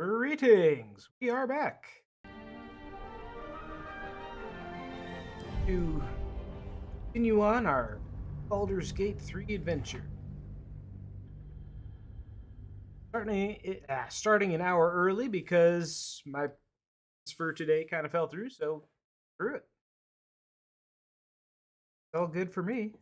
Greetings! We are back to continue on our Baldur's Gate 3 adventure. Starting an hour early because my plans for today kind of fell through, so screw it. It's all good for me.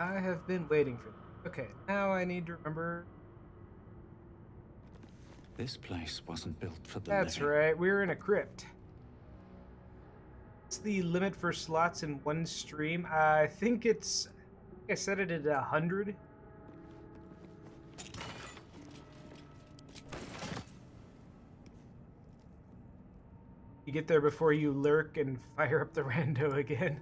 I have been waiting for this. Okay, now I need to remember. This place wasn't built for the That's living. right, we're in a crypt. What's the limit for slots in one stream? I think I set it at 100. You get there before you lurk and fire up the rando again.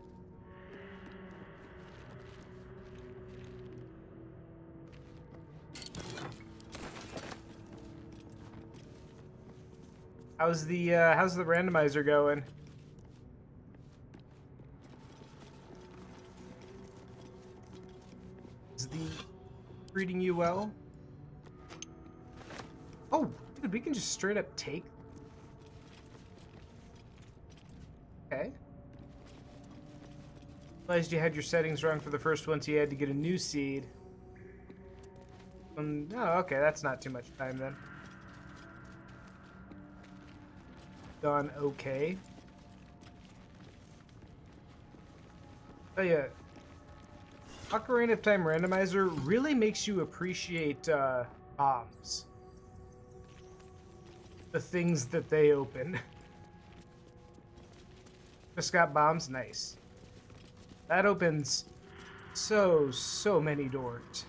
How's the randomizer going? Is the treating you well? Oh, dude, we can just straight up take. Okay. Realized you had your settings wrong for the first one, so you had to get a new seed. Oh, okay, that's not too much time then. Done okay. Oh yeah. Ocarina of Time randomizer really makes you appreciate bombs. The things that they open. Just got bombs? Nice. That opens so many doors.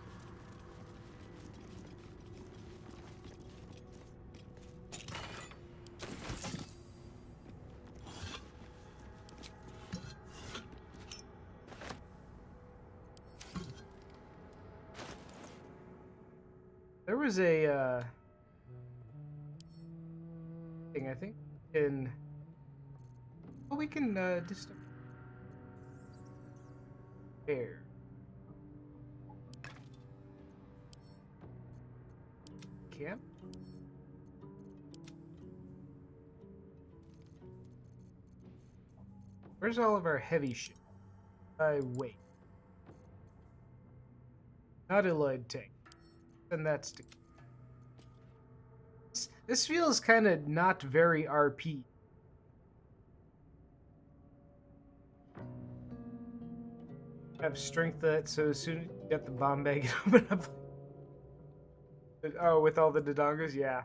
There was a thing I think in. Oh, we can just air. Camp. Where's all of our heavy shit? Wait. Not Eloyd tank. Then that's this feels kind of not very RP. Have strength that so as soon as you get the bomb bag, it open up. Oh, with all the Dodongas, yeah.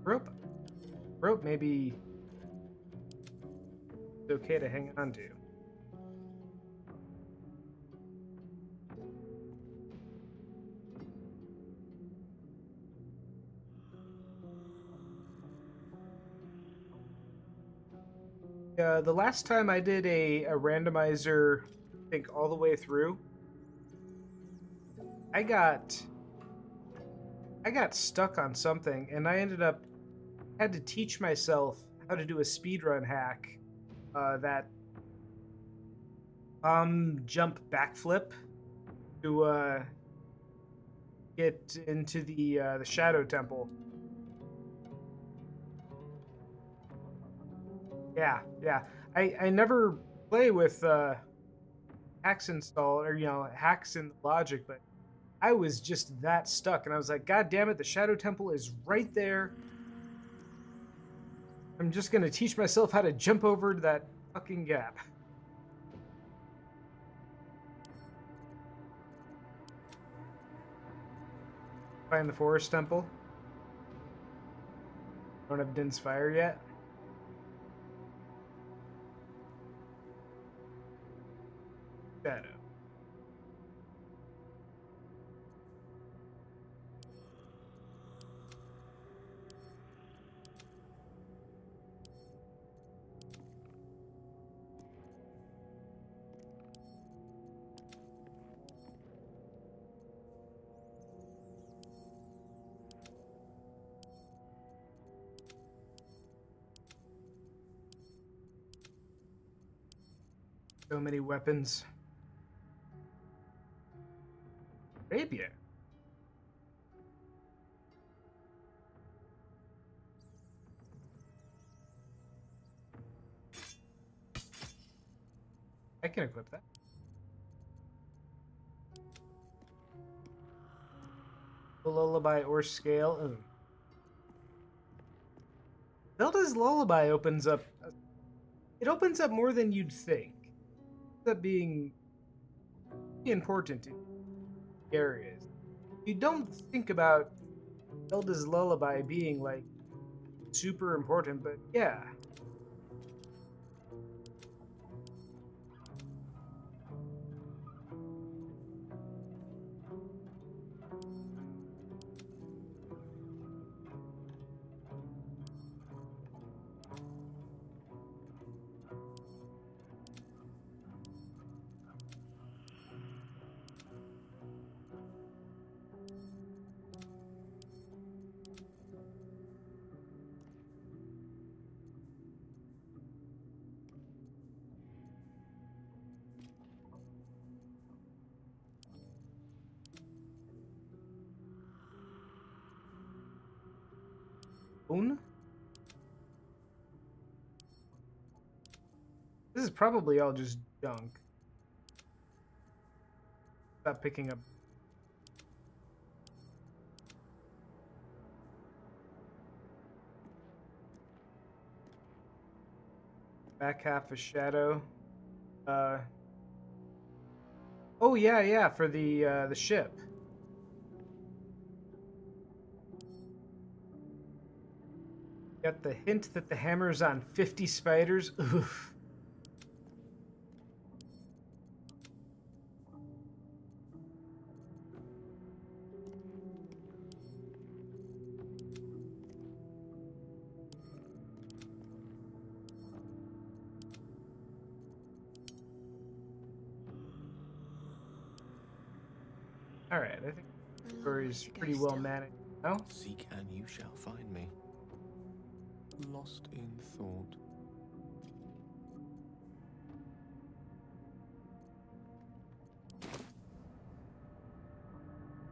Rope, rope, maybe it's okay to hang on to. The last time I did a randomizer, I think all the way through, I got stuck on something, and I ended up had to teach myself how to do a speedrun hack. That jump backflip to get into the Shadow Temple. Yeah, yeah. I never play with hacks installed or hacks in logic, but I was just that stuck, and I was like, God damn it, the Shadow Temple is right there. I'm just gonna teach myself how to jump over that fucking gap. Find the Forest Temple. Don't have Din's Fire yet. Shadow. So many weapons. Rapier. I can equip that. The lullaby or scale. Ooh. Zelda's lullaby opens up. It opens up more than you'd think. It ends up being important in areas. You don't think about Zelda's lullaby being like super important, but yeah. Own? This is probably all just junk. Stop picking up. Back half a shadow. Oh yeah, for the ship. Got the hint that the hammer's on 50 spiders. Oof. All right, I think the story's pretty well managed now. Seek and you shall find me. Lost in thought.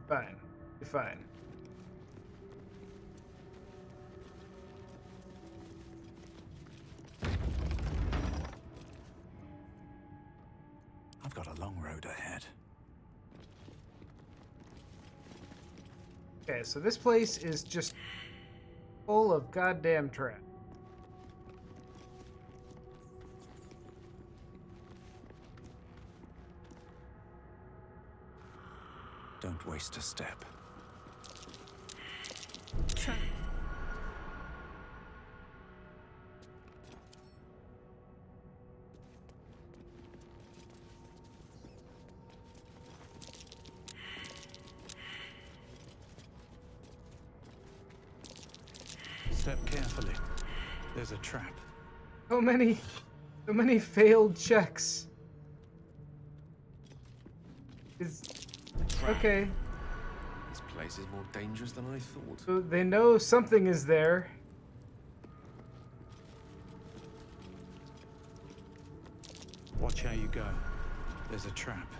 Fine, you're fine. I've got a long road ahead. Okay, so this place is just full of goddamn traps. Don't waste a step. Trap. Step carefully. There's a trap. So many failed checks. Is okay. This place is more dangerous than I thought. So they know something is there. Watch how you go. There's a trap.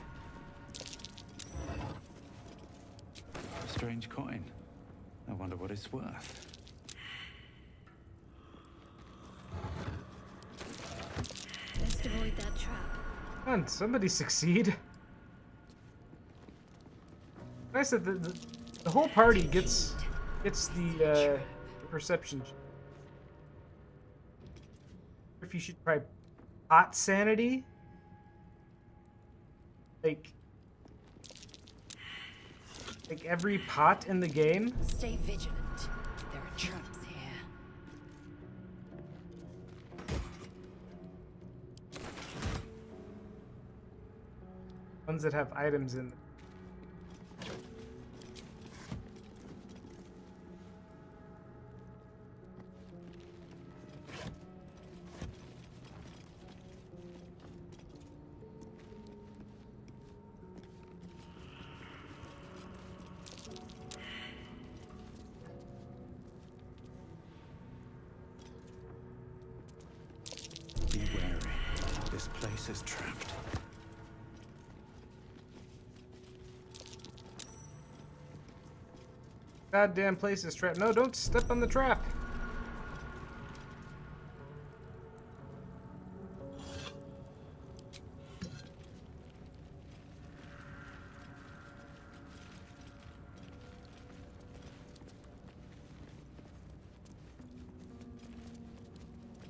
A strange coin. I wonder what it's worth. Best avoid that trap. Come on, somebody succeed. Nice that the whole party gets the perception. If you should try pot sanity, like every pot in the game. Stay vigilant. There are traps here. Ones that have items in them. This place is trapped. Goddamn place is trapped. No, don't step on the trap.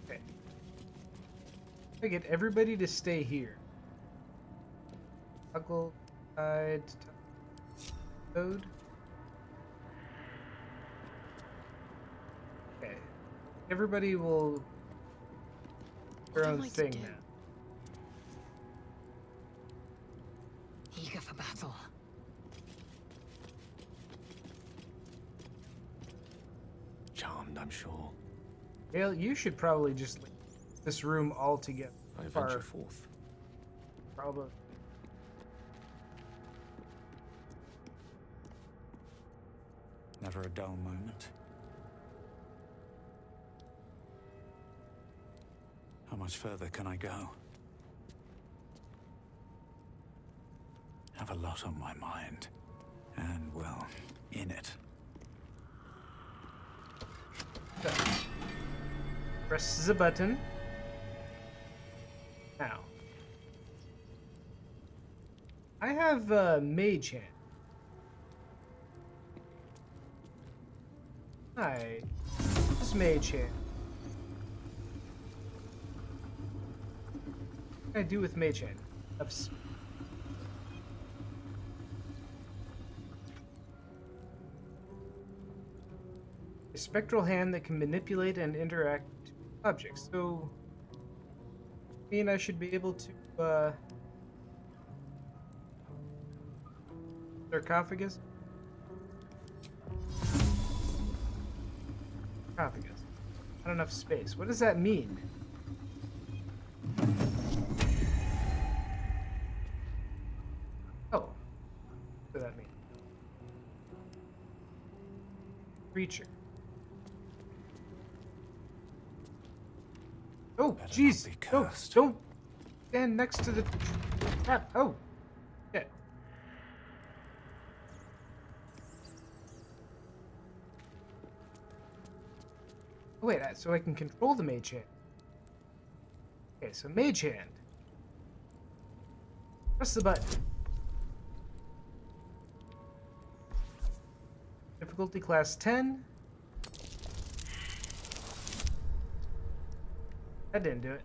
Okay. I get everybody to stay here. Toggle side code. Okay. Everybody will do their own thing now. Eager for battle. Charmed, I'm sure. Dale, you should probably just leave this room altogether. I Far- venture forth. Probably. Never a dull moment. How much further can I go? Have a lot on my mind. And, well, in it. Okay. Press the button. Now. I have Mage Hand. Hi. This is Mage Hand. What can I do with Mage Hand? A spectral hand that can manipulate and interact with objects. So, I mean, I should be able to, sarcophagus? Sarcophagus. Not enough space. What does that mean? Oh. What does that mean? Creature. Oh, Better jeez. not be No, cursed. don't stand next to the trap. Oh, shit. Oh, wait, so I can control the Mage Hand. Okay, so Mage Hand. Press the button. Difficulty class 10. That didn't do it.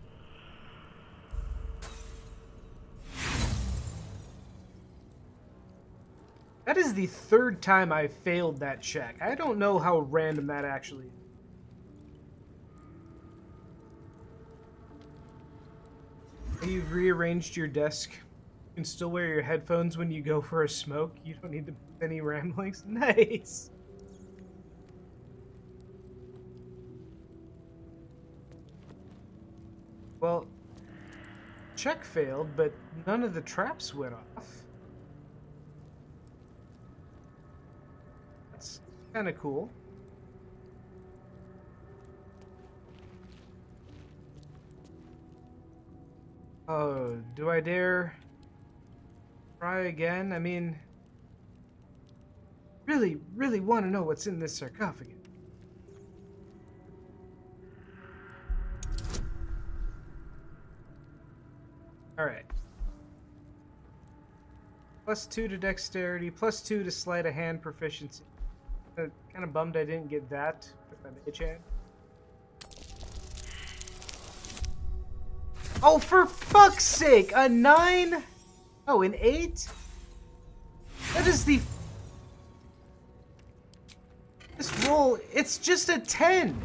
That is the third time I failed that check. I don't know how random that actually is. You've rearranged your desk. You can still wear your headphones when you go for a smoke. You don't need to make any ramblings. Nice. Well, check failed, but none of the traps went off. That's kind of cool. Oh, do I dare try again? I mean, really want to know what's in this sarcophagus. Alright. +2 to dexterity, +2 to sleight of hand proficiency. Kind of bummed I didn't get that with my mage hand. Oh, for fuck's sake! A 9? Oh, an 8? That is the... This roll, it's just a 10!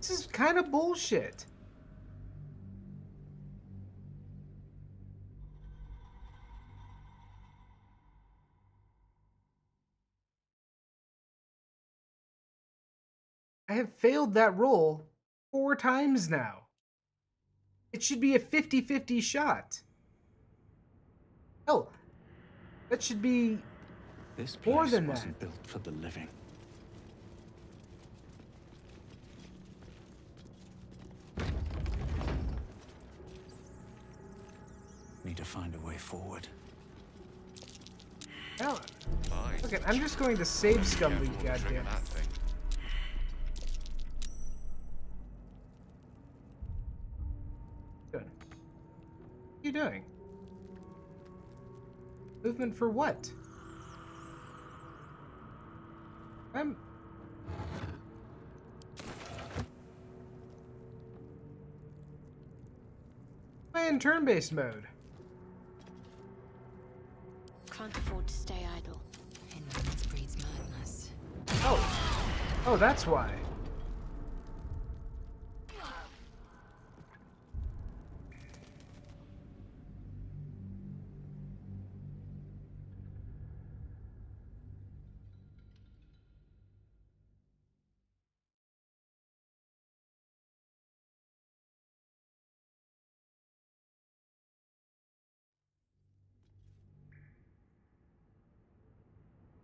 This is kind of bullshit. I have failed that roll 4 times now. It should be a 50-50 shot. Hell, that should be This More place than wasn't that. built for the living. Need to find a way forward. Well, Fine. okay, I'm just going to save scum Careful these with the trick goddamn. of that thing. Good. What are you doing? Movement for what? I'm. I'm in turn-based mode. Can't afford to stay idle. Indolence breeds madness. Oh. Oh, that's why.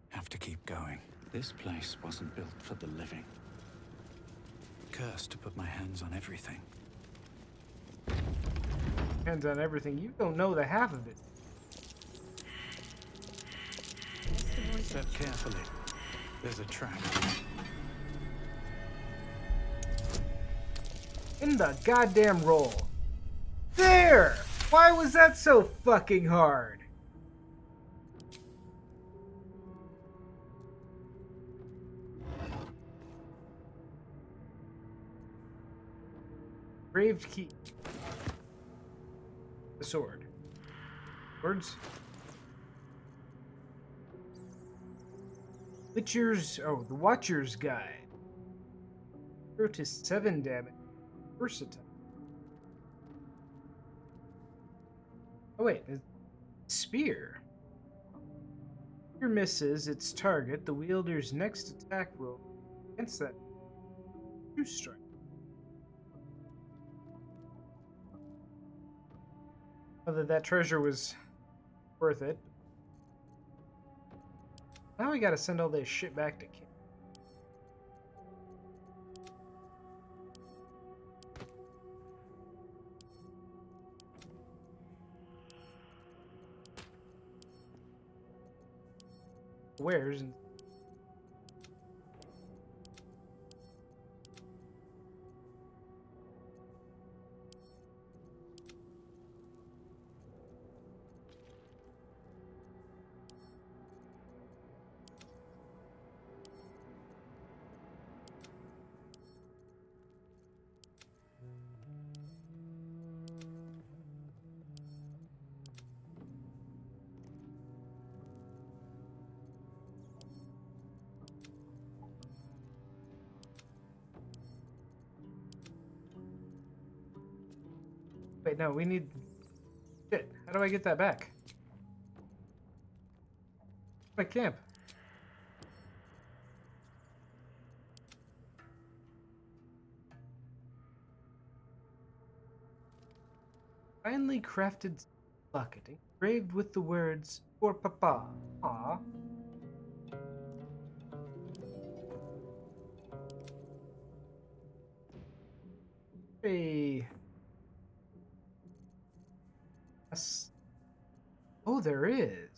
Have to keep going. This place wasn't built for the living. Cursed to put my hands on everything. Hands on everything. You don't know the half of it. Step carefully. There's a trap. In the goddamn roll. There! Why was that so fucking hard? Graved key. The sword. Words. Witcher's. Oh, the Watcher's Guide. 0 to 7 damage. Versatile. Oh, wait. Spear. Spear misses its target. The wielder's next attack roll against that. 2 strike. Whether that treasure was worth it. Now we gotta send all this shit back to camp. Where's and wait, no, we need shit. How do I get that back? My camp. Finely crafted locket engraved with the words "For Papa." Aw. Hey. Oh, there is.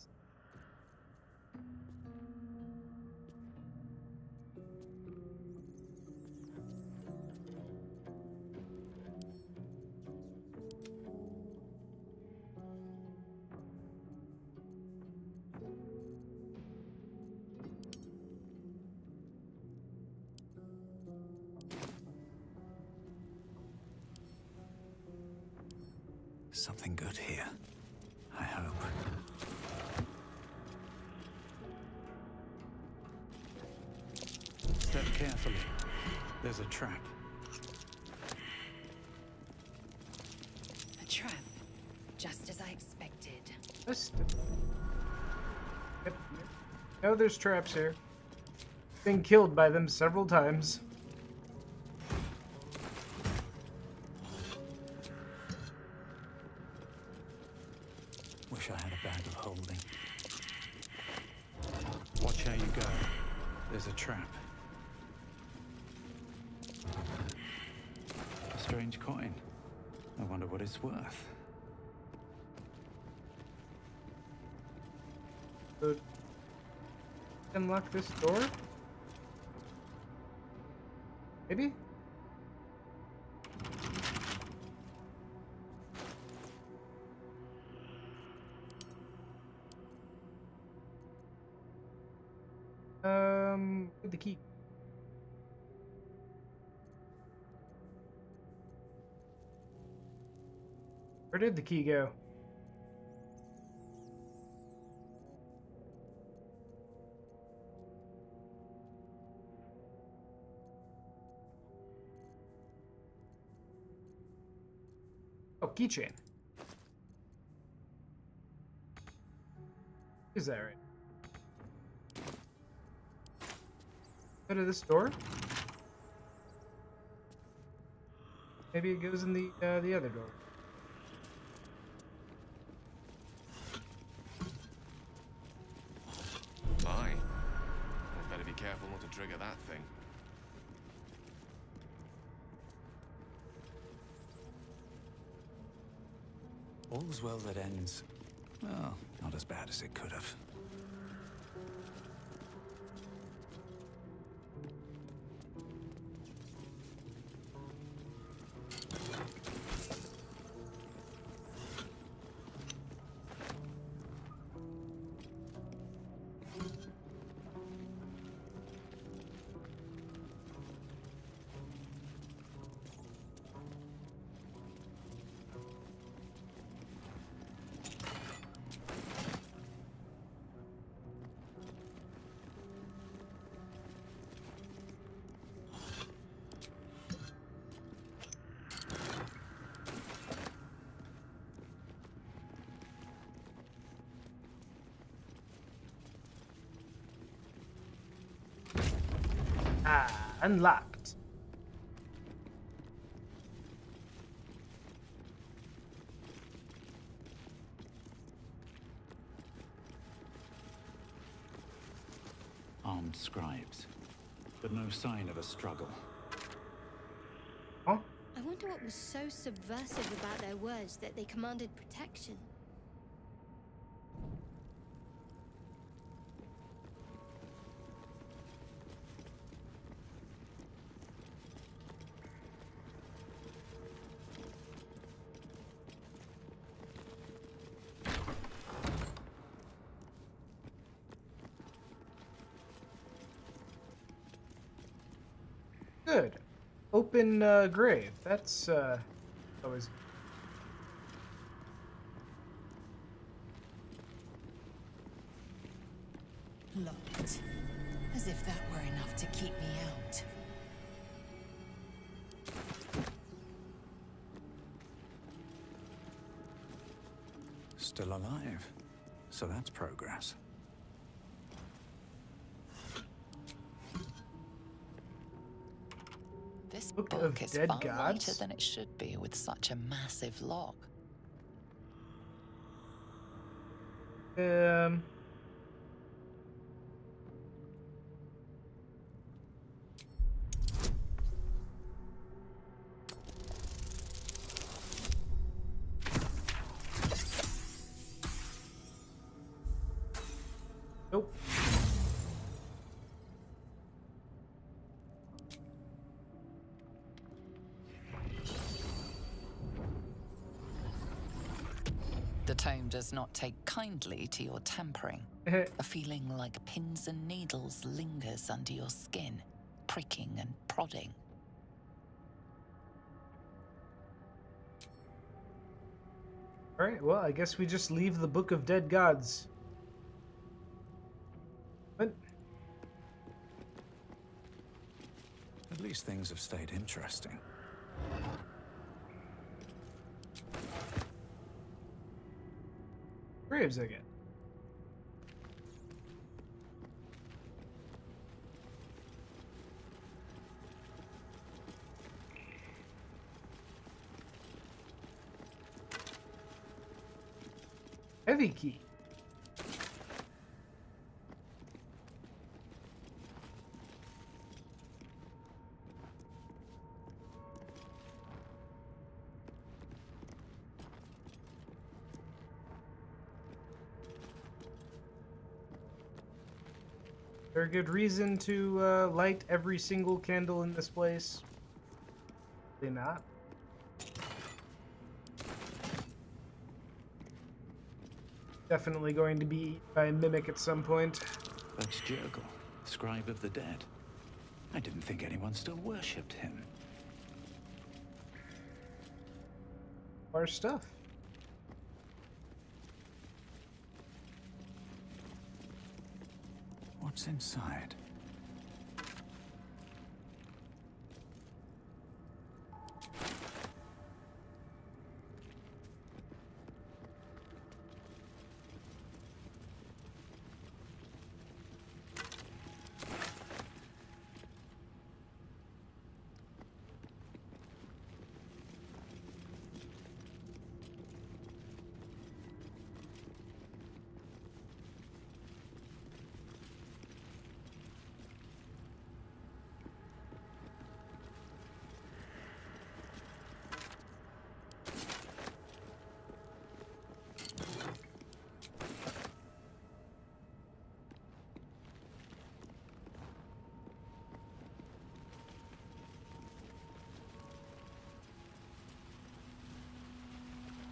Something good here. I hope. Step carefully. There's a trap. A trap. Just as I expected. Just... Yep. No, there's traps here. Been killed by them several times. Wish I had a bag of holding. there's a trap. A strange coin. I wonder what it's worth. So, unlock this door? Maybe? Where'd the key? Where did the key go? Oh, keychain. Is that right? Go to this door? Maybe it goes in the other door. My. I'd better be careful not to trigger that thing. All's well that ends. Well, not as bad as it could have. Ah, unlocked. Armed scribes, but no sign of a struggle. Huh? I wonder what was so subversive about their words that they commanded protection. Good. Open grave. That's always. Locked. As if that were enough to keep me out. Still alive. So that's progress. This Book book of is Dead far lighter Gods? than it should be with such a massive lock. Um. Nope. The tome does not take kindly to your tampering. A feeling like pins and needles lingers under your skin, pricking and prodding. All right. Well, I guess we just leave the Book of Dead Gods. What? At least things have stayed interesting. Graves again. Heavy key. there a good reason to light every single candle in this place? Probably not. Definitely going to be eaten by a mimic at some point. That's Jurgle, scribe of the dead. I didn't think anyone still worshipped him. Our stuff. What's inside?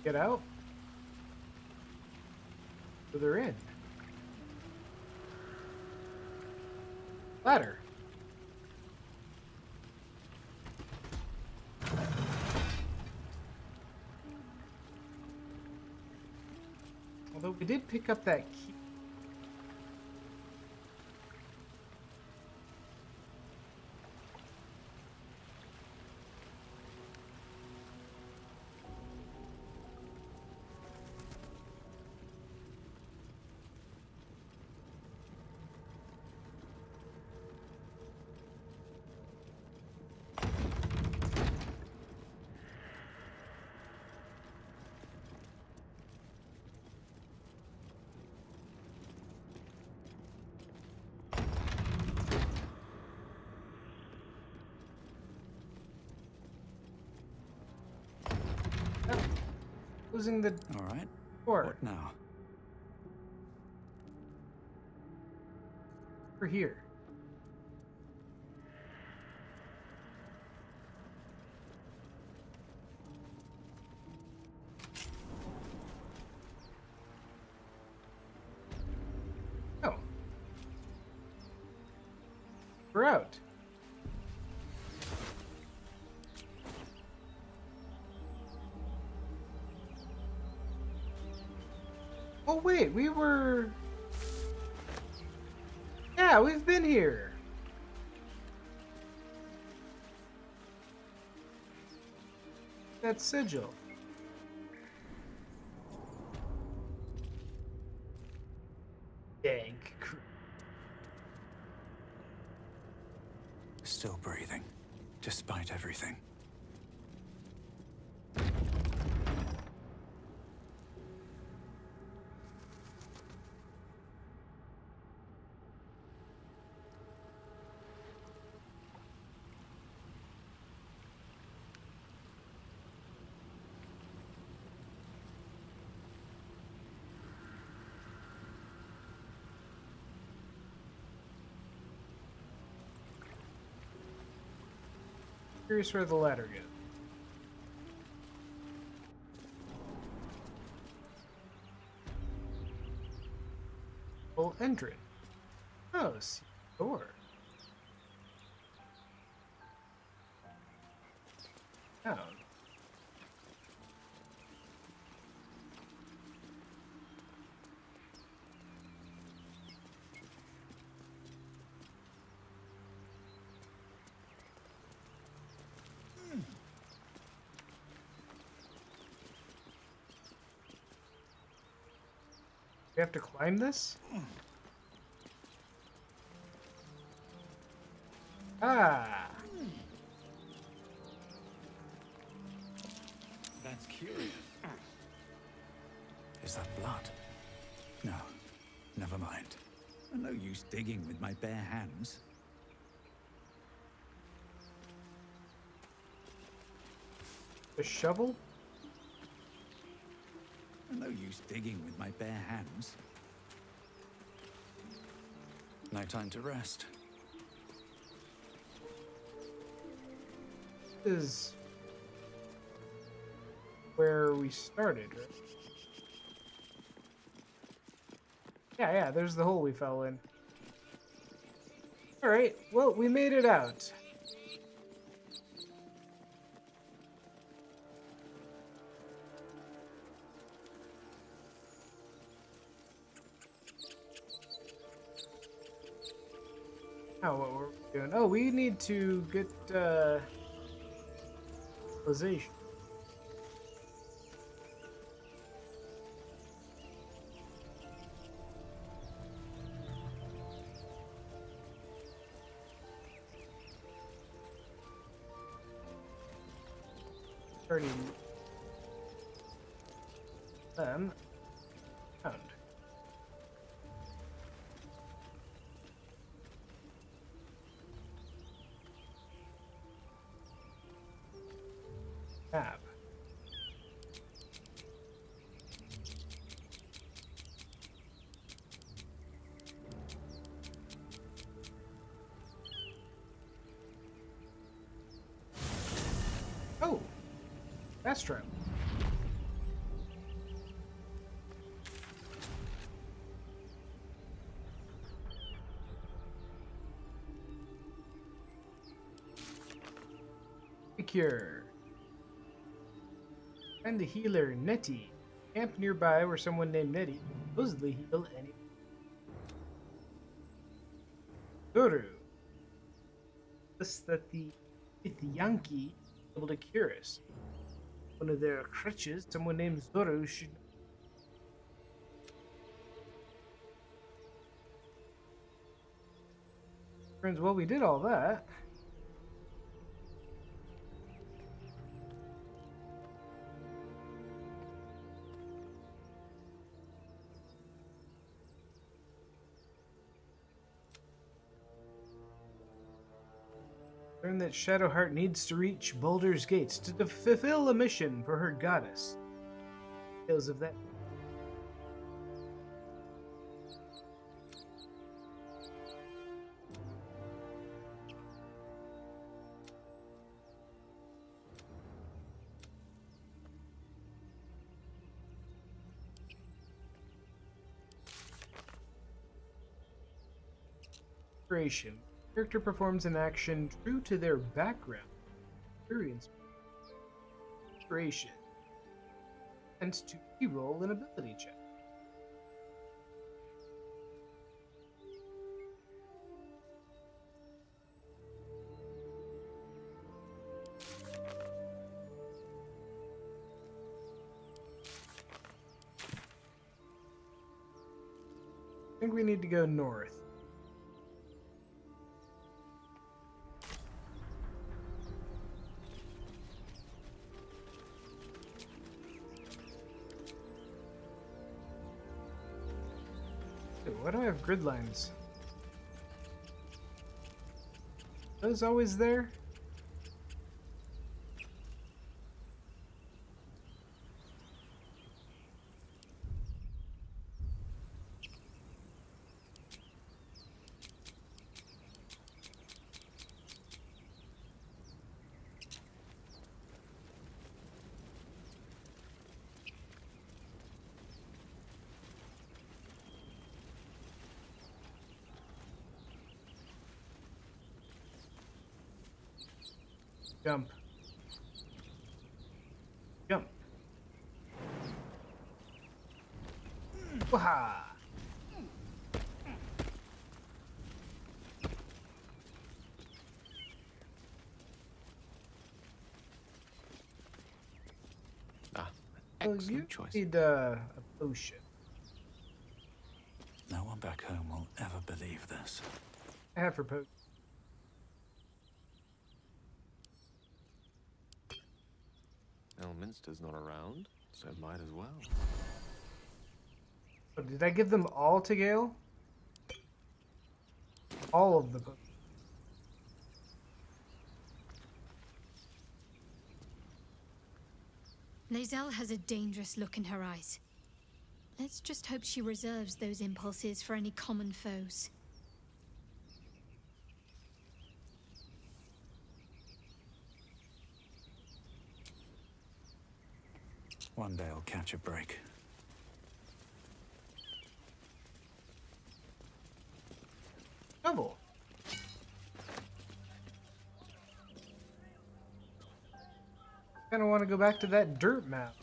Get out. So they're in. Ladder. Although we did pick up that key. Closing the All right. door. What now? Over here. Oh. We're out. Oh wait, we were... Yeah, we've been here. That sigil. Dank. Still breathing, despite everything. Curious where the ladder goes. Full entrance. Oh, see door. Down. We have to climb this? Ah. That's curious. Is that blood? No, never mind. No use digging with my bare hands. A shovel? No use digging with my bare hands. No time to rest. This is where we started, right? Yeah, there's the hole we fell in. Alright, well, we made it out. Now what we're doing? Oh, we need to get civilization. Already them found. Tab. Oh, that's true. Cure. Find the healer, Nettie. Camp nearby where someone named Nettie supposedly healed any. Guru. This that the Yankee able to cure us. One of their crutches, someone named Zoro should. Friends, well, we did all that. Learn that Shadowheart needs to reach Baldur's Gates to fulfill a mission for her goddess. Tales of that. Inspiration. Character performs an action true to their background. Experience. Inspiration. Tends to reroll an ability check. I think we need to go north. Why do I have grid lines? Are those always there? Jump. Jump. Waha! Ah, Well, excellent you choice. need a potion. No one back home will ever believe this. I have for potion. Elminster's not around, so might as well. Oh, did I give them all to Gale? All of the potions. Lae'zel has a dangerous look in her eyes. Let's just hope she reserves those impulses for any common foes. One day I'll catch a break. Shovel. Kind of want to go back to that dirt map.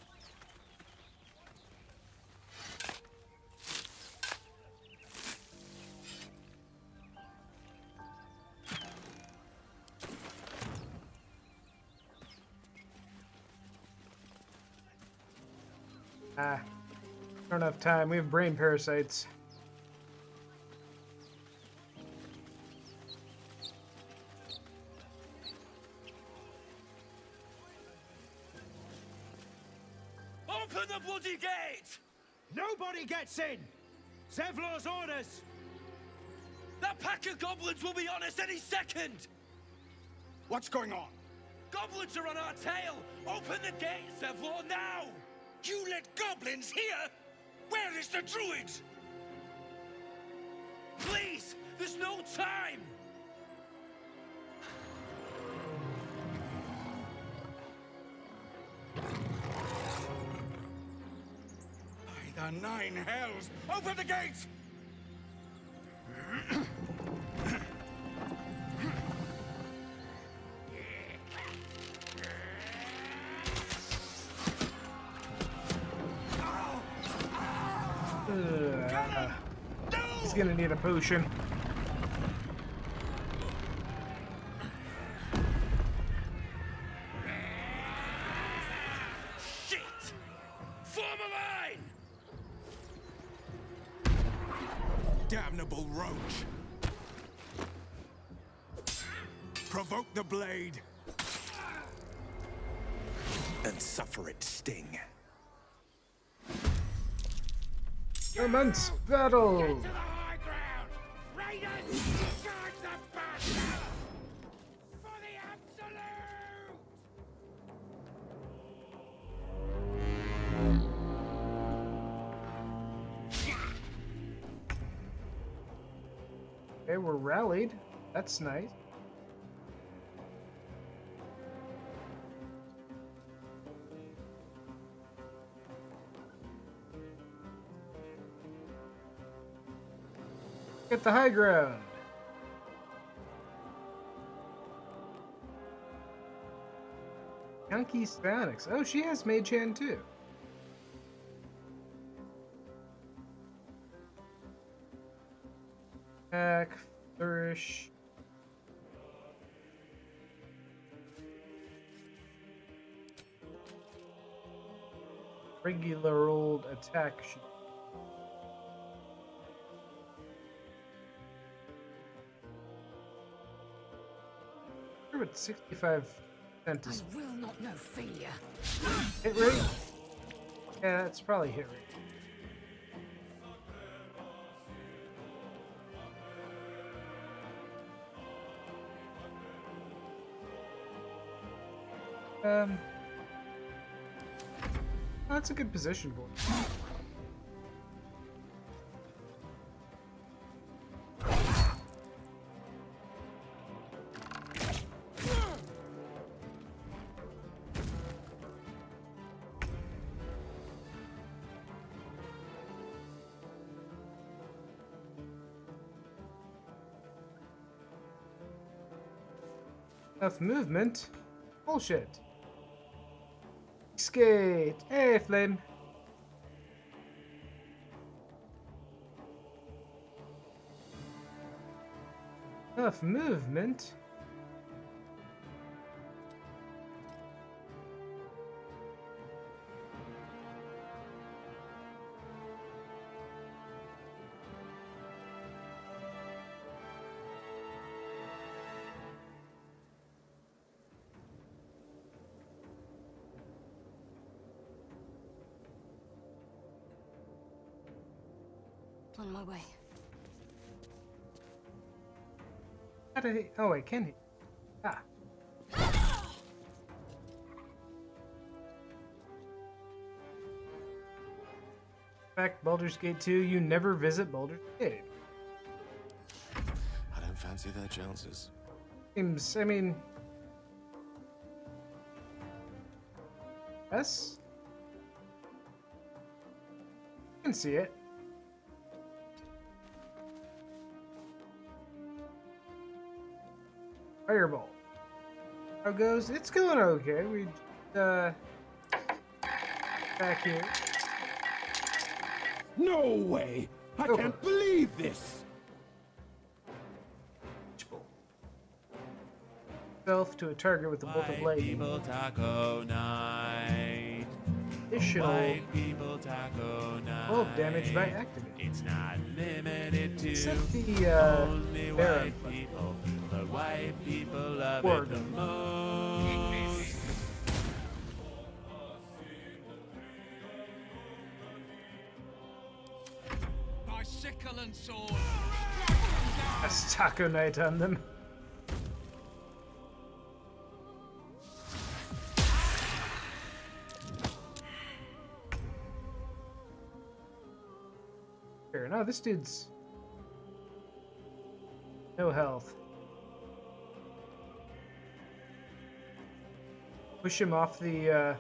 Don't have time. We have brain parasites. Open the bloody gate! Nobody gets in! Zevlor's orders! That pack of goblins will be on us any second! What's going on? Goblins are on our tail! Open the gate, Zevlor, now! You let goblins here? Where is the druid? Please! There's no time! By the nine hells! Open the gate! He's gonna need a potion. Shit! Form a line! Damnable roach! Provoke the blade! And suffer its sting. Immense battle! To the high ground! Raiders! Charge the bastard! For the absolute! Okay, we're rallied. That's nice. Get the high ground. Chunky Spanix. Oh, she has Mage Hand too. Attack, flourish. Regular old attack. What 65% is I will not know failure. hit rate? Yeah, that's probably hit rate. Oh, that's a good position for it. Enough movement? Bullshit. Skate! Hey, Flame! Enough movement? On my way. How did he? Oh, wait, can he? Ah. Back Baldur's Gate 2, you never visit Baldur's Gate. I don't fancy their chances. Seems, I mean... Yes? can see it. Fireball. How goes? It's going okay. We back here. No way! I Go can't for it. believe this! Self to a target with a bolt of lightning. taco night. Additional People taco night. 12 damage by activating. It's not limited to Except the only Baron. white people, but white people love Or- it the most. My sickle and sword! That's taco night on them. Here, no, this dude's no health. Push him off the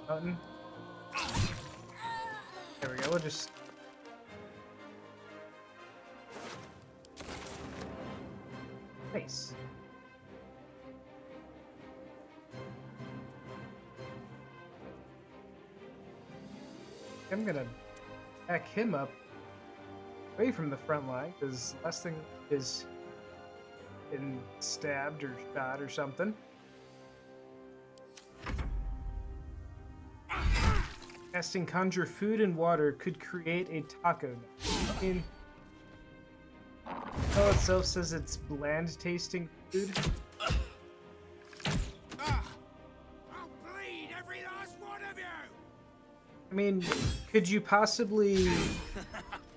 mountain. There we go. We'll just nice. I'm gonna back him up away from the front line because last thing is getting stabbed or shot or something. Casting conjure food and water could create a taco. I mean, oh, itself says it's bland tasting food. I'll bleed every last one of you! I mean, could you possibly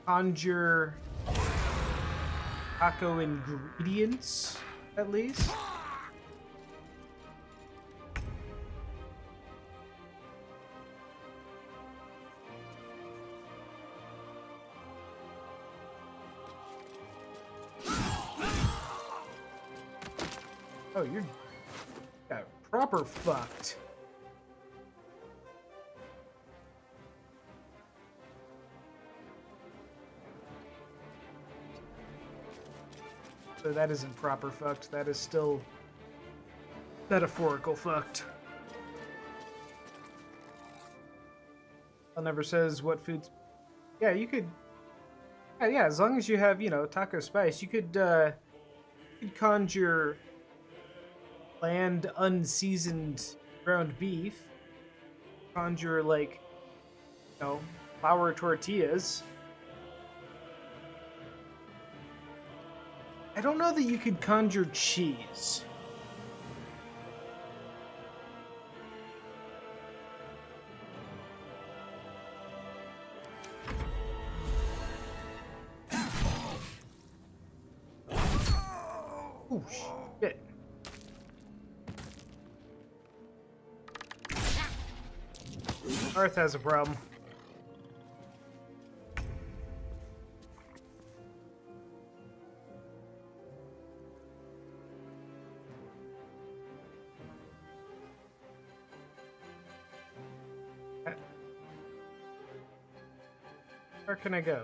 conjure taco ingredients at least? Oh, you're got proper fucked. So that isn't proper fucked. That is still metaphorical fucked. It never says what foods. Yeah, you could. Yeah, as long as you have, you know, taco spice, you could conjure bland, unseasoned ground beef. Conjure, like, you know, flour tortillas. I don't know that you could conjure cheese. Oh, shit. Earth has a problem. Where can I go?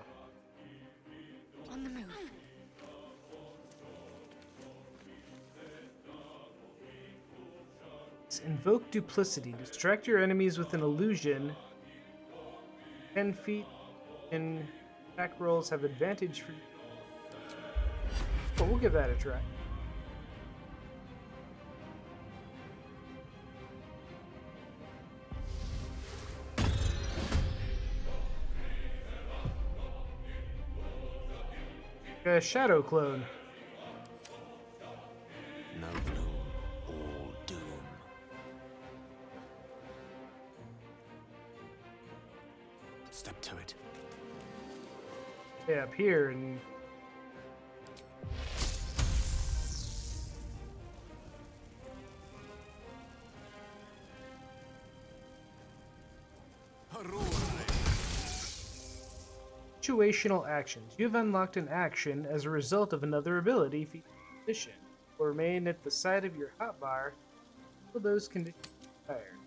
On the move. Invoke duplicity. Distract your enemies with an illusion. 10 feet in attack rolls have advantage for. Oh, we'll give that a try. A shadow clone. No gloom, all doom. Step to it. Stay up here and. Situational actions. You've unlocked an action as a result of another ability feature condition. Remain at the side of your hotbar until those conditions expire.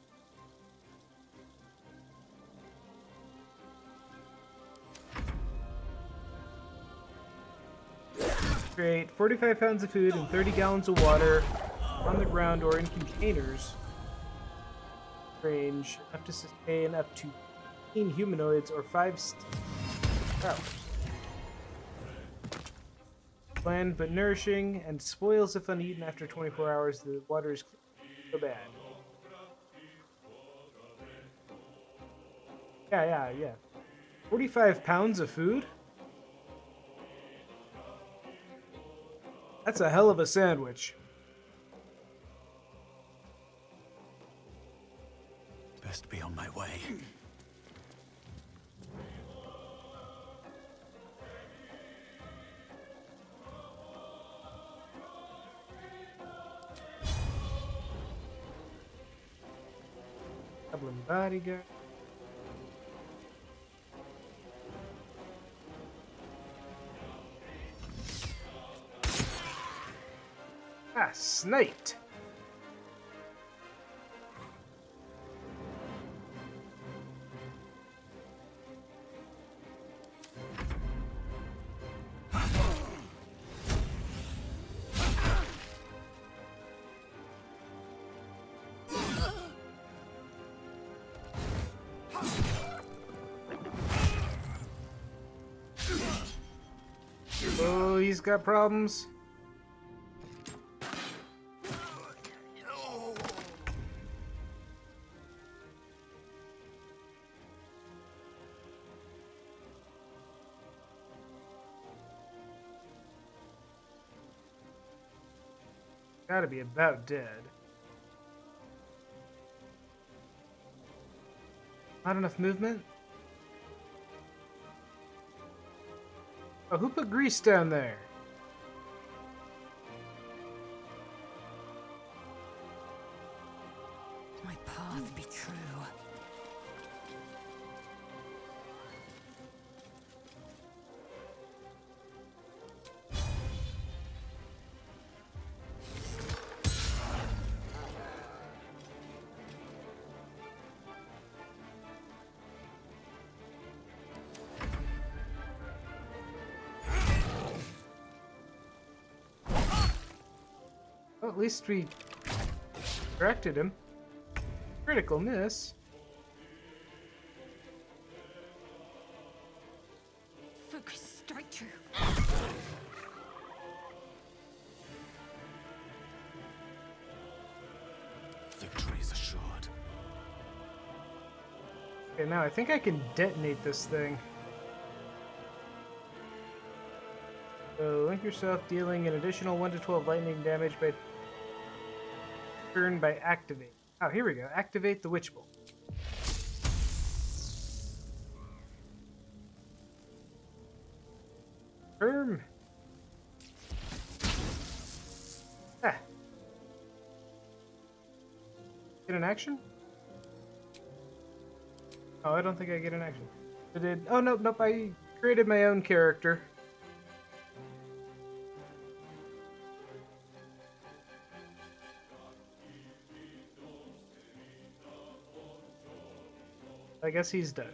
Create 45 pounds of food and 30 gallons of water on the ground or in containers. Range enough to sustain up to 15 humanoids or 5 hours. Bland but nourishing and spoils if uneaten after 24 hours. The water is so bad. Yeah. 45 pounds of food? That's a hell of a sandwich. Best be on my way. Goblin bodyguard. Ah, sniped. Oh, he's got problems. Gotta be about dead. Not enough movement? Oh, who put grease down there? My path be true. Well, at least we corrected him. Critical miss. Focus straight through. Victory's assured. Okay, now I think I can detonate this thing. So, link yourself dealing an additional 1 to 12 lightning damage by turn by activate. Oh, here we go. Activate the Witch Bolt. Firm. Ah. Get an action? Oh, I don't think I get an action. I did. Oh, nope. I created my own character. I guess he's dead.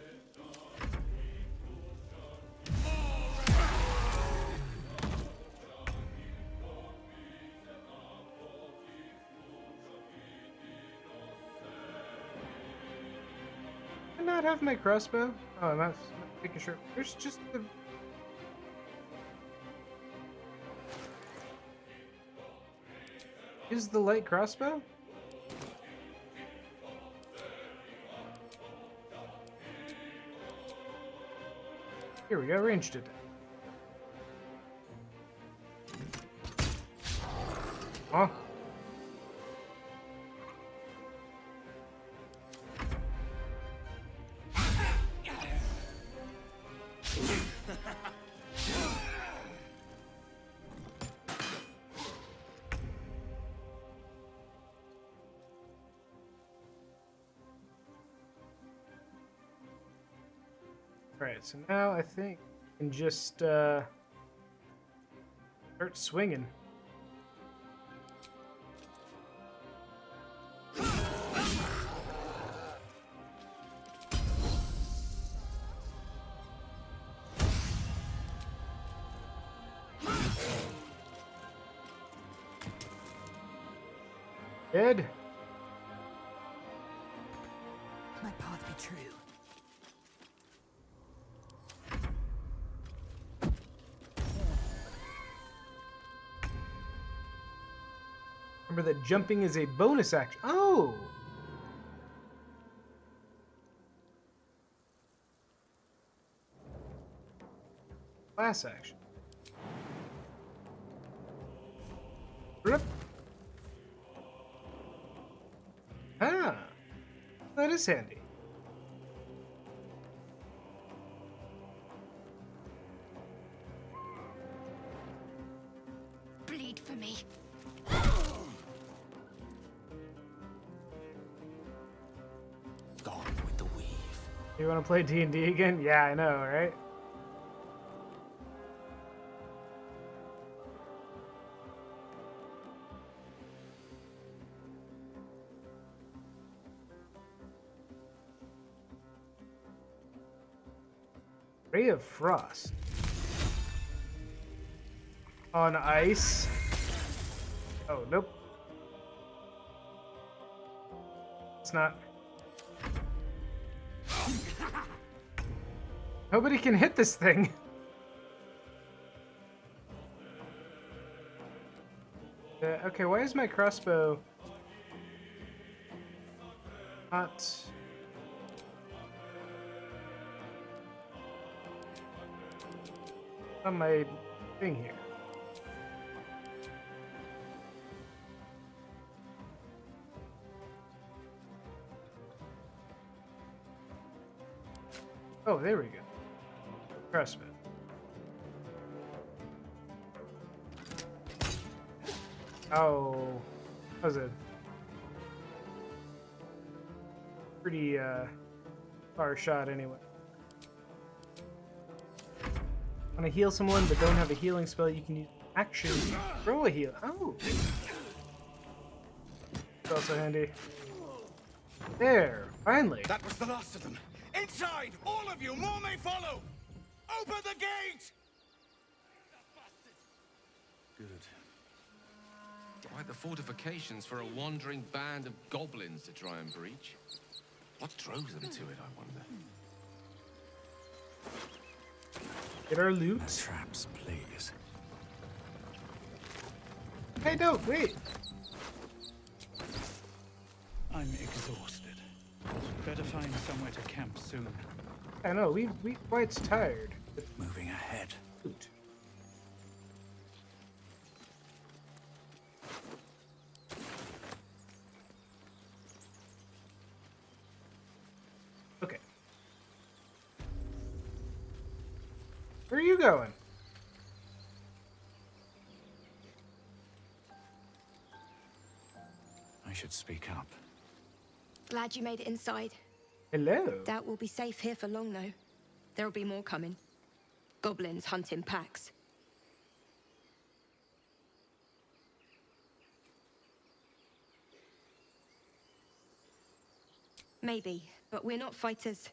Did I not have my crossbow? Oh, I'm not making sure. There's just the... Use the light crossbow? Here we go, ranged it. Oh. Alright, so now I think I can just start swinging. Dead. My path be true. Remember that jumping is a bonus action. Oh! Class action. Rip. Ah, that is handy. Bleed for me. Gone with the weave. You want to play D&D again? Yeah, I know, right? Ray of Frost. On ice. Oh, nope. It's not. Nobody can hit this thing. Okay, why is my crossbow not on my thing here? Oh, there we go. Crossbow. Oh, that was a pretty far shot anyway. Want to heal someone but don't have a healing spell, you can use action. Throw a heal. Oh! It's also handy. There, finally. That was the last of them. Inside! All of you! More may follow! Open the gate! Good. Quite the fortifications for a wandering band of goblins to try and breach. What drove them to it, I wonder? Get our loot. Traps, please. Hey, no, wait. I'm exhausted. Better find somewhere to camp soon. I know, we quite tired. Moving ahead. Loot. Okay. Where are you going? I should speak up. Glad you made it inside. Hello. Doubt we'll be safe here for long, though. There'll be more coming. Goblins hunt in packs. Maybe, but we're not fighters.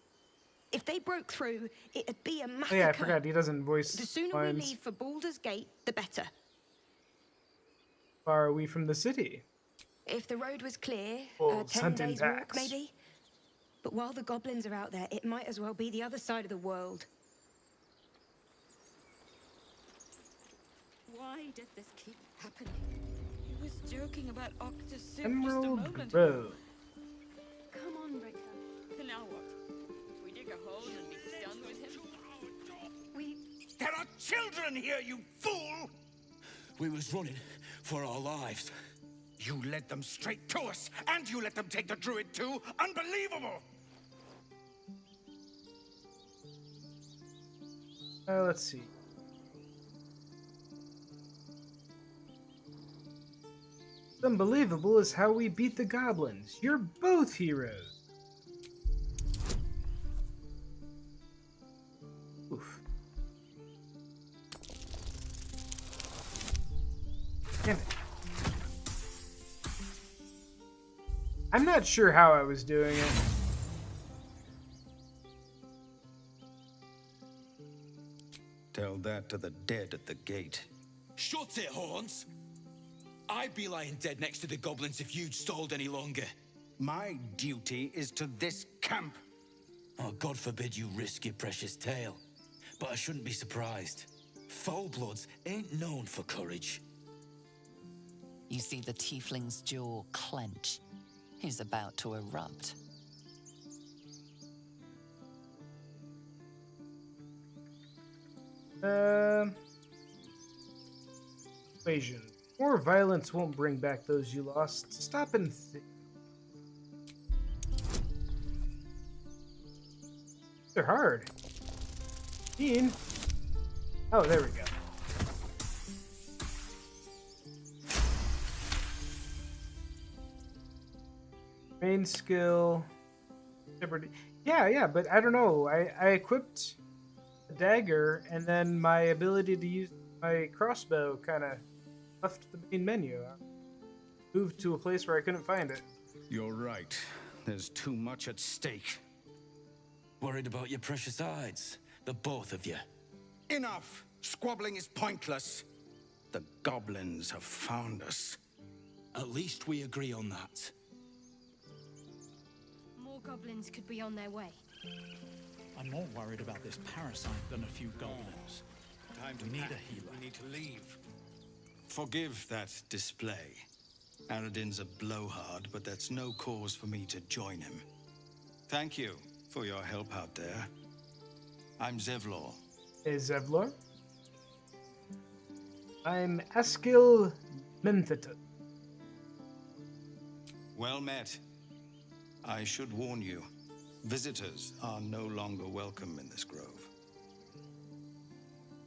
If they broke through, it'd be a Oh massacre. yeah, I forgot he doesn't voice The sooner lines. we leave for Baldur's Gate, the better. Far are we from the city? If the road was clear, Wolves 10 hunt in days walk, packs. maybe? But while the goblins are out there, it might as well be the other side of the world. Why does this keep happening? He was joking about Octa's suit just a Emerald moment Grove. ago. Come on, Ricker. Now what? We dig a hole and be done with him? We... There are children here, you fool! We was running for our lives. You led them straight to us, and you let them take the druid too? Unbelievable! Let's see. What's unbelievable is how we beat the goblins. You're both heroes. Oof. Damn it. I'm not sure how I was doing it. Tell that to the dead at the gate. Shut it, Horns! I'd be lying dead next to the goblins if you'd stalled any longer. My duty is to this camp. Oh, God forbid you risk your precious tail. But I shouldn't be surprised. Foulbloods ain't known for courage. You see the tiefling's jaw clench. He's about to erupt. Equation. More violence won't bring back those you lost. Stop and think. They're hard. Oh, there we go. Main skill. Yeah, but I don't know. I equipped a dagger, and then my ability to use my crossbow kind of left the main menu. I moved to a place where I couldn't find it. You're right. There's too much at stake. Worried about your precious hides, the both of you. Enough! Squabbling is pointless. The goblins have found us. At least we agree on that. More goblins could be on their way. I'm more worried about this parasite than a few goblins. Time to We need pack. a healer. We need to leave. Forgive that display. Aradin's a blowhard, but that's no cause for me to join him. Thank you for your help out there. I'm Zevlor. Hey, Zevlor. I'm Askil Mentheton. Well met. I should warn you, visitors are no longer welcome in this grove.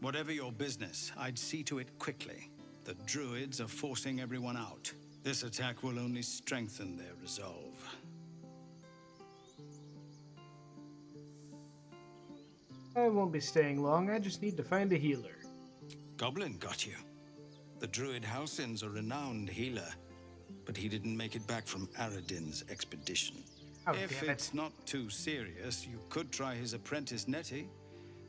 Whatever your business, I'd see to it quickly. The druids are forcing everyone out. This attack will only strengthen their resolve. I won't be staying long. I just need to find a healer. Goblin got you. The druid Halsin's a renowned healer, but he didn't make it back from Aradin's expedition. Oh, If damn it. it's not too serious, you could try his apprentice Nettie.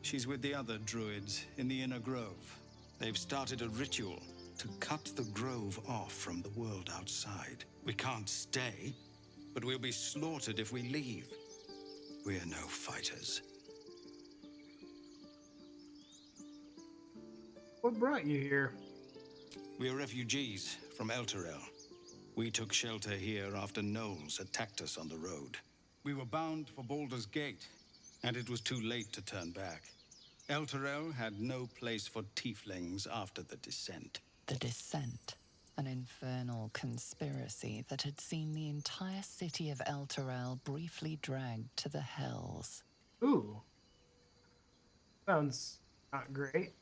She's with the other druids in the inner grove. They've started a ritual to cut the grove off from the world outside. We can't stay, but we'll be slaughtered if we leave. We're no fighters. What brought you here? We're refugees from Elturel. We took shelter here after gnolls attacked us on the road. We were bound for Baldur's Gate, and it was too late to turn back. Elturel had no place for tieflings after the descent. The Descent, an infernal conspiracy that had seen the entire city of Elturel briefly dragged to the hells. Ooh. Sounds not great.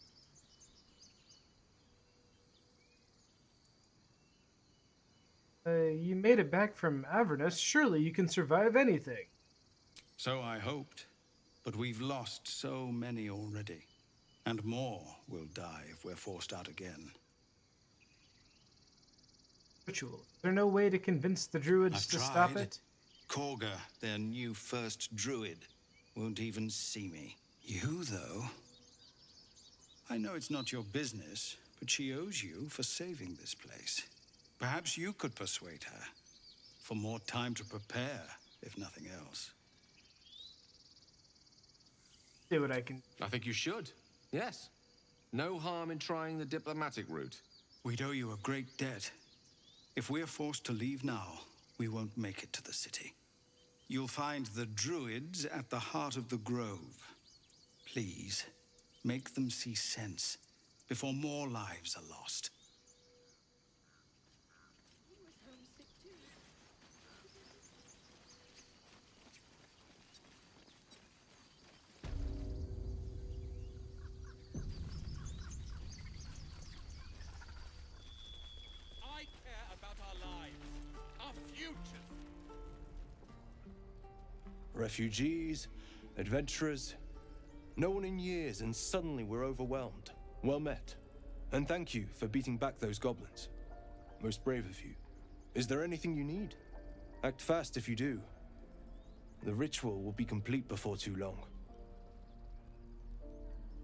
You made it back from Avernus. Surely you can survive anything. So I hoped, but we've lost so many already. And more will die if we're forced out again. Ritual. Is there no way to convince the druids I've to stop tried. it? Korga, their new first druid, won't even see me. You, though? I know it's not your business, but she owes you for saving this place. Perhaps you could persuade her. For more time to prepare, if nothing else. See what I can. I think you should. Yes. No harm in trying the diplomatic route. We'd owe you a great debt. If we're forced to leave now, we won't make it to the city. You'll find the druids at the heart of the grove. Please, make them see sense before more lives are lost. I care about our lives, our futures. Refugees, adventurers, no one in years, and suddenly we're overwhelmed. Well met. And thank you for beating back those goblins. Most brave of you. Is there anything you need? Act fast if you do. The ritual will be complete before too long.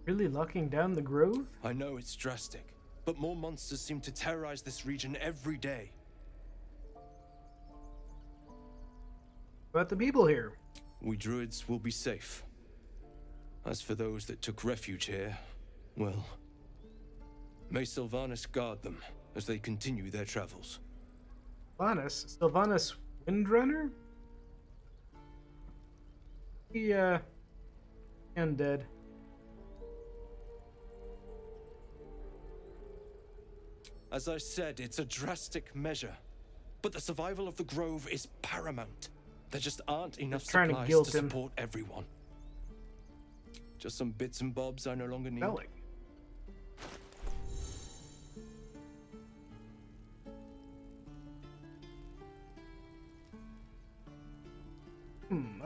Really locking down the grove? I know it's drastic, but more monsters seem to terrorize this region every day. About the people here. We druids will be safe. As for those that took refuge here, well, may Sylvanas guard them as they continue their travels. Sylvanas Windrunner? He, undead. As I said, it's a drastic measure, but the survival of the Grove is paramount. There just aren't enough trying to supplies guilt to him. support everyone. Just some bits and bobs I no longer need. Selling.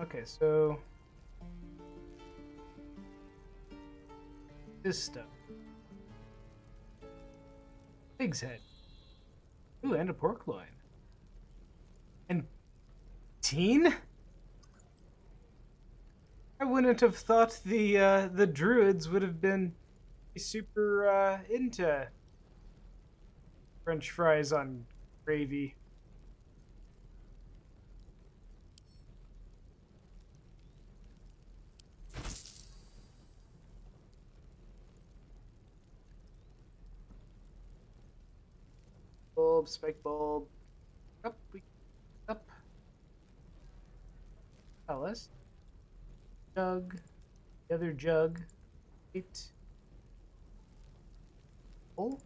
Okay, so this stuff. Pig's head. Ooh, and a pork loin. And teen? I wouldn't have thought the druids would have been super into French fries on gravy. Bulb, spike bulb. Up, up. Alice. Jug. The other jug. 8. Oh.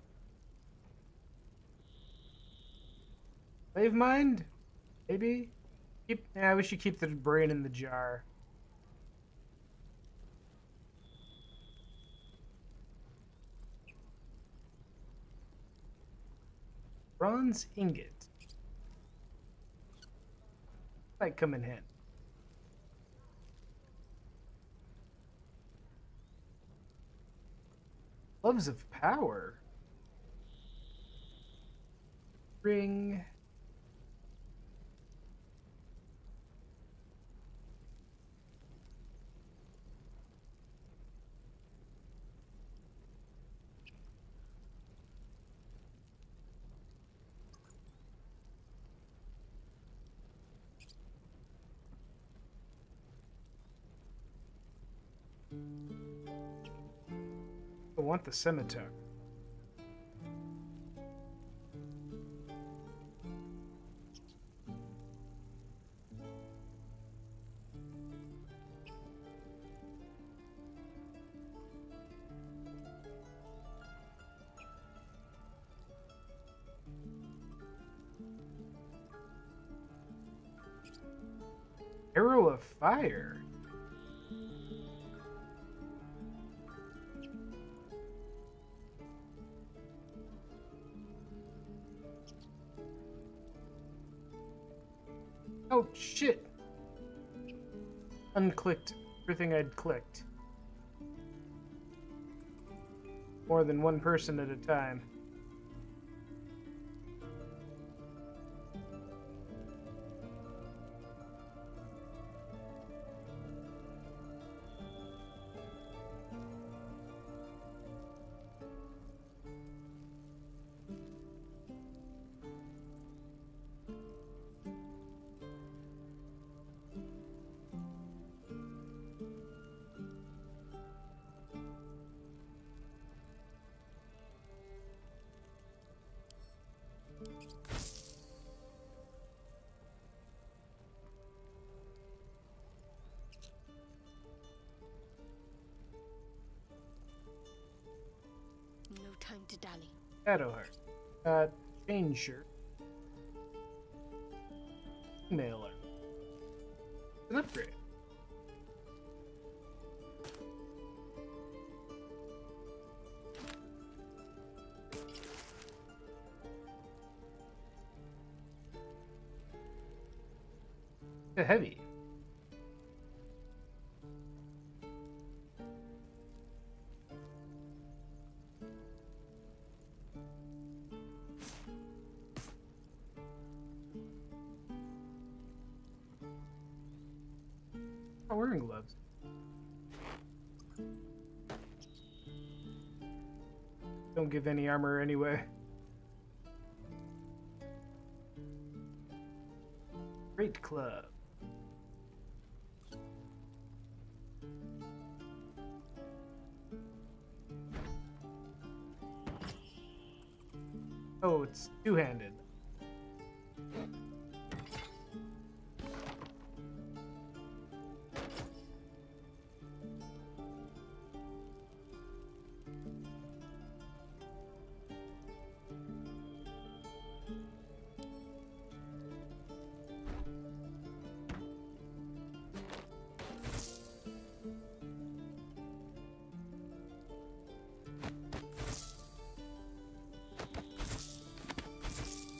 Slave mind? Maybe? Yeah, we should keep the brain in the jar. Bronze ingot. Might come in handy. Gloves of power. Ring. I want the scimitar. Arrow of fire. Oh, shit. Unclicked everything I'd clicked. More than one person at a time. No time to dally. Shadowheart. Chain shirt. Mailer. An upgrade. Heavy. Not wearing gloves. Don't give any armor anyway. Great club. Oh, it's two-handed.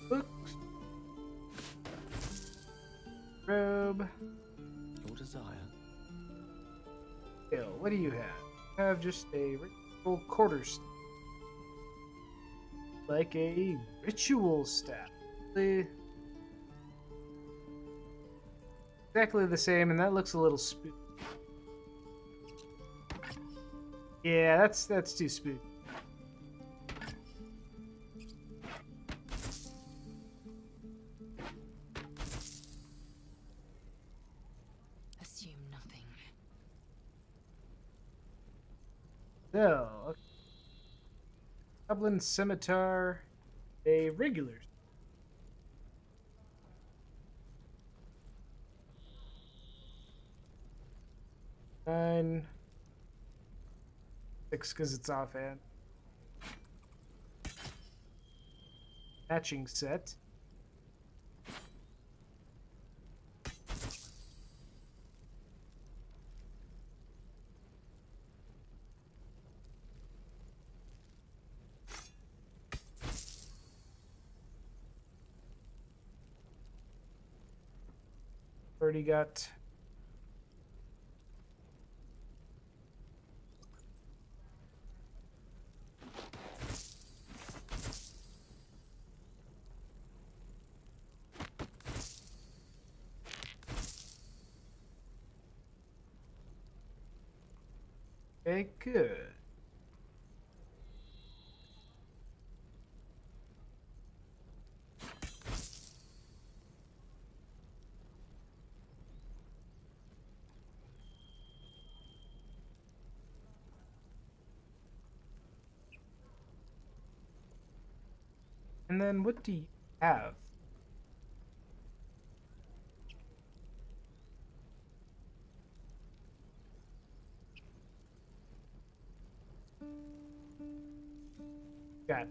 Books. Robe. Your desire. Hill, what do you have? I have just a ritual quarterstaff. Like a ritual staff. Exactly the same, and that looks a little spooky. Yeah, that's too spooky. Assume nothing. So, okay. Goblin Scimitar, a regular. Nine. 6 because it's offhand. Matching set. Already got okay, good. And then what do you have? Got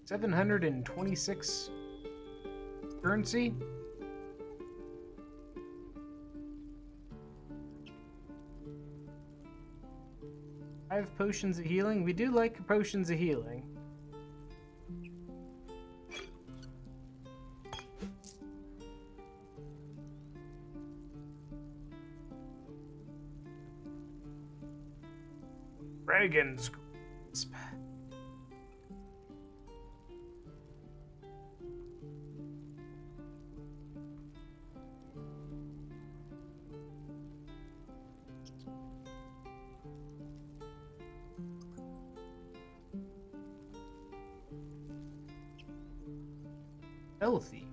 726 currency. I have potions of healing. We do like potions of healing. Dragon's Grasp. Healthy.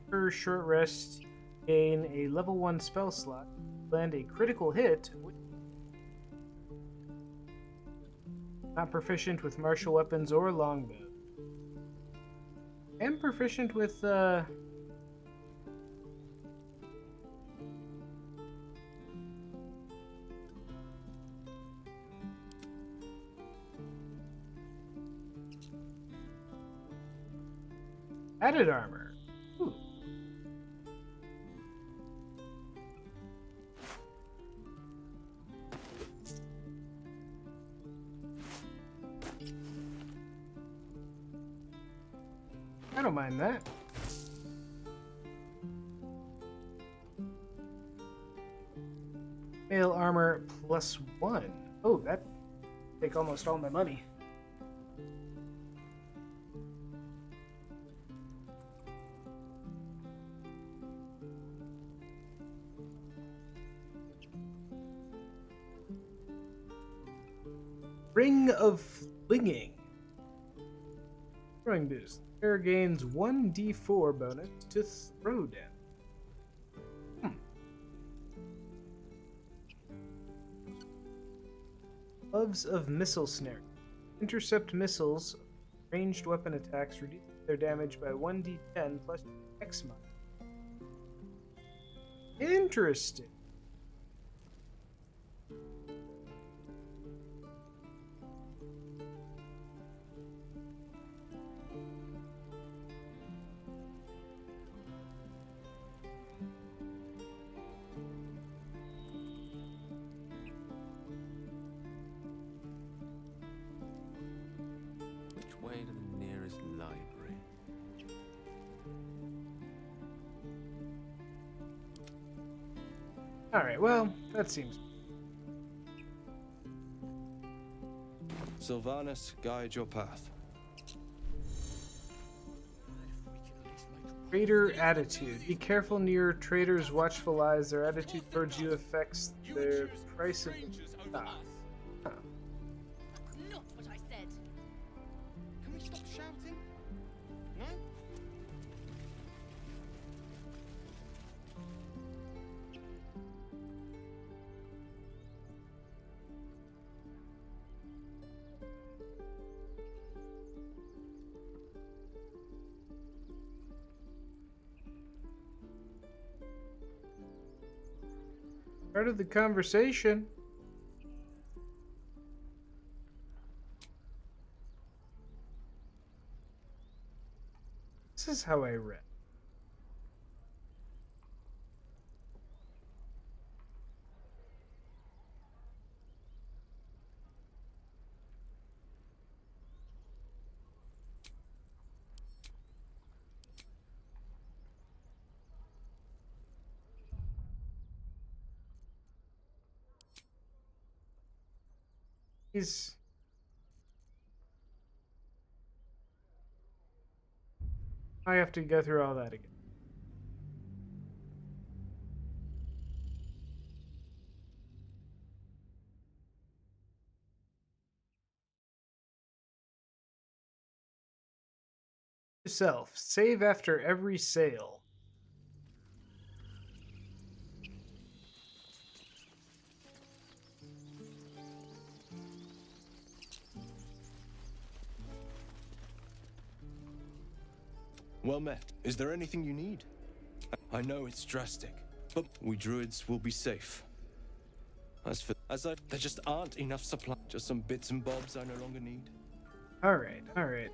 For short rest, gain a level 1 spell slot. Land a critical hit. Not proficient with martial weapons or longbow. Am proficient with added armor. Ooh. I don't mind that. Mail armor +1. Oh, that take almost all my money. Ring of Flinging. Throwing boost. Player gains 1d4 bonus to throw damage. Gloves of Missile Snare. Intercept missiles, ranged weapon attacks, reduce their damage by 1d10 plus X mod. Interesting. Which way to the nearest library? Alright, well, that seems... Sylvanus, guide your path. Trader attitude. Be careful near traders' watchful eyes. Their attitude towards you affects their price of stock. Huh. Not what I said. Can we stop shouting? No? Part of the conversation. This is how I read. He's... I have to go through all that again. Yourself. Save after every sale. Well met. Is there anything you need? I know it's drastic, but we druids will be safe. There just aren't enough supply. Just some bits and bobs I no longer need. Alright, alright.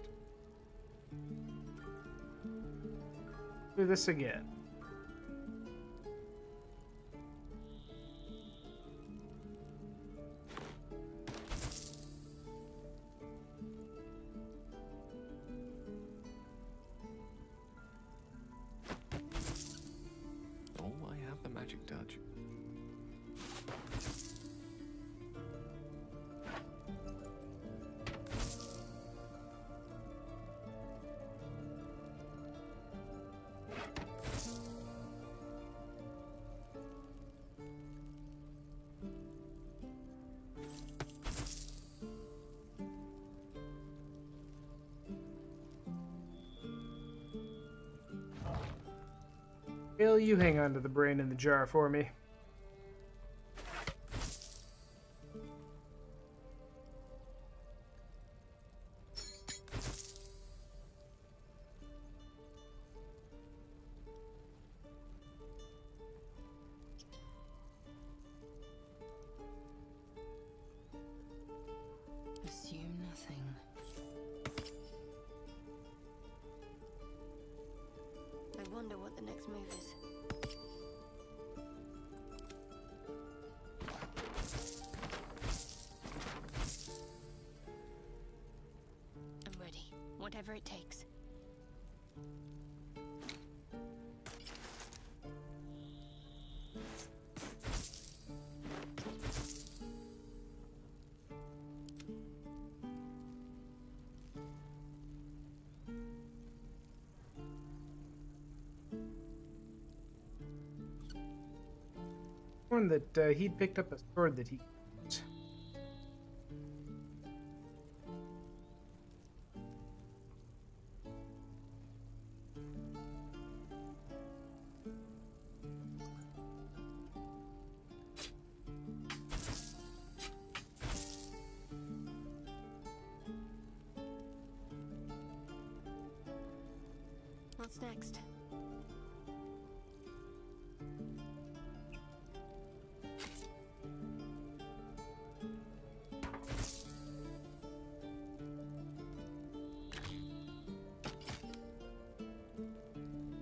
Do this again. Oh, I have the magic touch. Gale, you hang on to the brain in the jar for me. Assume nothing. I wonder what the next move is. I'm ready. Whatever it takes. That he'd picked up a sword that he... What's next?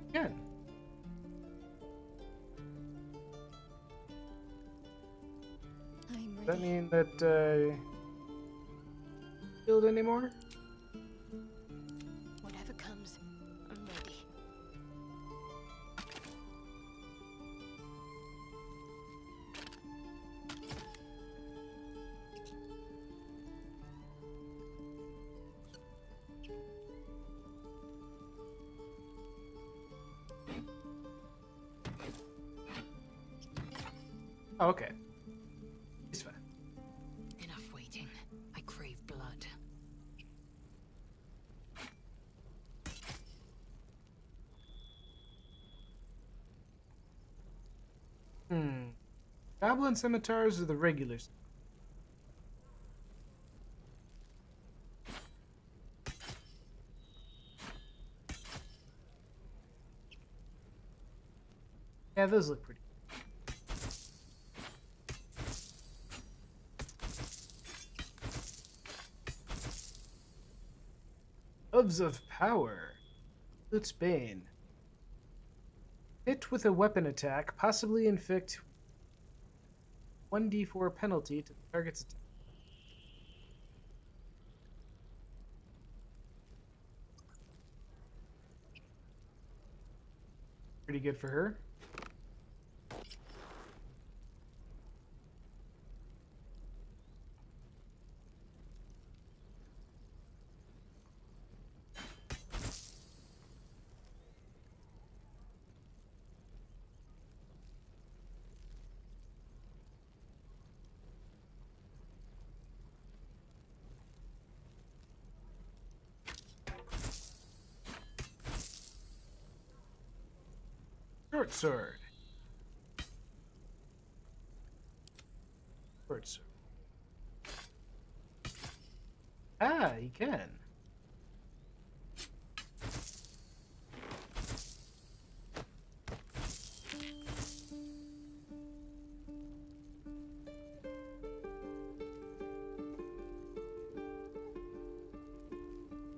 Again. I'm Does that ready. mean that healed anymore? Whatever comes, I'm ready. Oh, okay. He's fine. Enough waiting. I crave blood. Goblin scimitars or the regulars? Yeah, those look pretty. Gloves of Power. Lute's Bane. Hit with a weapon attack, possibly inflict 1d4 penalty to the target's attack. Pretty good for her. Short sword. Short sword. Ah, he can.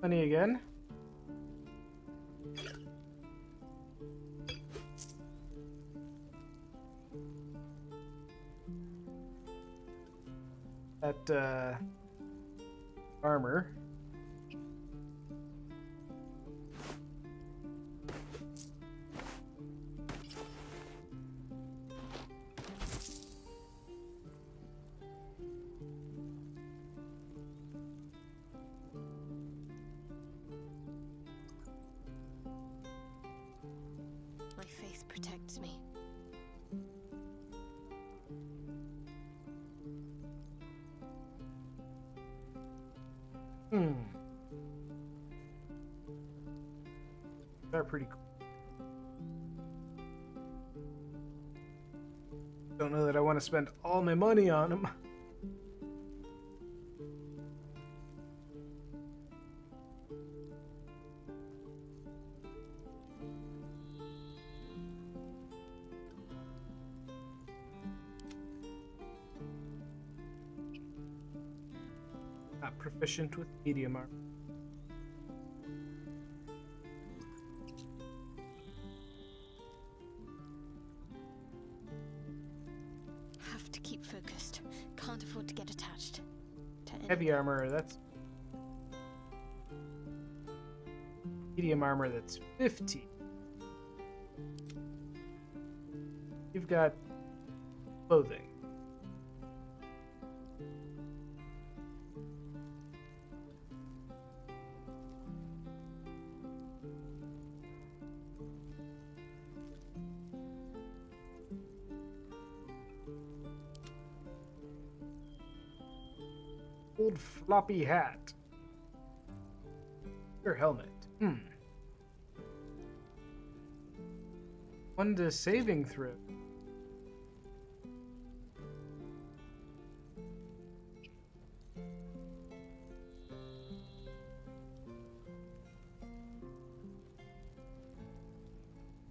Honey again. That armor. My faith protects me. They're pretty cool. Don't know that I want to spend all my money on them. Not proficient with medium armor. Have to keep focused. Can't afford to get attached to anything. Heavy armor, that's medium armor, that's 50. You've got clothing. Old floppy hat. Your helmet. One to saving throw.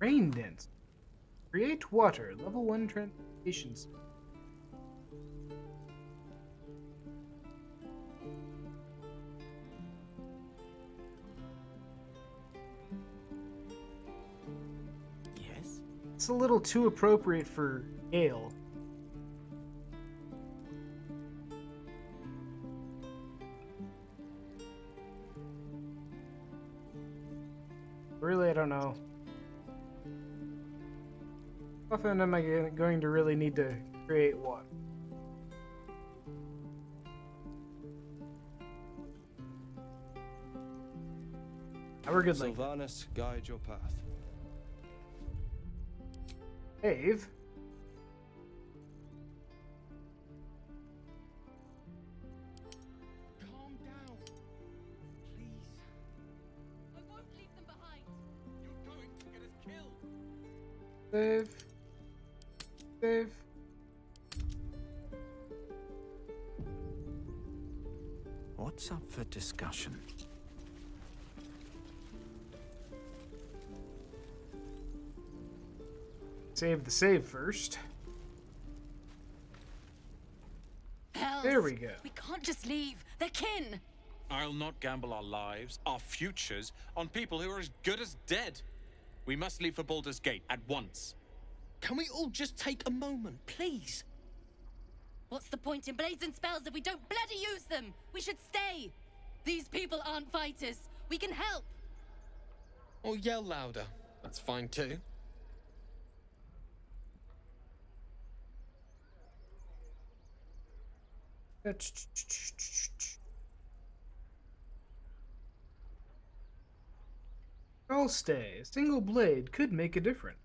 Rain dance. Create water. Level 1 transportation. Yes? It's a little too appropriate for Gale. Really, I don't know. How often am I going to really need to create one? We're good, Link. Sylvanas, guide your path. Dave. Calm down. Please. I won't leave them behind. You're going to get us killed. Dave. Dave. What's up for discussion? Save the save first. Hells. There we go. We can't just leave. They're kin. I'll not gamble our lives, our futures, on people who are as good as dead. We must leave for Baldur's Gate at once. Can we all just take a moment, please? What's the point in blades and spells if we don't bloody use them? We should stay. These people aren't fighters. We can help. Or yell louder. That's fine too. I'll stay. A single blade could make a difference.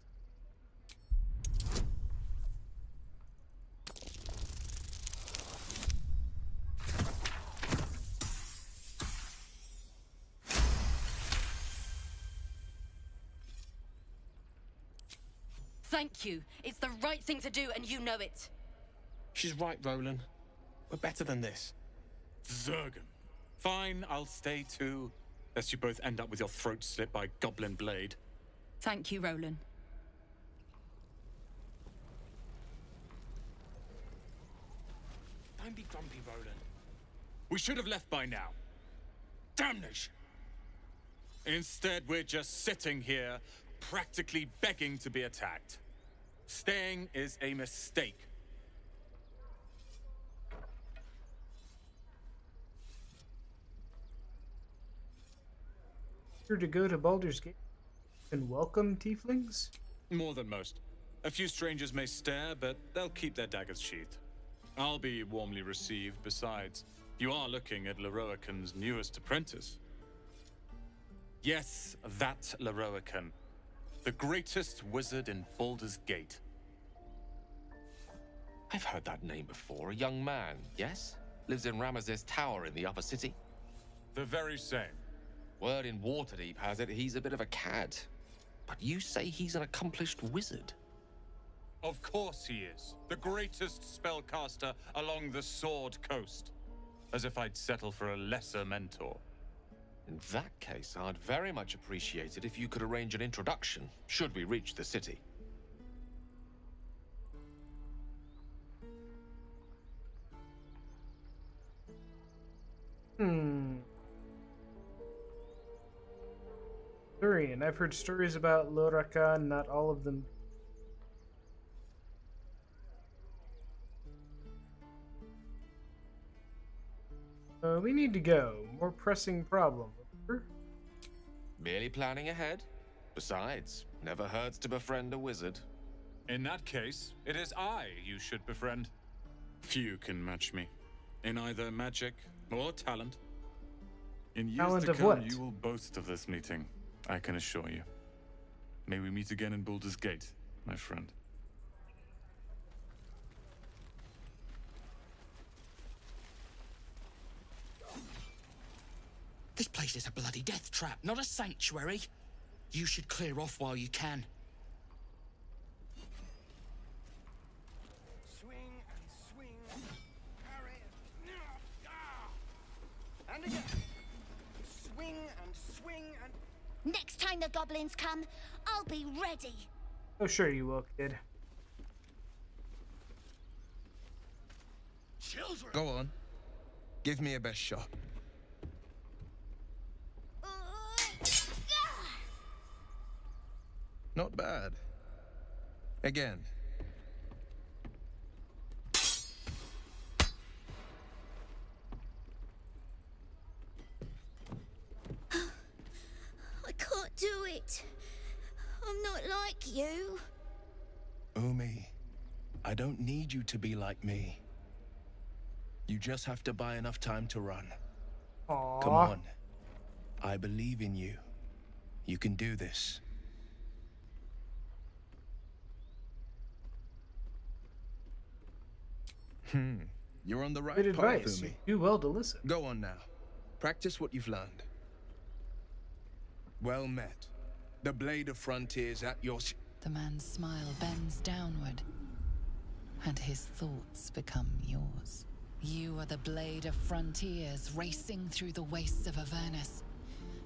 Thank you. It's the right thing to do, and you know it. She's right, Roland. We're better than this. Zergan. Fine, I'll stay too. Lest you both end up with your throat slit by Goblin Blade. Thank you, Roland. Don't be grumpy, Roland. We should have left by now. Damnation! Instead, we're just sitting here, practically begging to be attacked. Staying is a mistake. Here to go to Baldur's Gate and welcome tieflings? More than most. A few strangers may stare, but they'll keep their daggers sheathed. I'll be warmly received. Besides, you are looking at Leroican's newest apprentice. Yes, that Leroican. The greatest wizard in Baldur's Gate. I've heard that name before. A young man, yes? Lives in Ramesses Tower in the upper city. The very same. Word in Waterdeep has it he's a bit of a cad. But you say he's an accomplished wizard. Of course he is. The greatest spellcaster along the Sword Coast. As if I'd settle for a lesser mentor. In that case, I'd very much appreciate it if you could arrange an introduction, should we reach the city. Durian, I've heard stories about Loraka, not all of them. We need to go. More pressing problem. Merely planning ahead. Besides, never hurts to befriend a wizard. In that case, it is I you should befriend. Few can match me. In either magic or talent. In years Talent to of come, what? you will boast of this meeting. I can assure you. May we meet again in Baldur's Gate, my friend. This place is a bloody death trap, not a sanctuary. You should clear off while you can. Swing and swing. Parry. And again. Swing and swing and... Next time! time the goblins come, I'll be ready. Oh, sure you will, kid. Children. Go on. Give me a best shot. Not bad. Again. I can't do it. I'm not like you. Umi, I don't need you to be like me. You just have to buy enough time to run. Aww. Come on. I believe in you. You can do this. You're on the right Good path, advice. Umi. You do well to listen. Go on now. Practice what you've learned. Well met. The blade of frontiers at your... The man's smile bends downward, and his thoughts become yours. You are the blade of frontiers racing through the wastes of Avernus.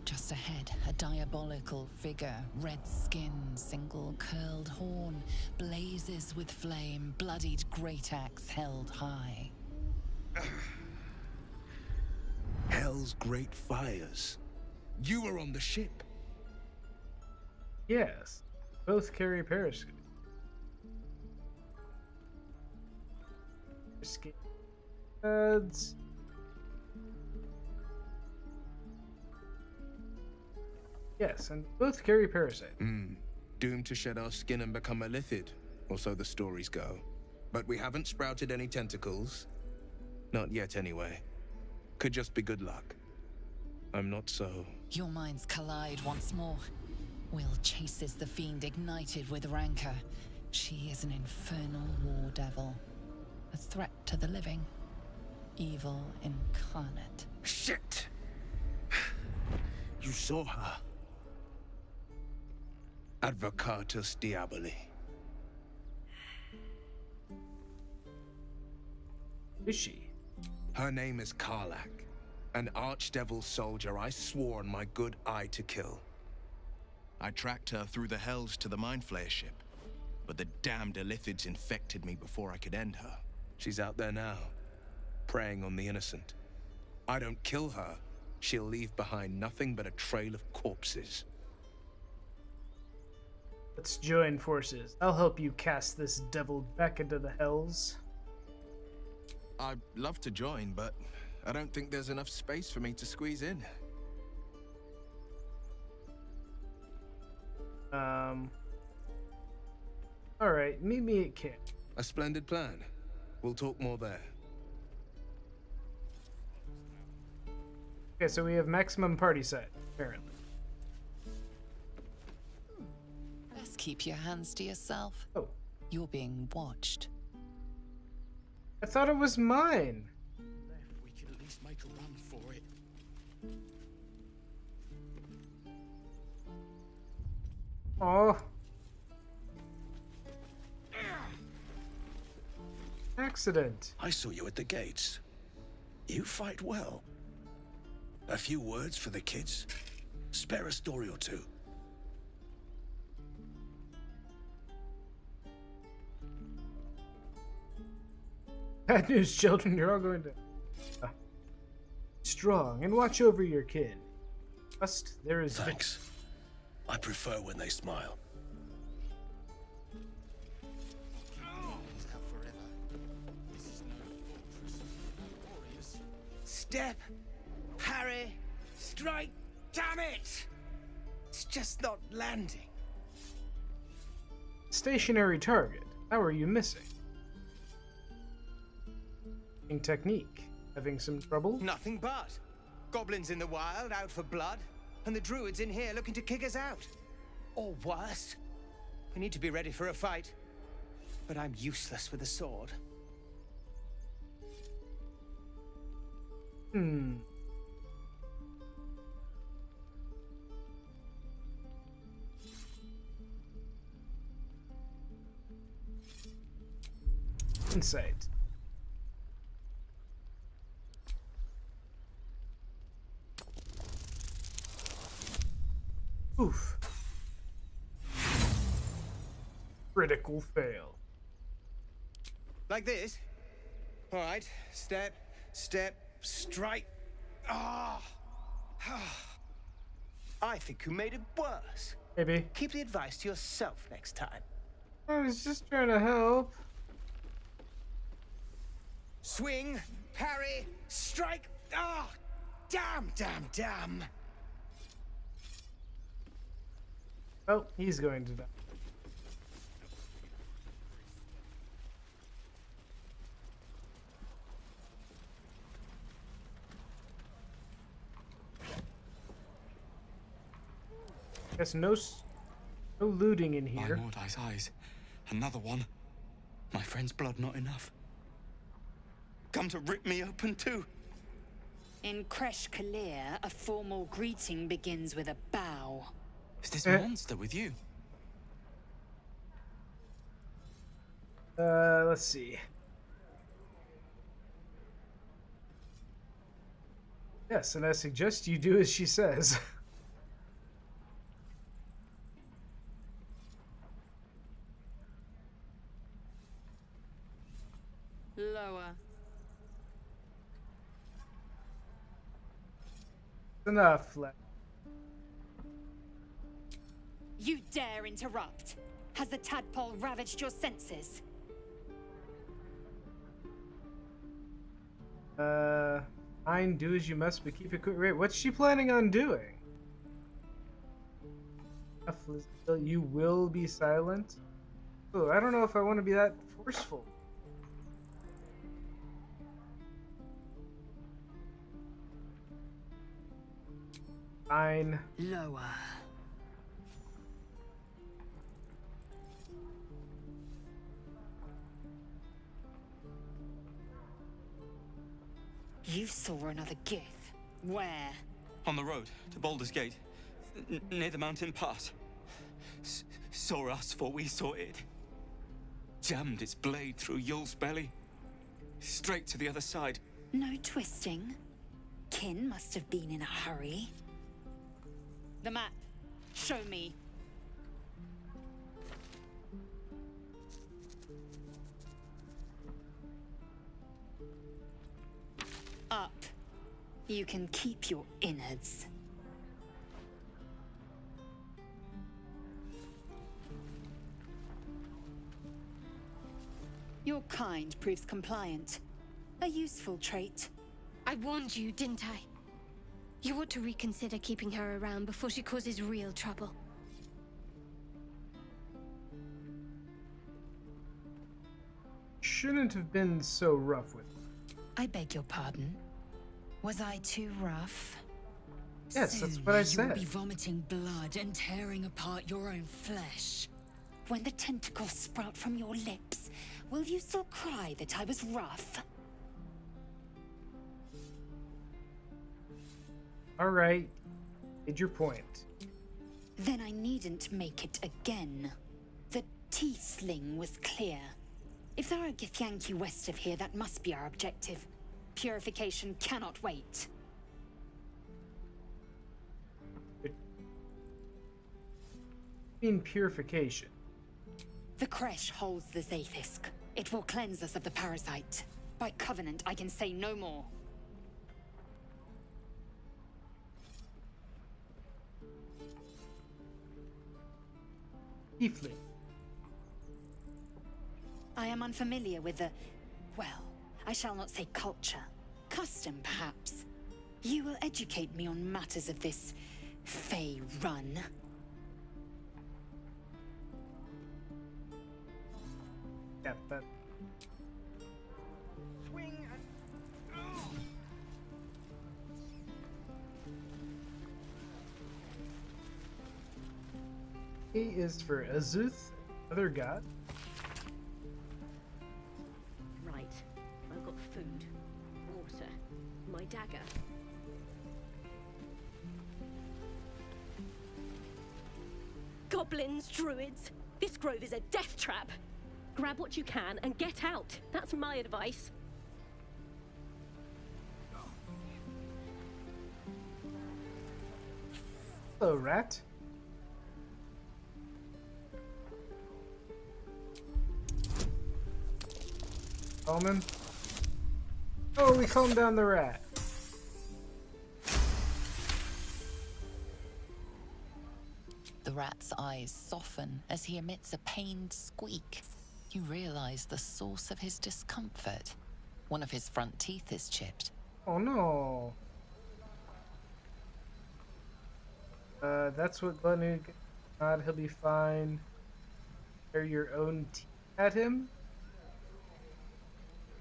Just ahead, a diabolical figure, red skin, single curled horn, blazes with flame, bloodied great axe held high. Hell's great fires. You were on the ship. Yes. Both carry parachutes. Escape pads. Yes, and both carry parasite. Doomed to shed our skin and become a lithid, or so the stories go. But we haven't sprouted any tentacles. Not yet, anyway. Could just be good luck. I'm not so... Your minds collide once more. Will chases the fiend ignited with rancor. She is an infernal war devil. A threat to the living. Evil incarnate. Shit! You saw her. Advocatus Diaboli. Is she? Her name is Karlak, an archdevil soldier I swore on my good eye to kill. I tracked her through the hells to the Mind Flayer ship, but the damned Illithids infected me before I could end her. She's out there now, preying on the innocent. I don't kill her, she'll leave behind nothing but a trail of corpses. Let's join forces. I'll help you cast this devil back into the hells. I'd love to join, but I don't think there's enough space for me to squeeze in. Alright, meet me at camp. A splendid plan. We'll talk more there. Okay, so we have maximum party size, apparently. Best keep your hands to yourself. Oh. You're being watched. I thought it was mine. We could at least make a run for it. Oh. Accident. I saw you at the gates. You fight well. A few words for the kids. Spare a story or two. Bad news, children. You're all going to... strong and watch over your kid. First, there is... Thanks. I prefer when they smile. Step, Harry, strike, damn it! It's just not landing. Stationary target. How are you missing? Technique. Having some trouble? Nothing but. Goblins in the wild, out for blood, and the druids in here looking to kick us out. Or worse. We need to be ready for a fight. But I'm useless with a sword. Insight. Oof. Critical fail. Like this? All right. Step, step, strike. Ah! I think you made it worse. Maybe. Keep the advice to yourself next time. I was just trying to help. Swing, parry, strike. Ah! Damn, damn, damn. Oh, he's going to die. Guess no looting in here. My Mordai's eyes. Another one. My friend's blood not enough. Come to rip me open too. In Kresh Kalir, a formal greeting begins with a bow. Is this monster with you? Let's see. Yes, and I suggest you do as she says. Lower. Enough left. You dare interrupt? Has the tadpole ravaged your senses? Fine, do as you must, but keep it quick. Wait, what's she planning on doing? You will be silent? Oh, I don't know if I want to be that forceful. Fine. Lower. You saw another Gith. Where? On the road to Baldur's Gate, near the mountain pass. Saw us for we saw it. Jammed its blade through Yul's belly. Straight to the other side. No twisting. Kin must have been in a hurry. The map. Show me. Up. You can keep your innards. Your kind proves compliant. A useful trait. I warned you, didn't I? You ought to reconsider keeping her around before she causes real trouble. Shouldn't have been so rough with her. I beg your pardon. Was I too rough? Yes, that's Soon what I You said. will be vomiting blood and tearing apart your own flesh. When the tentacles sprout from your lips, will you still cry that I was rough? All right, made your point. Then I needn't make it again. The tiefling was clear. If there are Githyanki west of here, that must be our objective. Purification cannot wait. In purification. The Kresh holds the Zaithisk. It will cleanse us of the parasite. By covenant, I can say no more. Tiefling. I am unfamiliar with the... well, I shall not say culture. Custom, perhaps. You will educate me on matters of this... Fey run. Yeah, that... Swing and... Oh. A is for Azuth, other god. Right. I've got food, water, my dagger. Goblins, druids. This grove is a death trap. Grab what you can and get out. That's my advice. Hello, rat. Calm him. Oh, we calmed down the rat. The rat's eyes soften as he emits a pained squeak. You realize the source of his discomfort. One of his front teeth is chipped. Oh no. That's what Glenn God, he'll be fine. Tear your own teeth at him?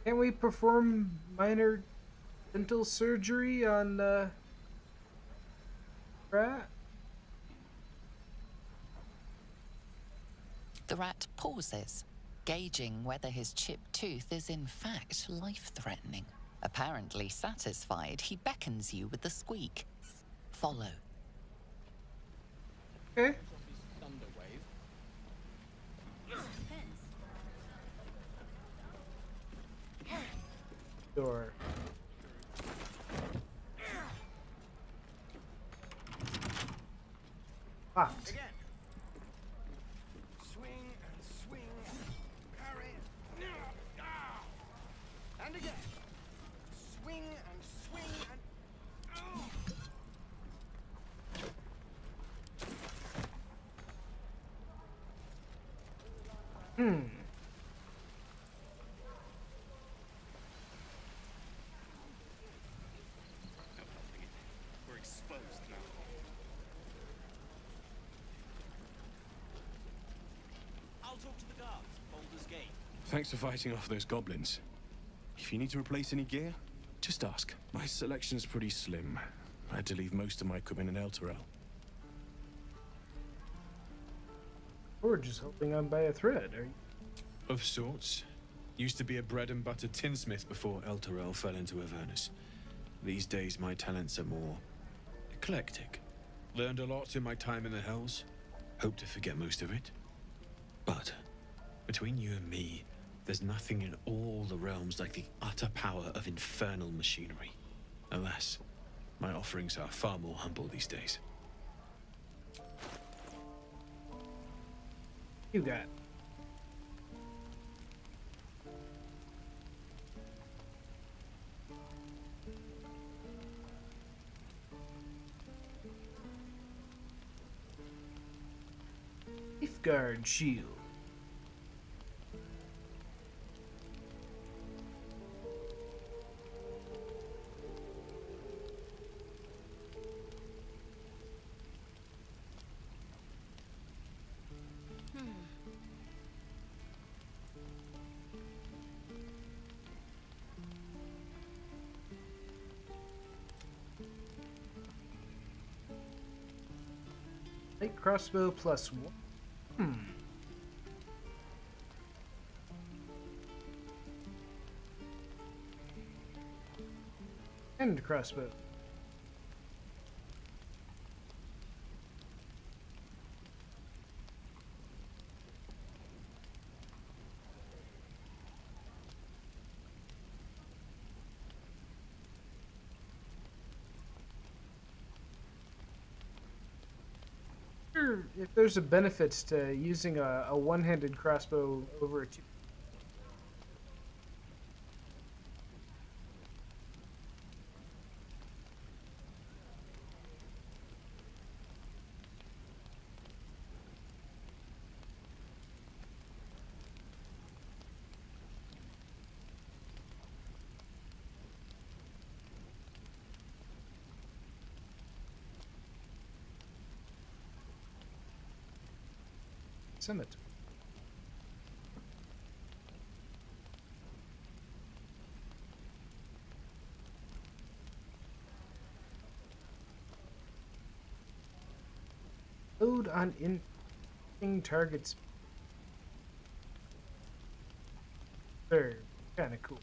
Can't we perform minor dental surgery on rat? The rat pauses, gauging whether his chipped tooth is in fact life-threatening. Apparently satisfied, he beckons you with the squeak. Follow. Okay. Door. Locked. Again. Swing and swing. Parry. And again. Swing and swing and. We're exposed now. I'll talk to the guards at Baldur's Gate. Thanks for fighting off those goblins. If you need to replace any gear, just ask. My selection's pretty slim. I had to leave most of my equipment in Elturel. We're just holding on by a thread, are you? Of sorts. Used to be a bread and butter tinsmith before Elturel fell into Avernus. These days my talents are more eclectic. Learned a lot in my time in the Hells. Hope to forget most of it. But between you and me, there's nothing in all the realms like the utter power of infernal machinery. Alas, my offerings are far more humble these days. You got. Safeguard shield. Light crossbow plus one. And crossbow. If there's a benefit to using a one-handed crossbow over a two. Summit. Load on in targets. They're kind of cool.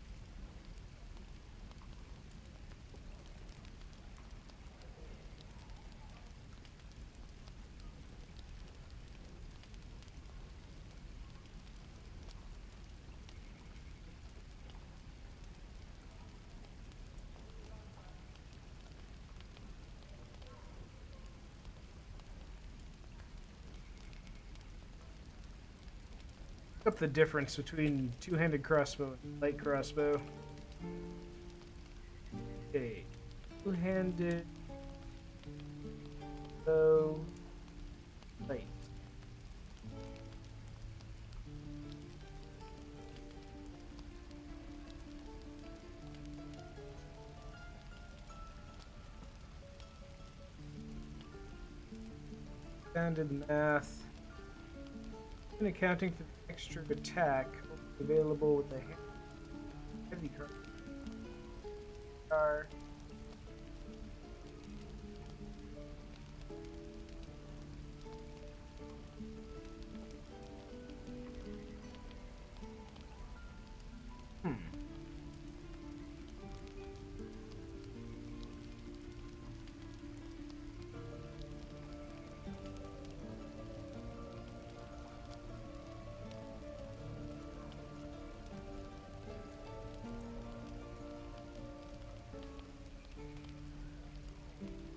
up the difference between two-handed crossbow and light crossbow. Okay, two-handed bow, light. Standard math. And accounting for the extra attack available with the heavy car.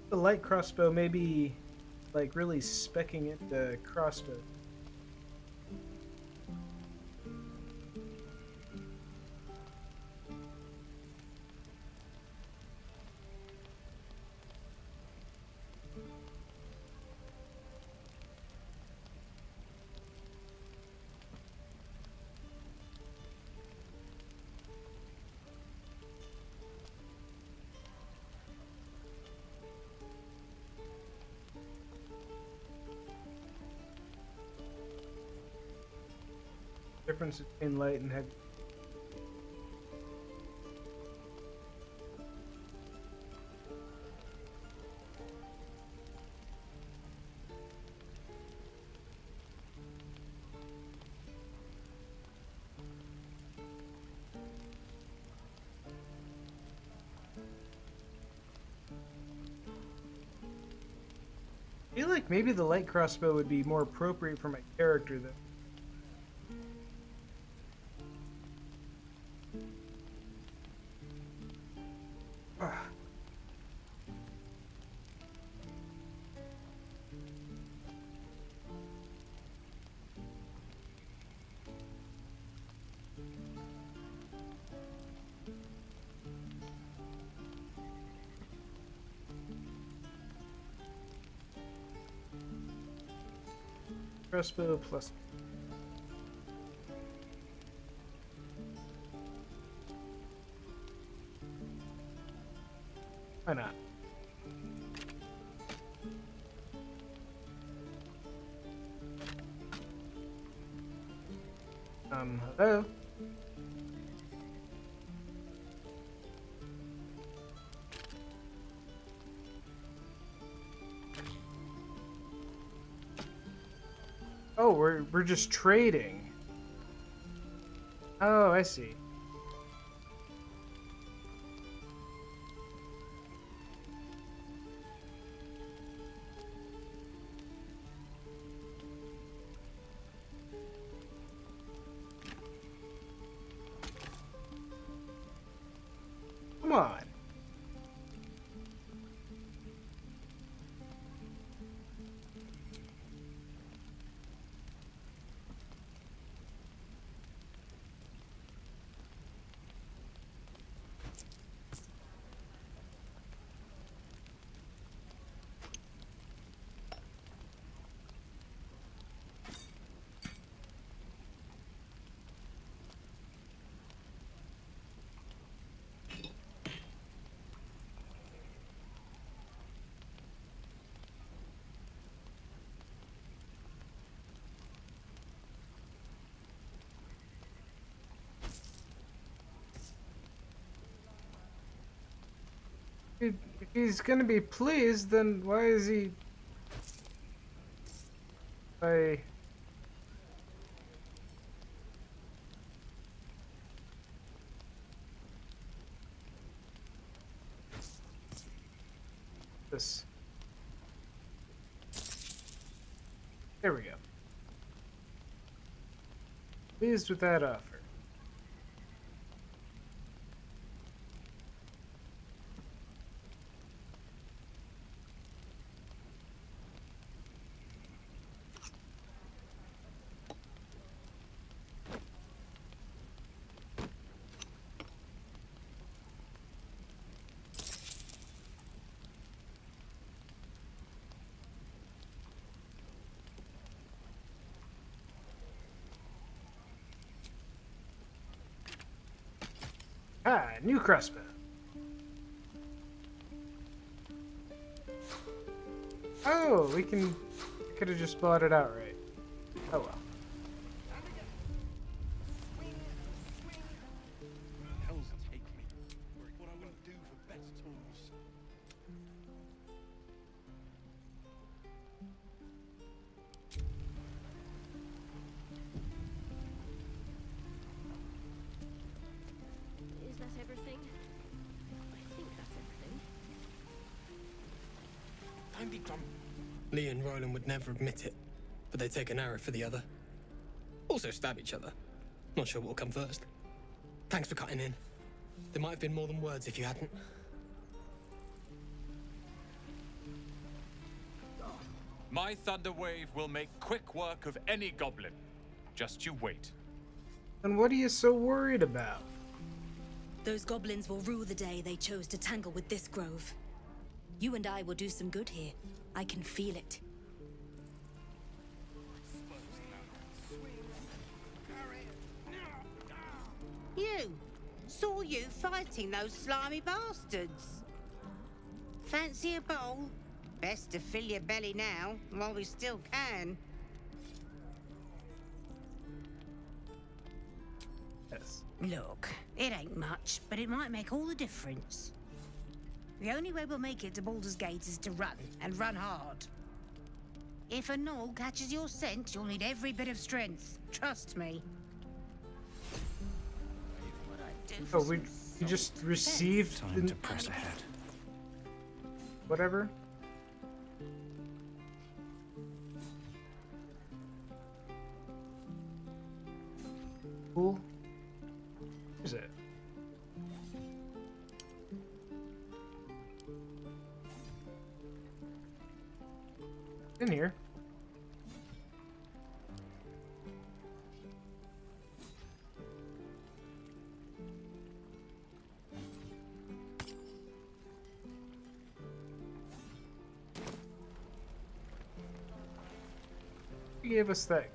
The light crossbow may be like really specking into crossbow. Difference between light and heavy. I feel like maybe the light crossbow would be more appropriate for my character though. Crossbow plus. Why not? Hello? Oh, we're just trading. Oh, I see. Come on. If he's gonna be pleased, then why is he... Why... This. There we go. Pleased with that offer. Ah, new crossbow. Oh, we could have just bought it outright. Oh well. Hell's take me. What I wouldn't do for better tools. Is that everything? I think that's everything. Don't be dumb. Lee and Roland would never admit it, but they take an arrow for the other. Also stab each other. Not sure what'll come first. Thanks for cutting in. There might have been more than words if you hadn't. My thunder wave will make quick work of any goblin. Just you wait. And what are you so worried about? Those goblins will rue the day they chose to tangle with this grove. You and I will do some good here. I can feel it. You! Saw you fighting those slimy bastards. Fancy a bowl? Best to fill your belly now, while we still can. Yes. Look, it ain't much, but it might make all the difference. The only way we'll make it to Baldur's Gate is to run, and run hard. If a gnoll catches your scent, you'll need every bit of strength. Trust me. Oh, we just received Time to press ahead. Whatever. Cool. Where's it? In here. He gave us that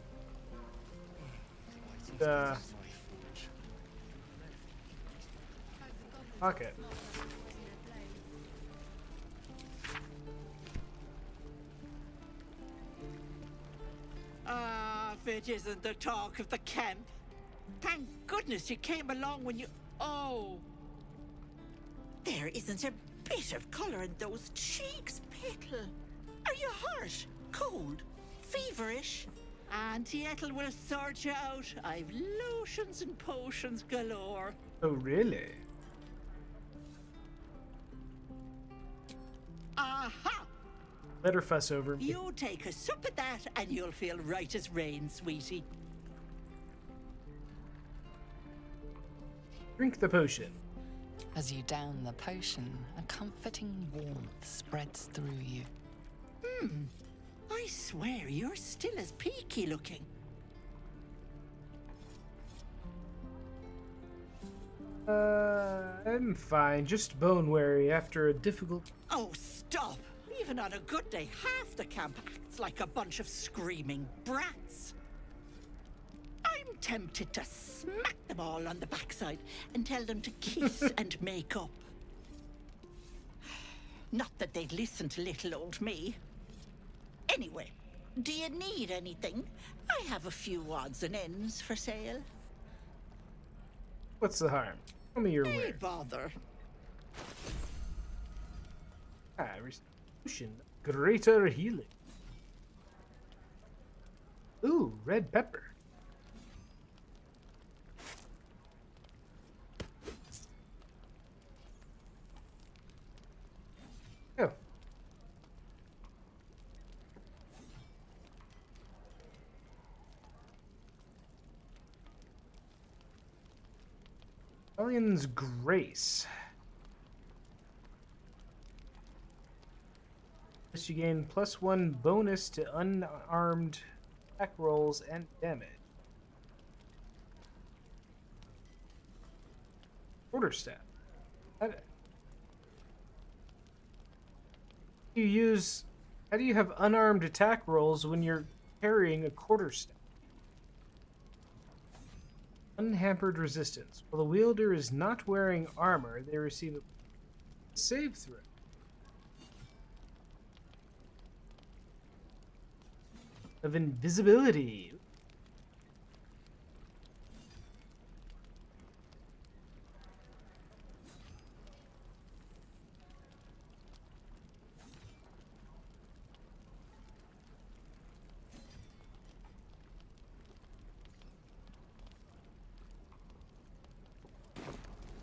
pocket. Ah, if it isn't the talk of the camp. Thank goodness you came along when you... Oh. There isn't a bit of colour in those cheeks, Petal. Are you hurt? Cold? Feverish? Auntie Ethel will sort you out. I've lotions and potions galore. Oh, really? Aha! Let her fuss over me. You take a sup at that and you'll feel right as rain, sweetie. Drink the potion. As you down the potion, a comforting warmth spreads through you. I swear you're still as peaky looking. I'm fine. Just bone weary after a difficult... Oh, stop! Even on a good day, half the camp acts like a bunch of screaming brats. I'm tempted to smack them all on the backside and tell them to kiss and make up. Not that they'd listen to little old me. Anyway, do you need anything? I have a few odds and ends for sale. What's the harm? Tell me your Hey, wares. bother. Restitution. Greater healing. Ooh, red pepper. Oh. Rebellion's Grace. You gain +1 bonus to unarmed attack rolls and damage. Quarterstaff. How do you have unarmed attack rolls when you're carrying a quarterstaff? Unhampered resistance. While the wielder is not wearing armor, they receive a save throw. Of invisibility.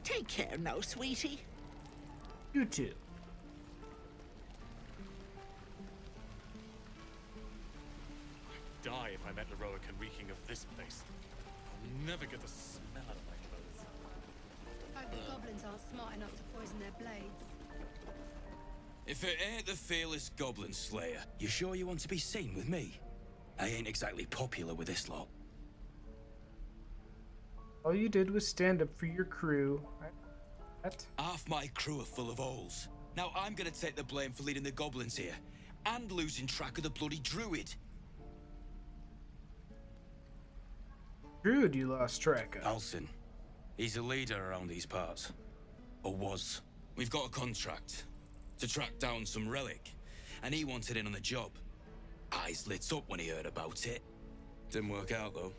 Take care now, sweetie. You too. Die if I met Eroica reeking of this place. I'll never get the smell out of my clothes. Hope the goblins aren't smart enough to poison their blades. If it ain't the fearless goblin slayer, you sure you want to be seen with me? I ain't exactly popular with this lot. All you did was stand up for your crew. What? Half my crew are full of holes. Now I'm gonna take the blame for leading the goblins here, and losing track of the bloody druid. Druid you lost track of. Alcin. He's a leader around these parts. Or was. We've got a contract to track down some relic, and he wanted in on the job. Eyes lit up when he heard about it. Didn't work out, though.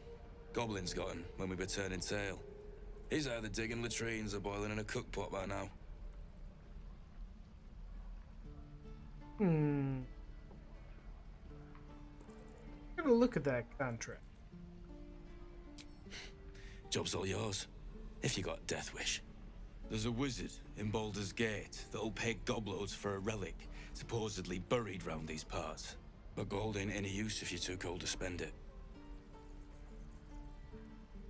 Goblins got him when we were turning tail. He's either digging latrines or boiling in a cookpot by now. Have a look at that contract. Job's all yours, if you got a death wish. There's a wizard in Baldur's Gate that'll pay gobloads for a relic supposedly buried round these parts. But gold ain't any use if you're too cold to spend it.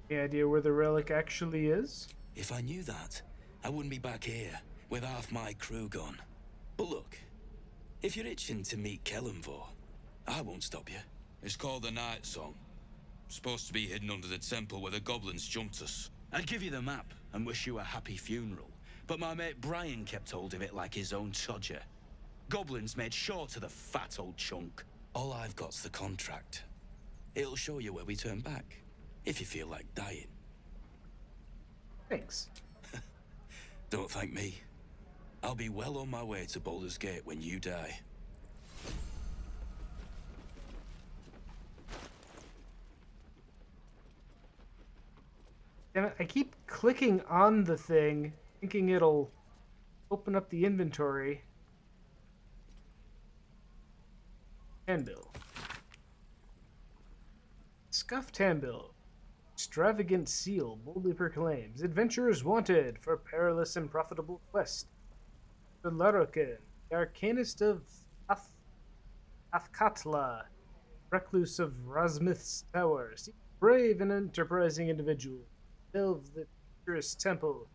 Any idea where the relic actually is? If I knew that, I wouldn't be back here with half my crew gone. But look, if you're itching to meet Kellenvor, I won't stop you. It's called the Night Song. Supposed to be hidden under the temple where the goblins jumped us. I'd give you the map and wish you a happy funeral, but my mate Brian kept hold of it like his own Todger. Goblins made sure to the fat old chunk. All I've got's the contract. It'll show you where we turn back, if you feel like dying. Thanks. Don't thank me. I'll be well on my way to Baldur's Gate when you die. Damn it, I keep clicking on the thing, thinking it'll open up the inventory. Handbill. Scuffed handbill. Extravagant seal boldly proclaims, adventurers wanted for perilous and profitable quest. The Larrokin, the arcanist of Athkatla, recluse of Rasmith's tower, brave and enterprising individual, delve the dangerous temple,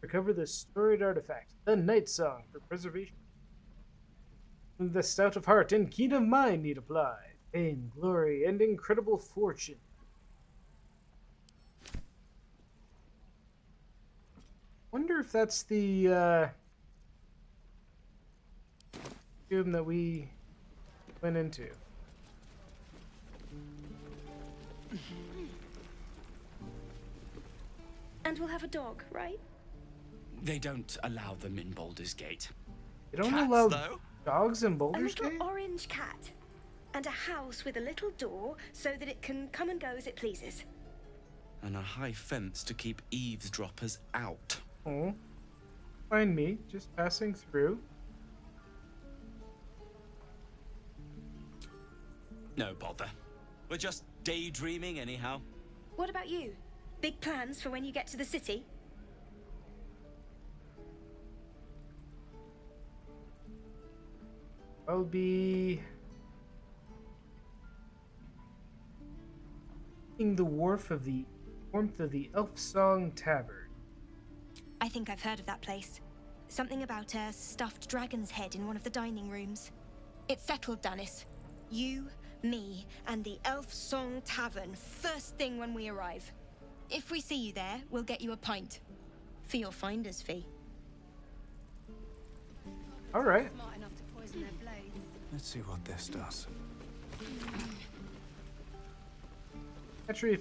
recover the storied artifact, the Night Song, for preservation. The stout of heart and keen of mind need apply. Fame, glory, and incredible fortune. Wonder if that's the tomb that we went into. And we'll have a dog, right? They don't allow them in Baldur's Gate. They don't Cats, allow though? dogs in A Baldur's little Gate? orange cat. And a house with a little door so that it can come and go as it pleases. And a high fence to keep eavesdroppers out. Oh. Find me, just passing through. No bother. We're just daydreaming anyhow. What about you? Big plans for when you get to the city? I'll be the wharf of the warmth of the Elf Song Tavern. I think I've heard of that place. Something about a stuffed dragon's head in one of the dining rooms. It's settled, Danis. You, me, and the Elf Song Tavern first thing when we arrive. If we see you there, we'll get you a pint. For your finder's fee. All right. Smart enough to poison their blades. Let's see what this does. Naturally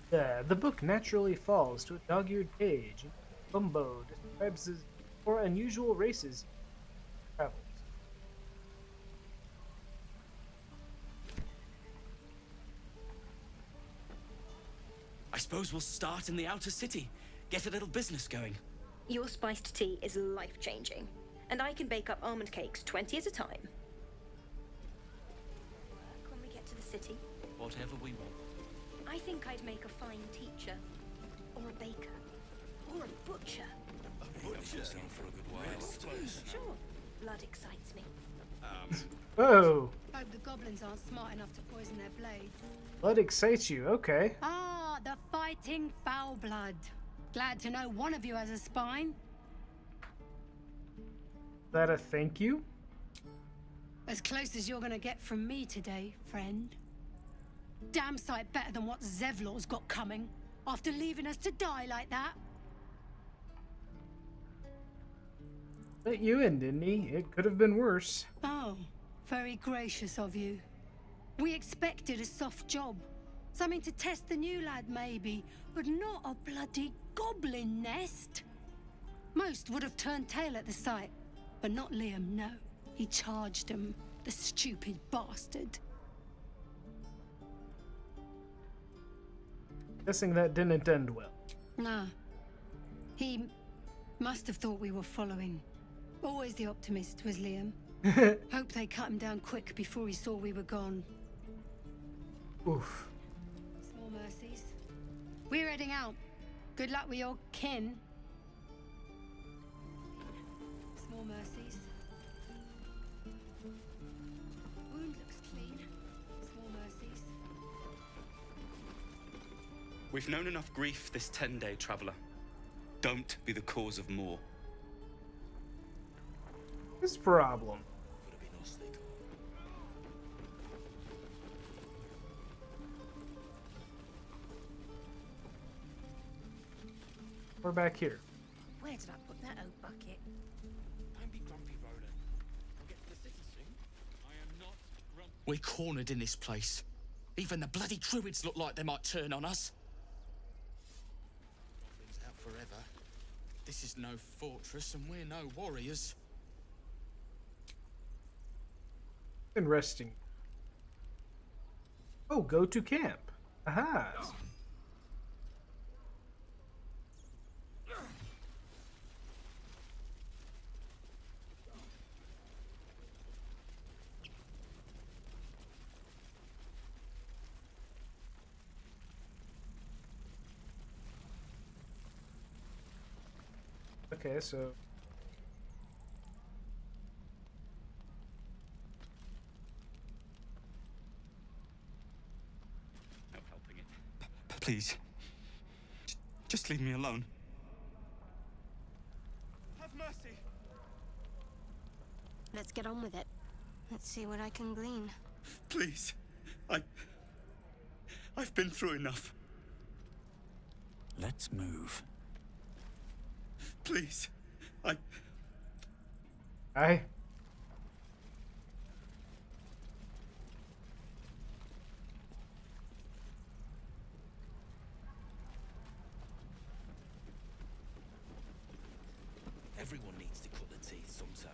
The book naturally falls to a dog-eared page. Bumbo describes his more unusual races he travels. I suppose we'll start in the outer city. Get a little business going. Your spiced tea is life-changing, and I can bake up almond cakes 20 at a time. When we get to the city, Whatever we want. I think I'd make a fine teacher, or a baker, or a butcher. For a good while, I suppose. Sure, blood excites me. Whoa! Hope the goblins aren't smart enough to poison their blades. Blood excites you, okay. Ah, the fighting foul blood. Glad to know one of you has a spine. Is that a thank you? As close as you're gonna get from me today, friend. Damn sight better than what Zevlor's got coming, after leaving us to die like that. Let you in, didn't he? It could have been worse. Oh, very gracious of you. We expected a soft job. Something to test the new lad, maybe, but not a bloody goblin nest. Most would have turned tail at the sight, but not Liam, no. He charged him, the stupid bastard. Guessing that didn't end well. Nah. He must have thought we were following. Always the optimist was Liam. Hope they cut him down quick before he saw we were gone. Oof. Small mercies. We're heading out. Good luck with your kin. Small mercies. Wound looks clean. Small mercies. We've known enough grief this 10-day traveler. Don't be the cause of more. This problem. We're back here. Where did I put that old bucket? Don't be grumpy, Roland. We'll get to the city soon. I am not grumpy. We're cornered in this place. Even the bloody druids look like they might turn on us. Goblins out forever. This is no fortress, and we're no warriors. Been resting. Oh, go to camp. Aha. Okay, so No helping it. Please. Just leave me alone. Have mercy. Let's get on with it. Let's see what I can glean. Please. I've been through enough. Let's move. Please. I. Everyone needs to cut their teeth sometime.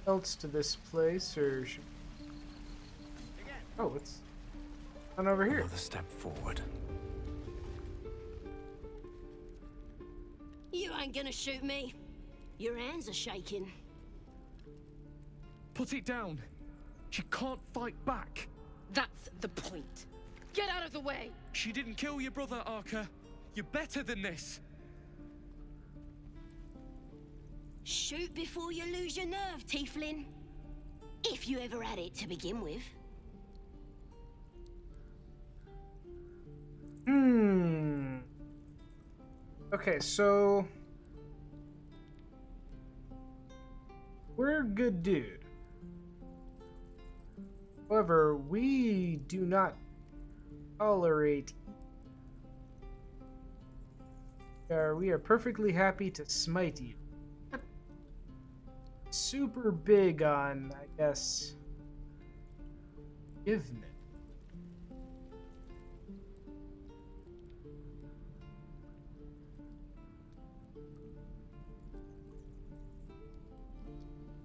Else to this place, or should... Oh, it's on over here. Another step forward. You ain't gonna shoot me. Your hands are shaking. Put it down. She can't fight back. That's the point. Get out of the way! She didn't kill your brother, Arca. You're better than this. Shoot before you lose your nerve, Tiefling. If you ever had it to begin with. Okay, so we're a good dude. However, we do not tolerate. We are perfectly happy to smite you. Super big on, I guess, Forgiveness.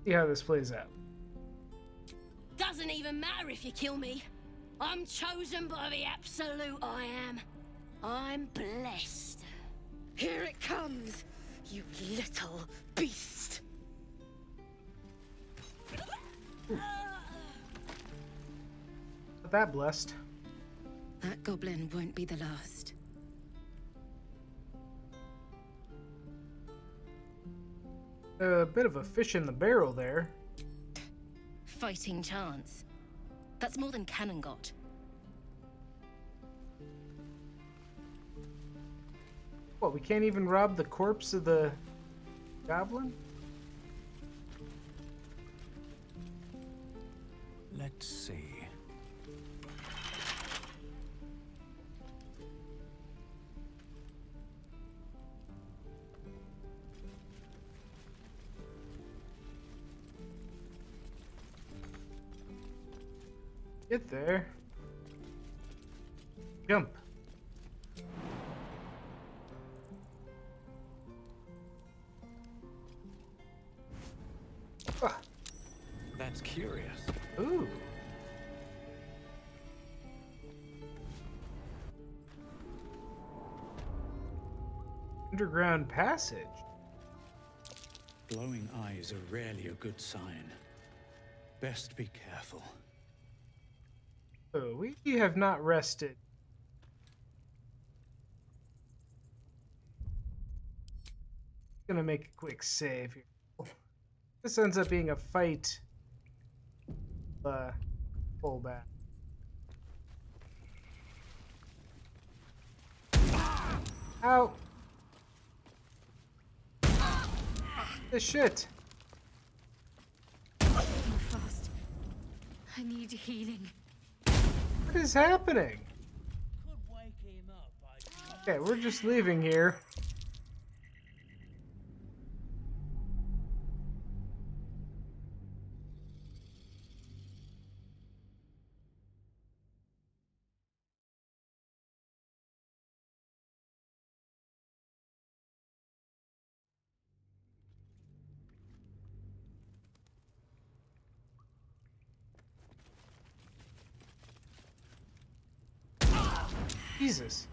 See how this plays out. Doesn't even matter if you kill me. I'm chosen by the absolute I am. I'm blessed. Here it comes, you little beast. Not that blessed. That goblin won't be the last. A bit of a fish in the barrel there. Fighting chance. That's more than Cannon got. What, we can't even rob the corpse of the goblin? Let's see. Get there. Jump. Ah. That's curious. Ooh. Underground passage. Glowing eyes are rarely a good sign. Best be careful. Oh, we have not rested. Gonna make a quick save here. This ends up being a fight. Pull back. Ow! This shit. Fast. I need healing. What is happening? Okay, we're just leaving here. Jesus.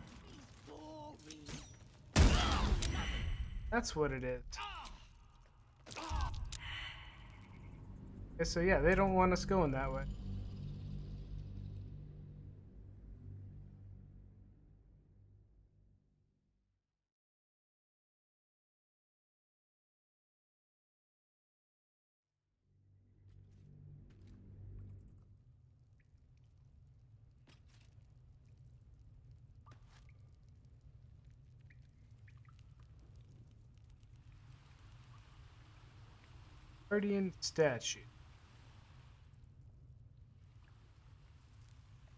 That's what it is. Okay, so yeah, they don't want us going that way. Guardian statue.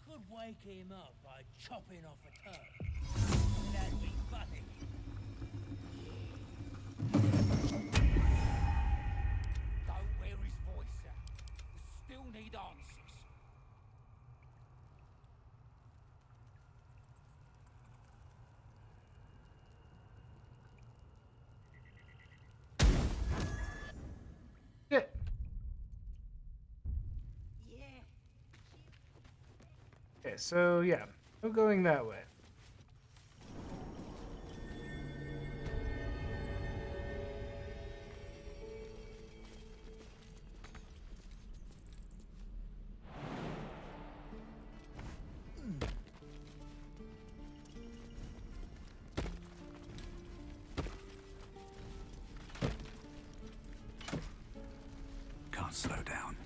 Could wake him up by chopping off a toe. That'd be funny. Don't wear his voice out. We still need answers. Shit. Okay, so yeah, no going that way. Can't slow down.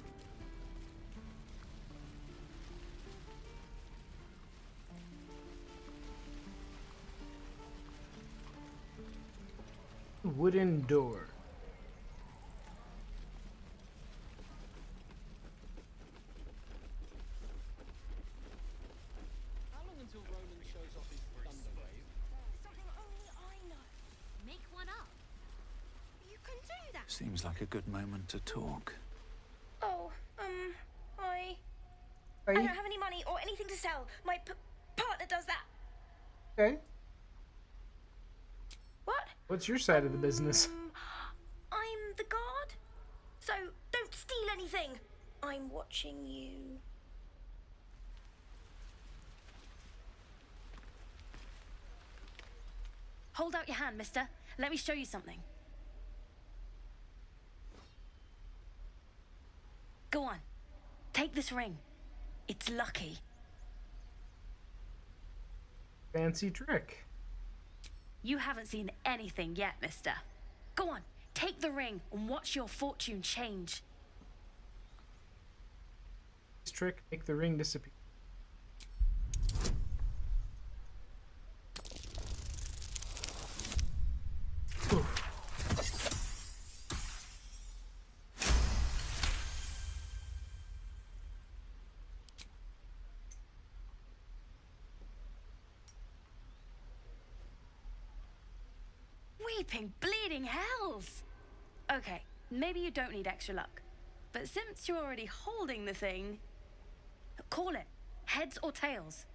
Wooden door. How long until Roland shows off his thunder wave? Something only I know. Make one up. You can do that. Seems like a good moment to talk. Oh, Oh I don't have any money or anything to sell. My partner does that. Okay. What? What's your side of the business? I'm the guard. So don't steal anything. I'm watching you. Hold out your hand, mister. Let me show you something. Go on. Take this ring. It's lucky. Fancy trick. You haven't seen anything yet, mister. Go on. Take the ring and watch your fortune change. This trick, make the ring disappear. Weeping, bleeding hells! Okay, maybe you don't need extra luck. But since you're already holding the thing, call it heads or tails.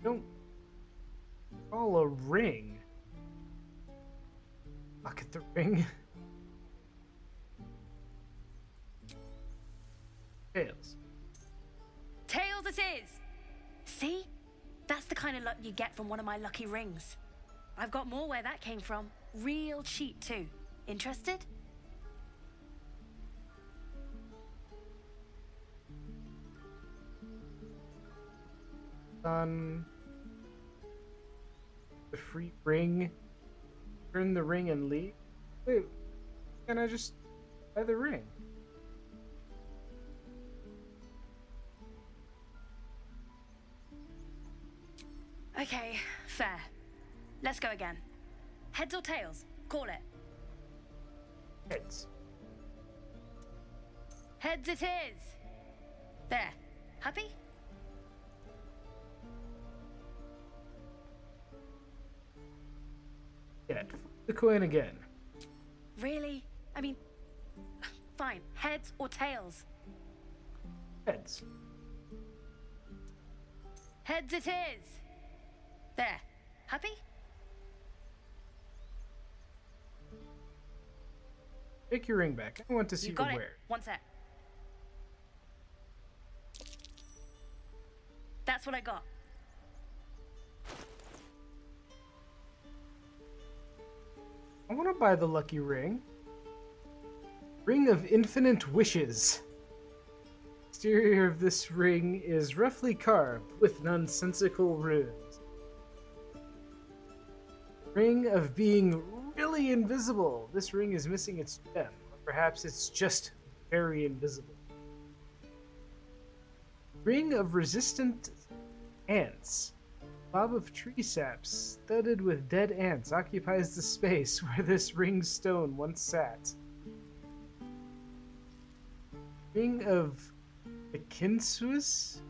Don't call a ring. Look at the ring. Tails. Tails it is! See? That's the kind of luck you get from one of my lucky rings. I've got more where that came from. Real cheap, too. Interested? On the free ring. Turn the ring and leave. Wait, can I just buy the ring? Okay, fair. Let's go again. Heads or tails? Call it. Heads. Heads it is! There. Happy? Yeah, flip the coin again. Really? I mean, fine. Heads or tails? Heads. Heads it is! There. Happy? Take your ring back. I want to see You your got it. wear. One sec. That's what I got. I want to buy the lucky ring. Ring of Infinite Wishes. Exterior of this ring is roughly carved with nonsensical runes. Ring of being really invisible. This ring is missing its gem. Or perhaps it's just very invisible. Ring of resistant ants. Blob of tree sap studded with dead ants occupies the space where this ring stone once sat. Ring of the Kinsuis?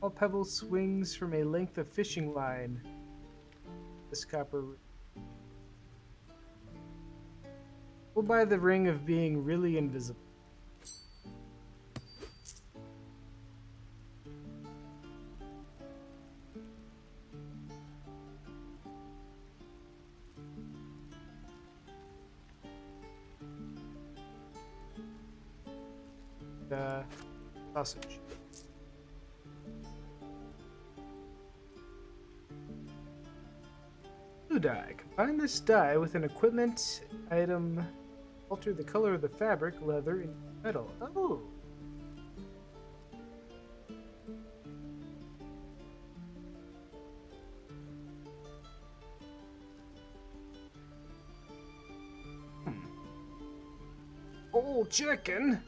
All pebble swings from a length of fishing line. This copper. We'll buy the ring of being really invisible. The sausage. Blue dye. Combine this dye with an equipment item. Alter the color of the fabric, leather, and metal. Oh! Old chicken!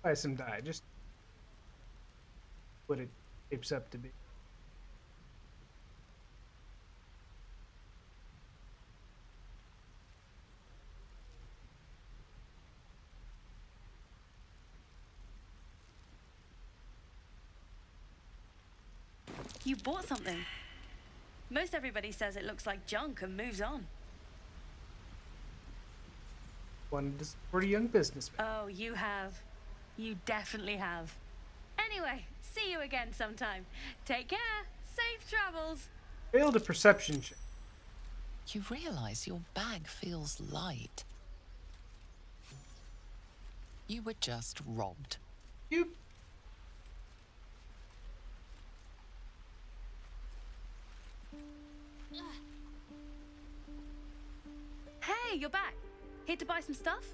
Buy some dye, just what it shapes up to be. You bought something. Most everybody says it looks like junk and moves on. Wanted to support a young businessman. Oh, you have. You definitely have. Anyway, see you again sometime. Take care. Safe travels. Failed a perception check. You realize your bag feels light. You were just robbed. You. Hey, you're back. Here to buy some stuff?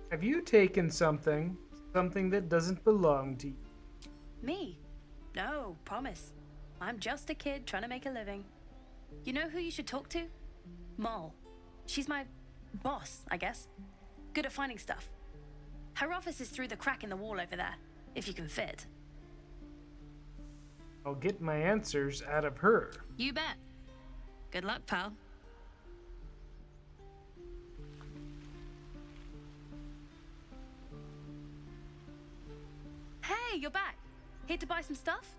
Have you taken something that doesn't belong to you? Me? No, promise. I'm just a kid trying to make a living. You know who you should talk to? Moll. She's my boss, I guess. Good at finding stuff. Her office is through the crack in the wall over there, if you can fit. I'll get my answers out of her. You bet. Good luck, pal. Hey, you're back. Here to buy some stuff?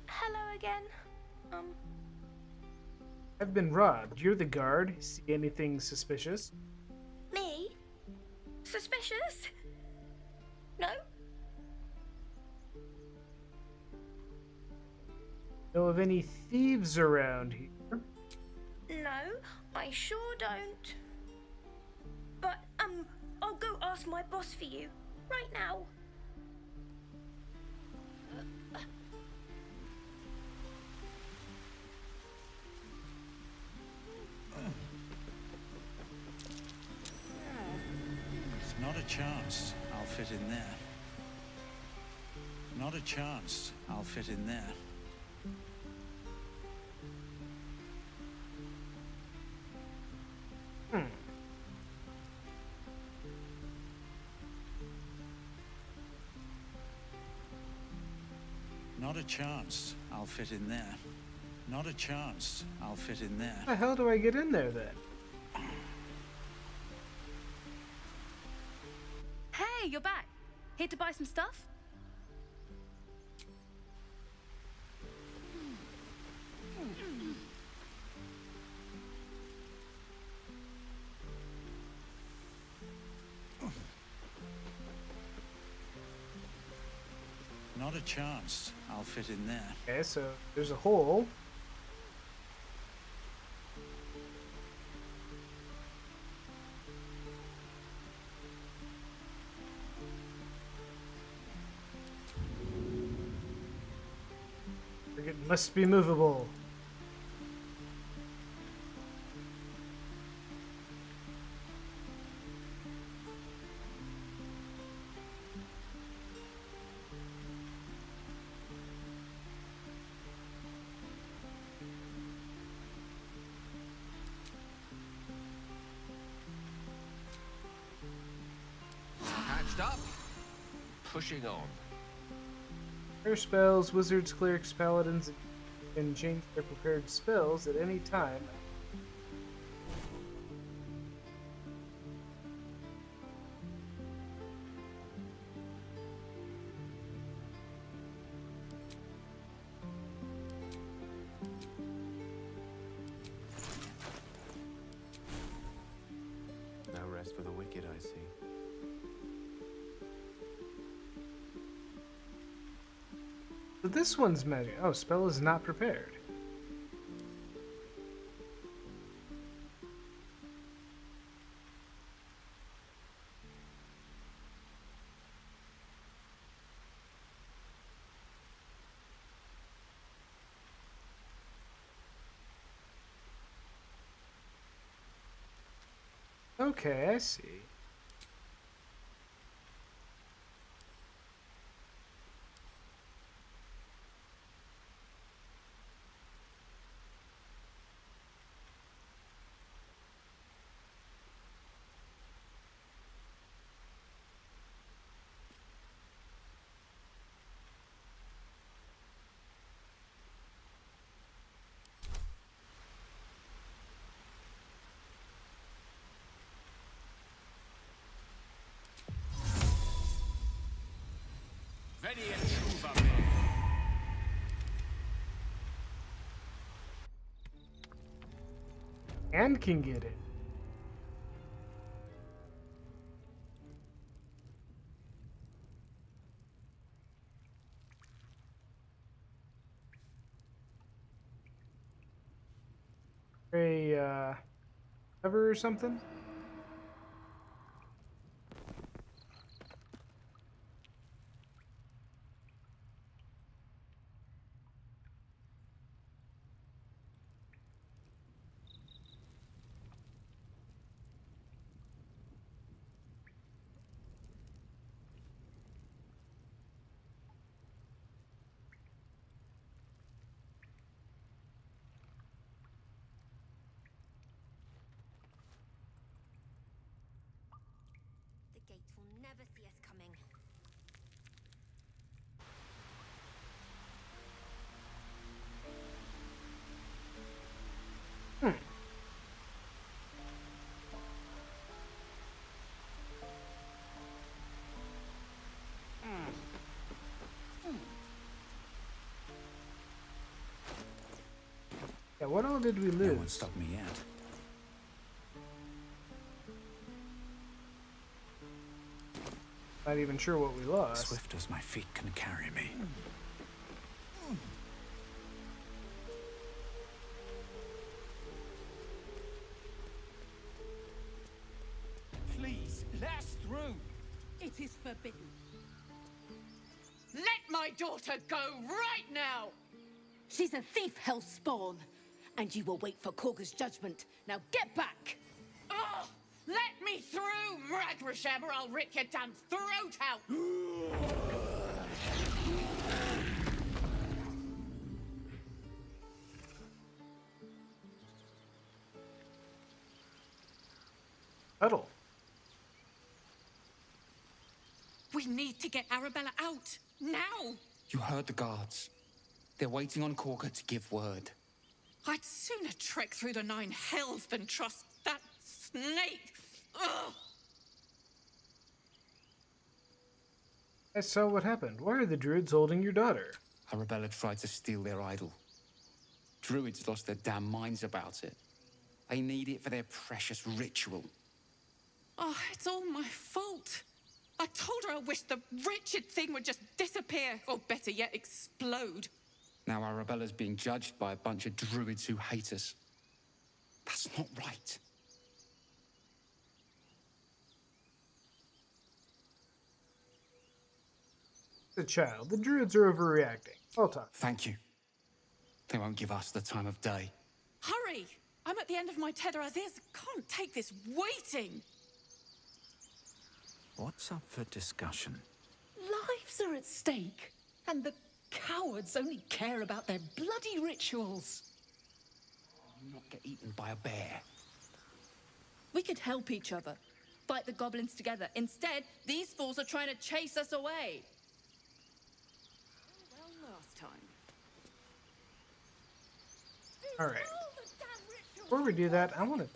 Hello again. I've been robbed. You're the guard. See anything suspicious? Me? Suspicious? No? Know of any thieves around here? No, I sure don't. But, I'll go ask my boss for you. Right now. Not a chance I'll fit in there. Not a chance I'll fit in there. Not a chance I'll fit in there. Not a chance I'll fit in there. How the hell do I get in there then? Hey, you're back. Here to buy some stuff? Not a chance I'll fit in there. Okay, so there's a hole. It must be movable. Hatched up. Pushing on. Prayer spells, wizards, clerics, paladins can change their prepared spells at any time. No rest for the wicked, I see. So this one's magic. Oh, spell is not prepared. Okay, I see. And can get it. A cover or something? The gates will never see us coming. Yeah, what all did we lose? No one stopped me yet. Not even sure what we lost. Swift as my feet can carry me. Please, let us through. It is forbidden. Let my daughter go right now! She's a thief, hellspawn. And you will wait for Korga's judgment. Now get back! Oh, let me through, Mragrasham, or I'll rip your damn throat out! Huddle. We need to get Arabella out, now! You heard the guards. They're waiting on Korga to give word. I'd sooner trek through the 9 hells than trust that snake! Ugh! I saw what happened. Why are the druids holding your daughter? Arabella tried to steal their idol. Druids lost their damn minds about it. They need it for their precious ritual. Oh, it's all my fault. I told her I wished the wretched thing would just disappear, or better yet, explode. Now Arabella's being judged by a bunch of druids who hate us. That's not right. The child. The druids are overreacting. I'll talk. Thank you. They won't give us the time of day. Hurry! I'm at the end of my tether as is. Can't take this waiting. What's up for discussion? Lives are at stake, and the cowards only care about their bloody rituals. Not get eaten by a bear. We could help each other, fight the goblins together. Instead, these fools are trying to chase us away. Well, last time. All right. Before we do that, I want to.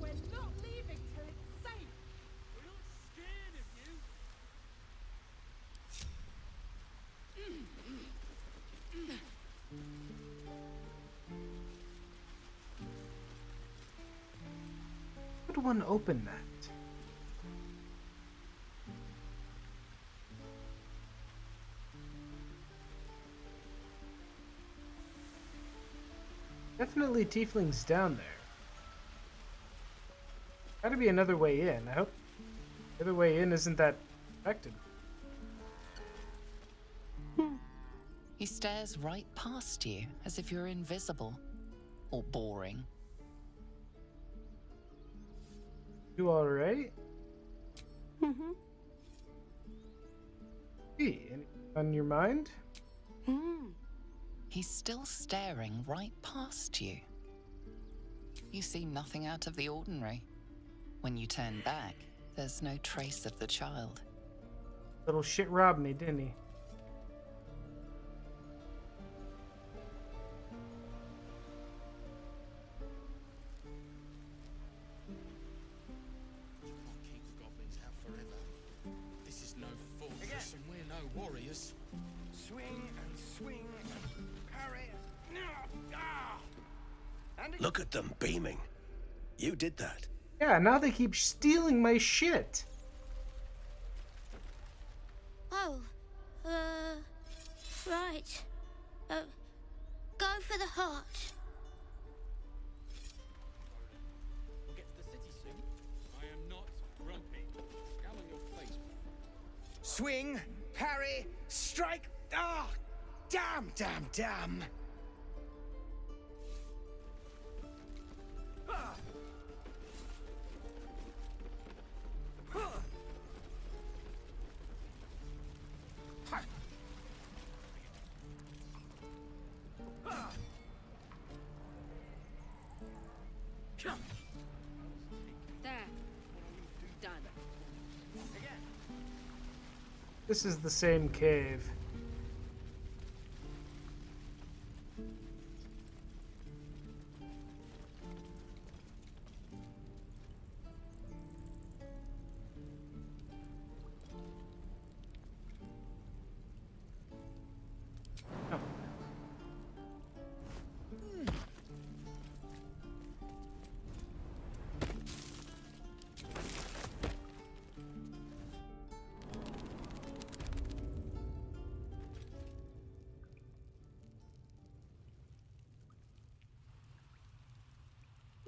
We're not leaving till it's safe. We're not scared of you. How would one open that? Definitely tieflings down there. Gotta be another way in. I hope the other way in isn't that affected. He stares right past you, as if you're invisible. Or boring. You alright? Mm-hmm. Hey, anything on your mind? He's still staring right past you. You see nothing out of the ordinary. When you turn back, there's no trace of the child. Little shit robbed me, didn't he? Keep the goblins out forever. This is no fortress and we're no warriors. Swing and swing and parry. Ah! Look at them beaming. You did that. Yeah, now they keep stealing my shit. Oh, right. Go for the heart. We'll get to the city soon. I am not grumpy. Scowl on your face. Swing, parry, strike. Ah! Damn, damn, damn. Ah. Huh. Ha. Ah. There. Done. This is the same cave.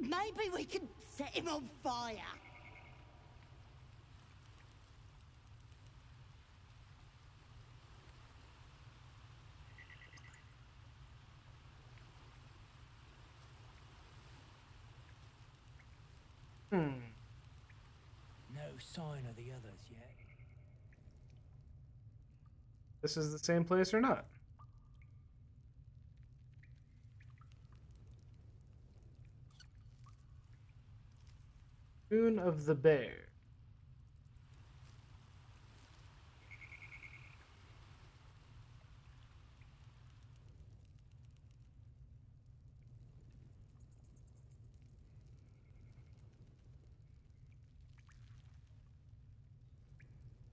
Maybe we can set him on fire. No sign of the others yet. This is the same place or not? Moon of the Bear.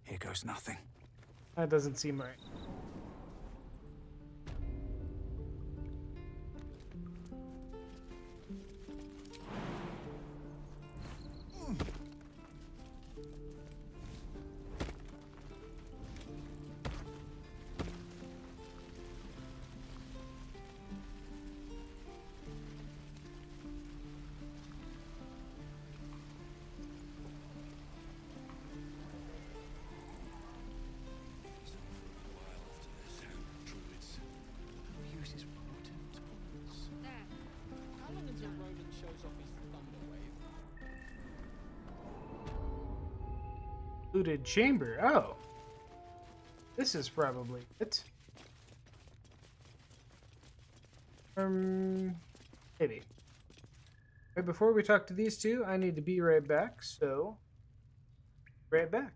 Here goes nothing. That doesn't seem right. How long until Roland shows off his thunder wave? Looted chamber. Oh. This is probably it. Maybe. Right before we talk to these two, I need to be right back, so right back.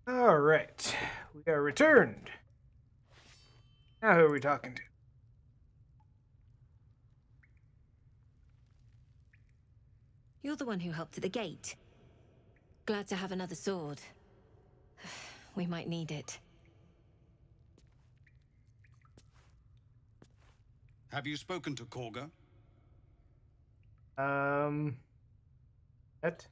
All right, we are returned. Now who are we talking to? You're the one who helped at the gate. Glad to have another sword. We might need it. Have you spoken to Korga? What?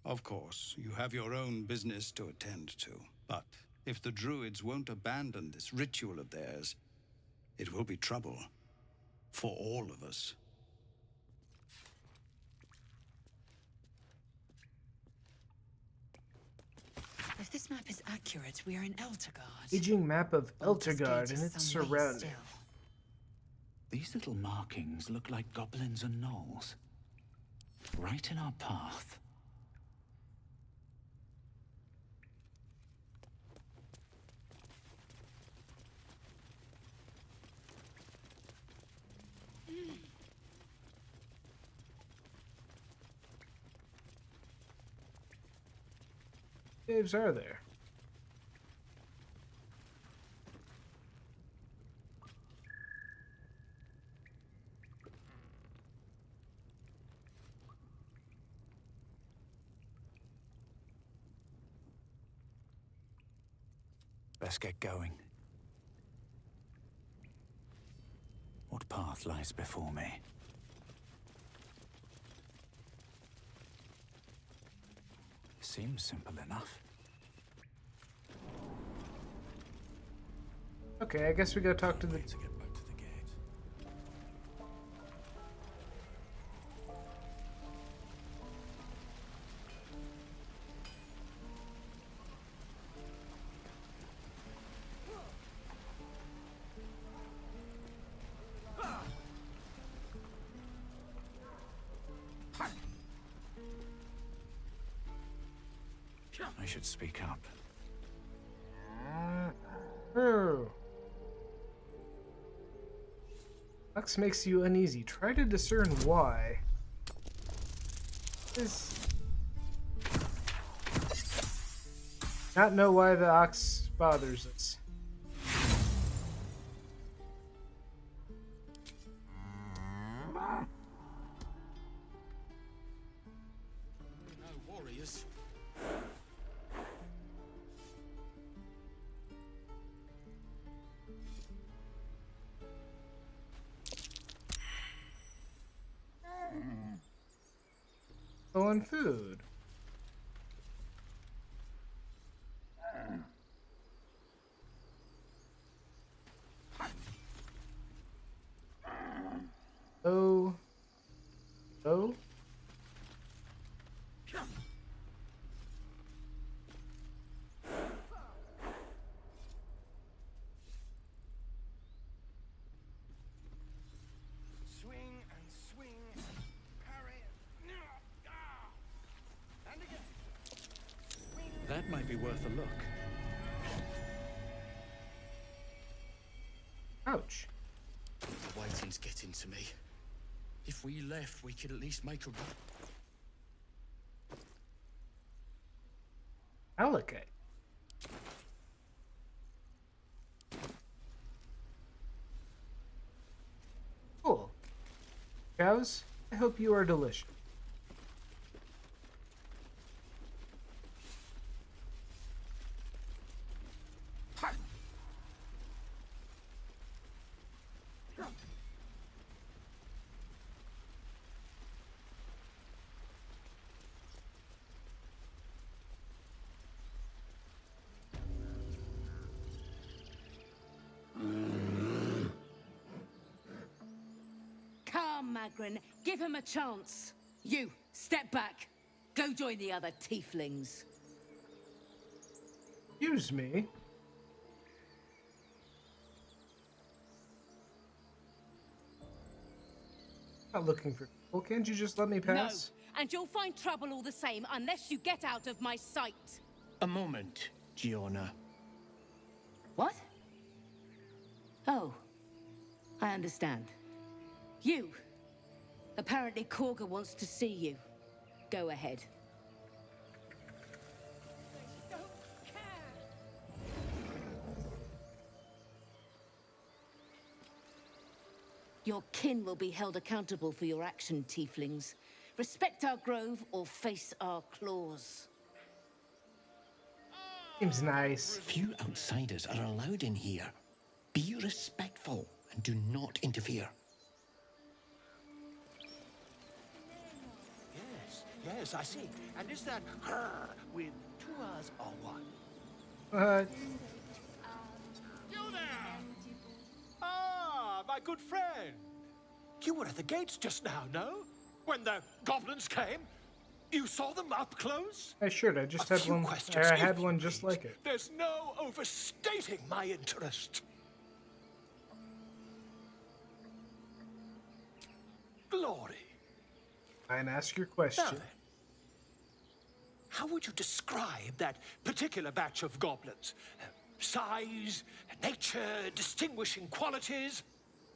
Of course, you have your own business to attend to. But if the druids won't abandon this ritual of theirs, it will be trouble for all of us. If this map is accurate, we are in Eltergard. Aging map of Baldur's Gate Eltergard and is its some way surroundings. still. These little markings look like goblins and gnolls. Right in our path. Caves are there? Let's get going. What path lies before me? Seems simple enough. Okay, I guess we gotta talk to the. I should speak up. Oh. Lux makes you uneasy. Try to discern why. Not know why the ox bothers us. No warriors. Oh, and food. Oh. Oh. Swing and swing. Parry. And again. That might be worth a look. Ouch. The waiting's getting to me. If we left, we could at least make a run. Allocate. Cool. Cows, I hope you are delicious. Come, Magrin, give him a chance. You, step back. Go join the other tieflings. Excuse me. Not looking for people. Can't you just let me pass? No, and you'll find trouble all the same unless you get out of my sight. A moment, Giorna. What? Oh, I understand. You. Apparently Korga wants to see you. Go ahead. Your kin will be held accountable for your action, tieflings. Respect our grove or face our claws. Seems nice. Few outsiders are allowed in here. Be respectful and do not interfere. Yes, I see. And is that her with two R's or one? You there! Ah, my good friend. You were at the gates just now, no? When the goblins came? You saw them up close? I should. I just A had few one. questions, I if had you one just like it. There's no overstating my interest. Glory. And ask your question. Now then, how would you describe that particular batch of goblins? Size, nature, distinguishing qualities?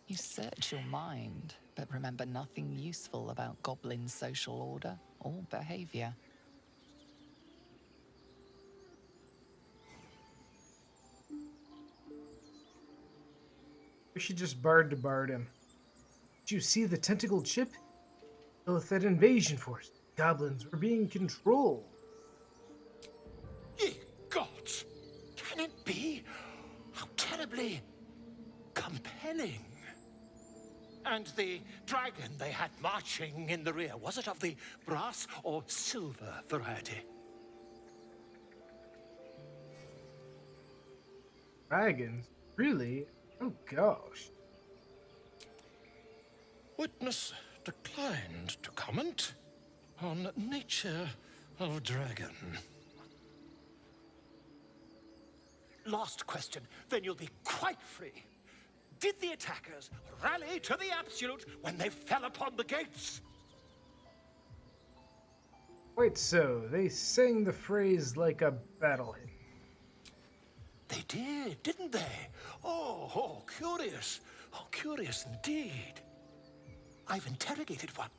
You search your mind, but remember nothing useful about goblin social order or behavior. We should just bard to bard him. Did you see the tentacled ship? Illithid invasion force. Goblins were being controlled. Ye gods! Can it be? How terribly compelling. And the dragon they had marching in the rear, was it of the brass or silver variety? Dragons? Really? Oh gosh. Witness declined to comment on nature of dragon. Last question, then you'll be quite free. Did the attackers rally to the absolute when they fell upon the gates? Quite so. They sang the phrase like a battle hymn. They did, didn't they? Oh, curious. Oh, curious indeed. I've interrogated one,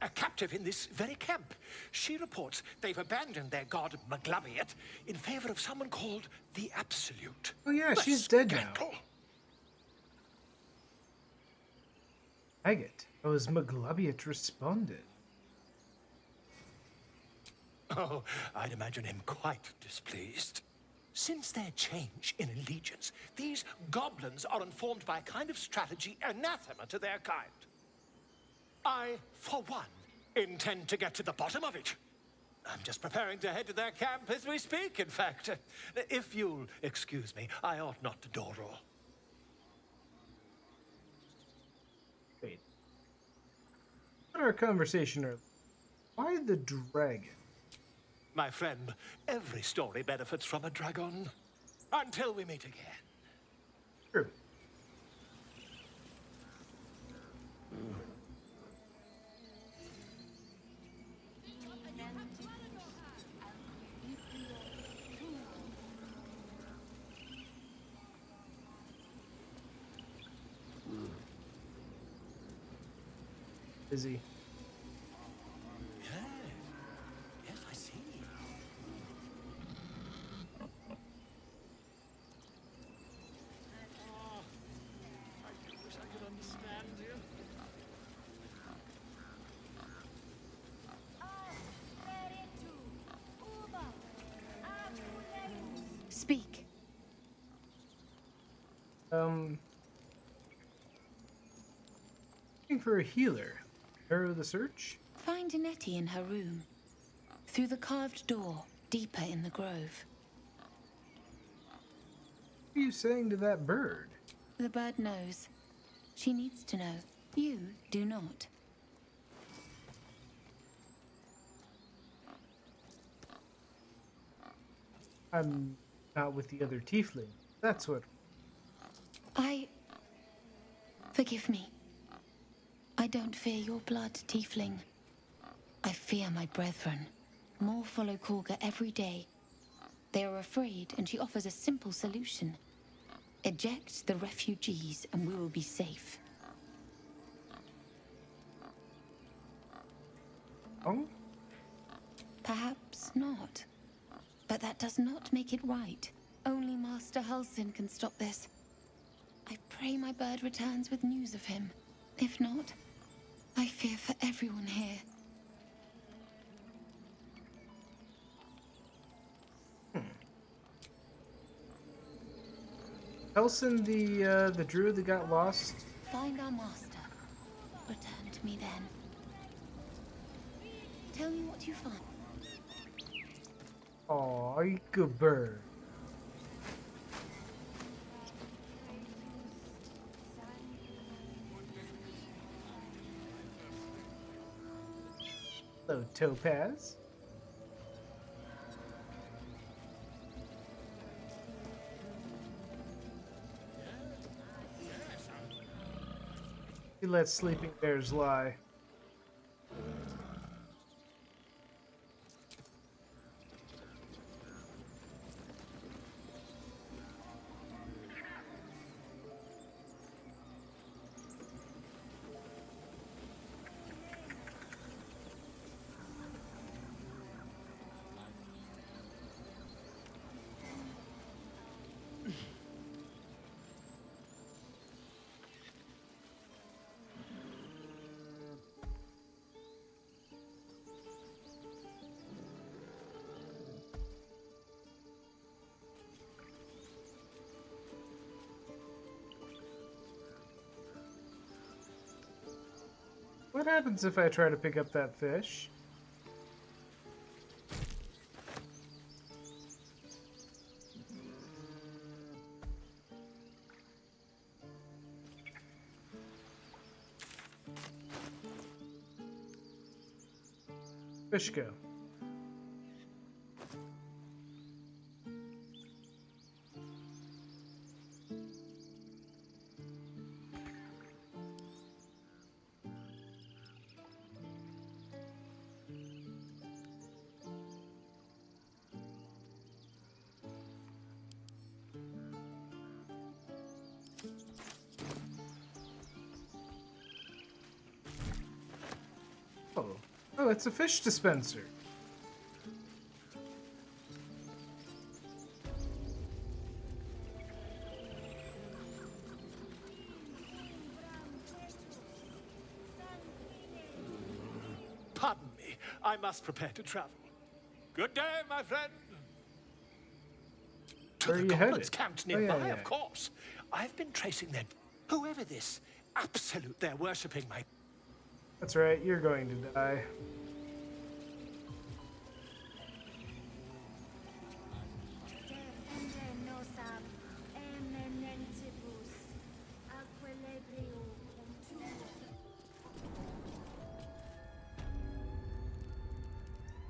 a captive in this very camp. She reports they've abandoned their god Maglabiet in favor of someone called the Absolute. Oh yeah, The she's dead now. scandal. Agate, how has Maglabiet responded? Oh, I'd imagine him quite displeased. Since their change in allegiance, these goblins are informed by a kind of strategy anathema to their kind. I, for one, intend to get to the bottom of it. I'm just preparing to head to their camp as we speak, in fact. If you'll excuse me, I ought not to door roll. Wait. In our conversation earlier, why the dragon? My friend, every story benefits from a dragon. Until we meet again. True. Busy. Yes, I see. I wish I could understand you. Speak. Looking for a healer. Arrow the search? Find Nettie in her room. Through the carved door, deeper in the grove. What are you saying to that bird? The bird knows. She needs to know. You do not. I'm not with the other tiefling. That's what. Forgive me. I don't fear your blood, tiefling. I fear my brethren. More follow Korga every day. They are afraid, and she offers a simple solution. Eject the refugees, and we will be safe. Oh? Perhaps not. But that does not make it right. Only Master Halsin can stop this. I pray my bird returns with news of him. If not, I fear for everyone here. Elson, the druid that got lost. Find our master. Return to me then. Tell me what you find. Aw, you good bird. Hello, Topaz. You let sleeping bears lie. What happens if I try to pick up that fish? Fish go. Oh, it's a fish dispenser. Pardon me, I must prepare to travel. Good day, my friend. To Where are the you goblins headed? camped Oh, nearby, yeah, yeah. of course. I've been tracing them. Whoever this absolute they're worshipping my... That's right, you're going to die.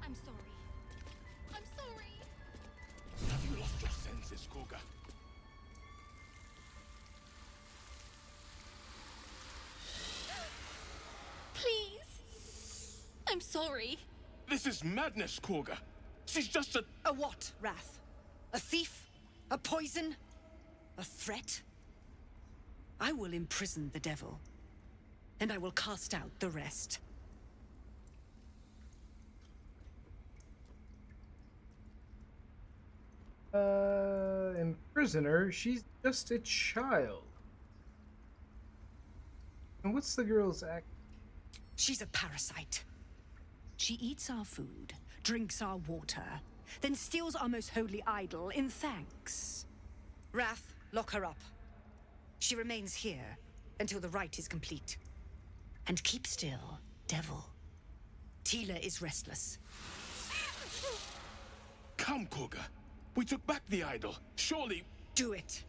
I'm sorry. I'm sorry. Have you lost your senses, Koga? Please. I'm sorry. This is madness, Koga. She's just a... A what, Wrath? A thief? A poison? A threat? I will imprison the devil, and I will cast out the rest. Imprisoner, she's just a child. And what's the girl's act? She's a parasite. She eats our food, drinks our water, then steals our most holy idol in thanks. Wrath, lock her up. She remains here until the rite is complete. And keep still, devil. Tila is restless. Come, Koga. We took back the idol. Surely... Do it.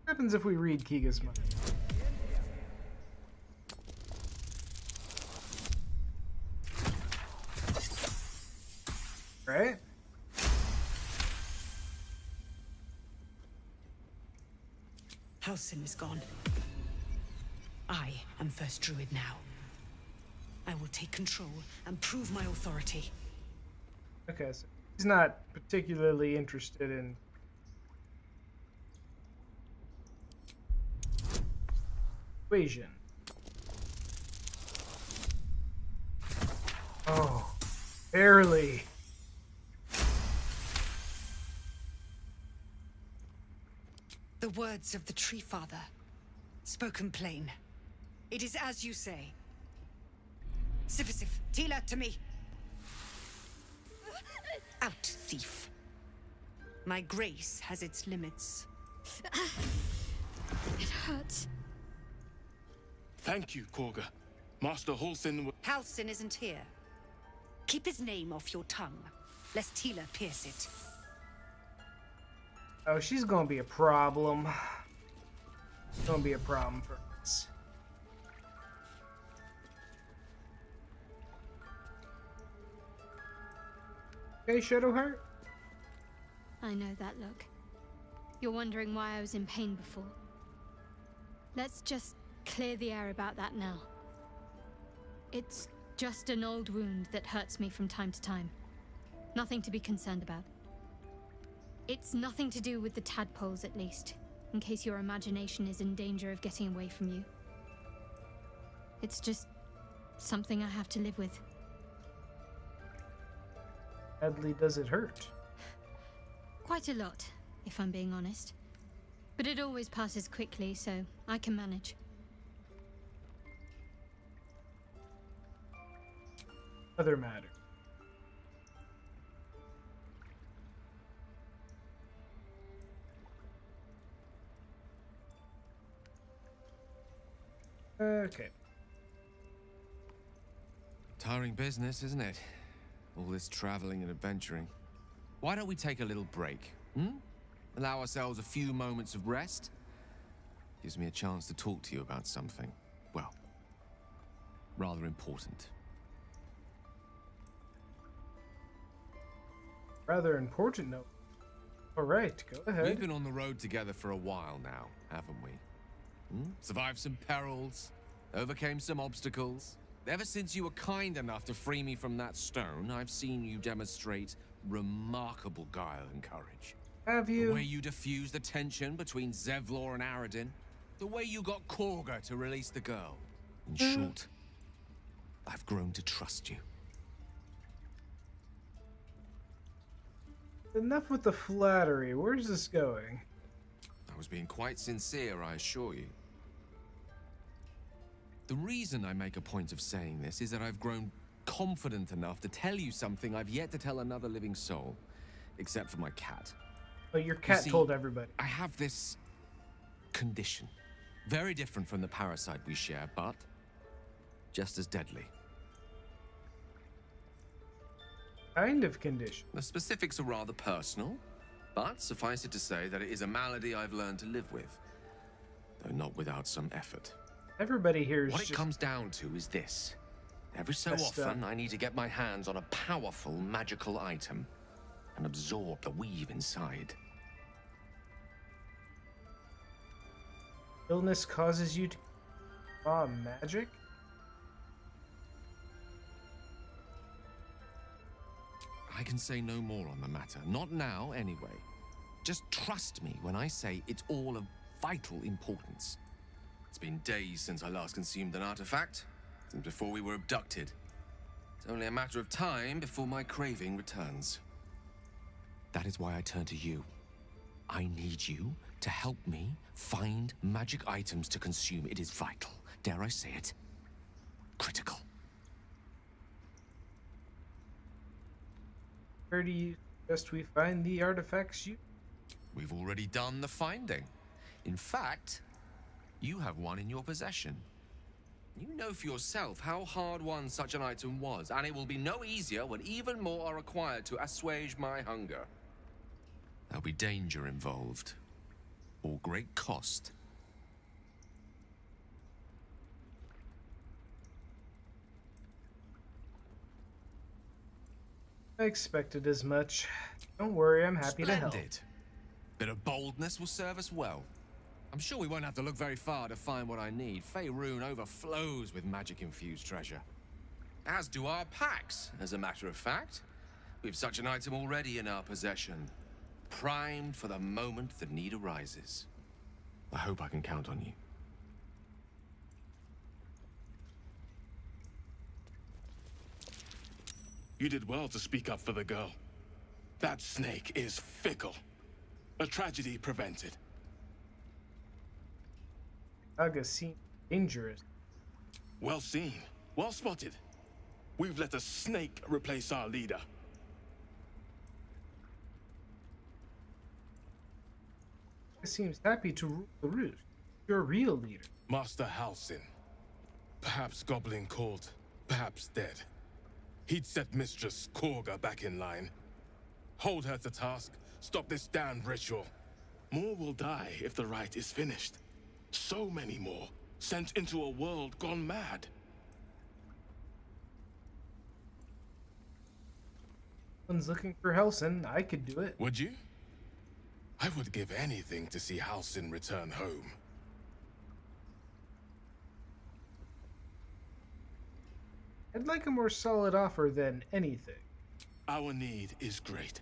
What happens if we read Kiga's mind? Right? Halsin is gone. I am first druid now. I will take control and prove my authority. Okay, so He's not particularly interested in equation. Oh, barely. The words of the Tree Father, spoken plain. It is as you say. Sifisif, Tila, to me. Out, thief. My grace has its limits. It hurts. Thank you, Korga. Master Halsin. Halsin isn't here. Keep his name off your tongue, lest Tila pierce it. Oh, she's gonna be a problem. It's gonna be a problem for us. Okay, Shadowheart? I know that look. You're wondering why I was in pain before. Let's just clear the air about that now. It's just an old wound that hurts me from time to time. Nothing to be concerned about. It's nothing to do with the tadpoles, at least, in case your imagination is in danger of getting away from you. It's just something I have to live with. Badly does it hurt? Quite a lot, if I'm being honest. But it always passes quickly, so I can manage. Other matter. Okay. Tiring business, isn't it? All this traveling and adventuring. Why don't we take a little break? Allow ourselves a few moments of rest? Gives me a chance to talk to you about something, well, rather important. Rather important note. All right, go ahead. We've been on the road together for a while now, haven't we? Survived some perils, overcame some obstacles. Ever since you were kind enough to free me from that stone, I've seen you demonstrate remarkable guile and courage. Have you? The way you diffused the tension between Zevlor and Aradin. The way you got Korga to release the girl. In short, I've grown to trust you. Enough with the flattery. Where's this going? I was being quite sincere, I assure you. The reason I make a point of saying this is that I've grown confident enough to tell you something I've yet to tell another living soul, except for my cat. But your cat told everybody. I have this condition. Very different from the parasite we share, but just as deadly. Kind of condition. The specifics are rather personal, but suffice it to say that it is a malady I've learned to live with, though not without some effort. Everybody here is What it comes down to is this. Every so often, I need to get my hands on a powerful magical item and absorb the weave inside. Illness causes you to draw magic? I can say no more on the matter. Not now, anyway. Just trust me when I say it's all of vital importance. It's been days since I last consumed an artifact, since before we were abducted. It's only a matter of time before my craving returns. That is why I turn to you. I need you to help me find magic items to consume. It is vital. Dare I say it? Critical. Where do you suggest we find the artifacts you... We've already done the finding. In fact, you have one in your possession. You know for yourself how hard-won such an item was, and it will be no easier when even more are required to assuage my hunger. There'll be danger involved, or great cost. I expected as much. Don't worry, I'm happy to help. Splendid. Bit of boldness will serve us well. I'm sure we won't have to look very far to find what I need. Faerun overflows with magic-infused treasure. As do our packs, as a matter of fact. We've such an item already in our possession, primed for the moment the need arises. I hope I can count on you. You did well to speak up for the girl. That snake is fickle. A tragedy prevented. Saga seems dangerous. Well seen. Well spotted. We've let a snake replace our leader. He seems happy to rule the roost. Your real leader. Master Halsin. Perhaps goblin called, perhaps dead. He'd set Mistress Korga back in line. Hold her to task, stop this damned ritual. More will die if the rite is finished. So many more, sent into a world gone mad. One's looking for Helson. I could do it. Would you? I would give anything to see Halsin return home. I'd like a more solid offer than anything. Our need is great.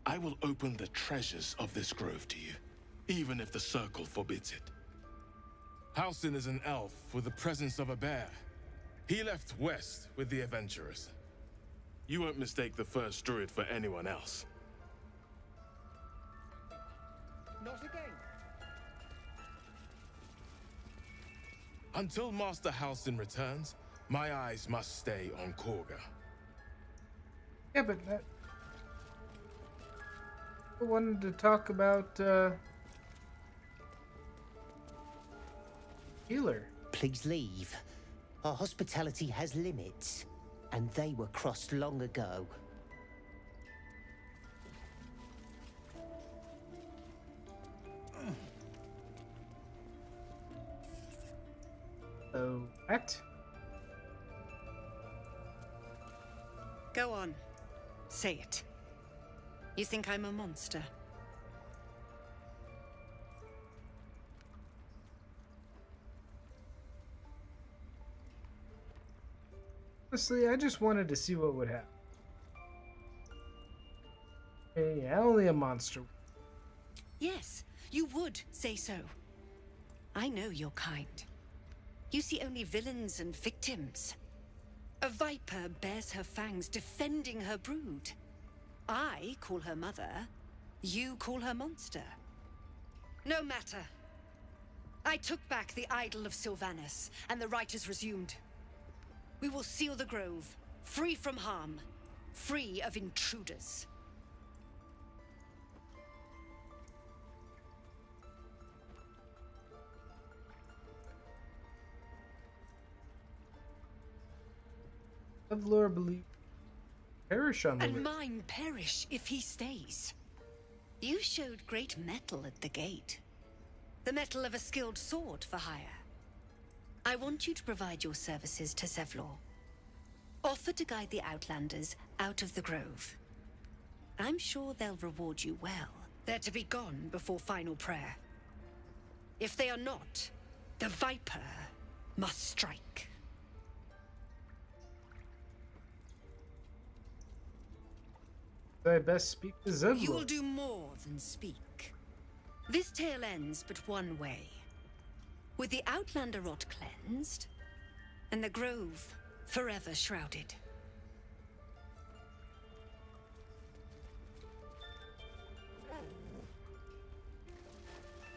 I will open the treasures of this grove to you, even if the Circle forbids it. Halsin is an elf with the presence of a bear. He left west with the adventurers. You won't mistake the first druid for anyone else. Not again. Until Master Halsin returns, my eyes must stay on Korga. Yeah, but I wanted to talk about healer. Please leave. Our hospitality has limits, and they were crossed long ago. Oh, what? Go on. Say it. You think I'm a monster? Honestly, I just wanted to see what would happen. Hey, only a monster. Yes, you would say so. I know your kind. You see only villains and victims. A viper bears her fangs defending her brood. I call her mother. You call her monster. No matter. I took back the idol of Sylvanus, and the rite is resumed. We will seal the grove, free from harm, free of intruders. Kevlar believe perish on the And way. mine perish if he stays. You showed great mettle at the gate. The mettle of a skilled sword for hire. I want you to provide your services to Zevlor. Offer to guide the Outlanders out of the grove. I'm sure they'll reward you well. They're to be gone before final prayer. If they are not, the Viper must strike. I best speak to Zevlor. You will do more than speak. This tale ends but one way. With the Outlander rot cleansed, and the grove forever shrouded.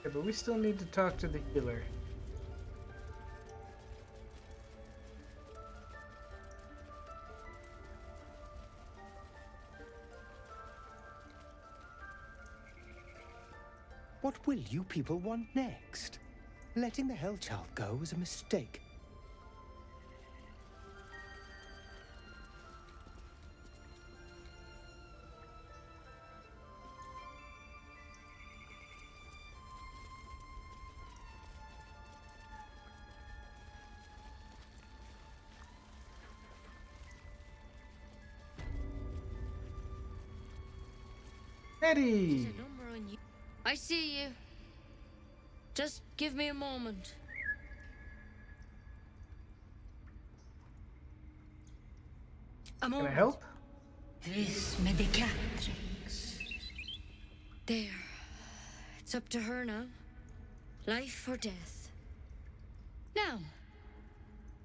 Okay, but we still need to talk to the healer. What will you people want next? Letting the Hellchild go was a mistake. Eddie! I see you. Just give me a moment. Can I help? Vis medicatrix. There. It's up to her now. Life or death. Now,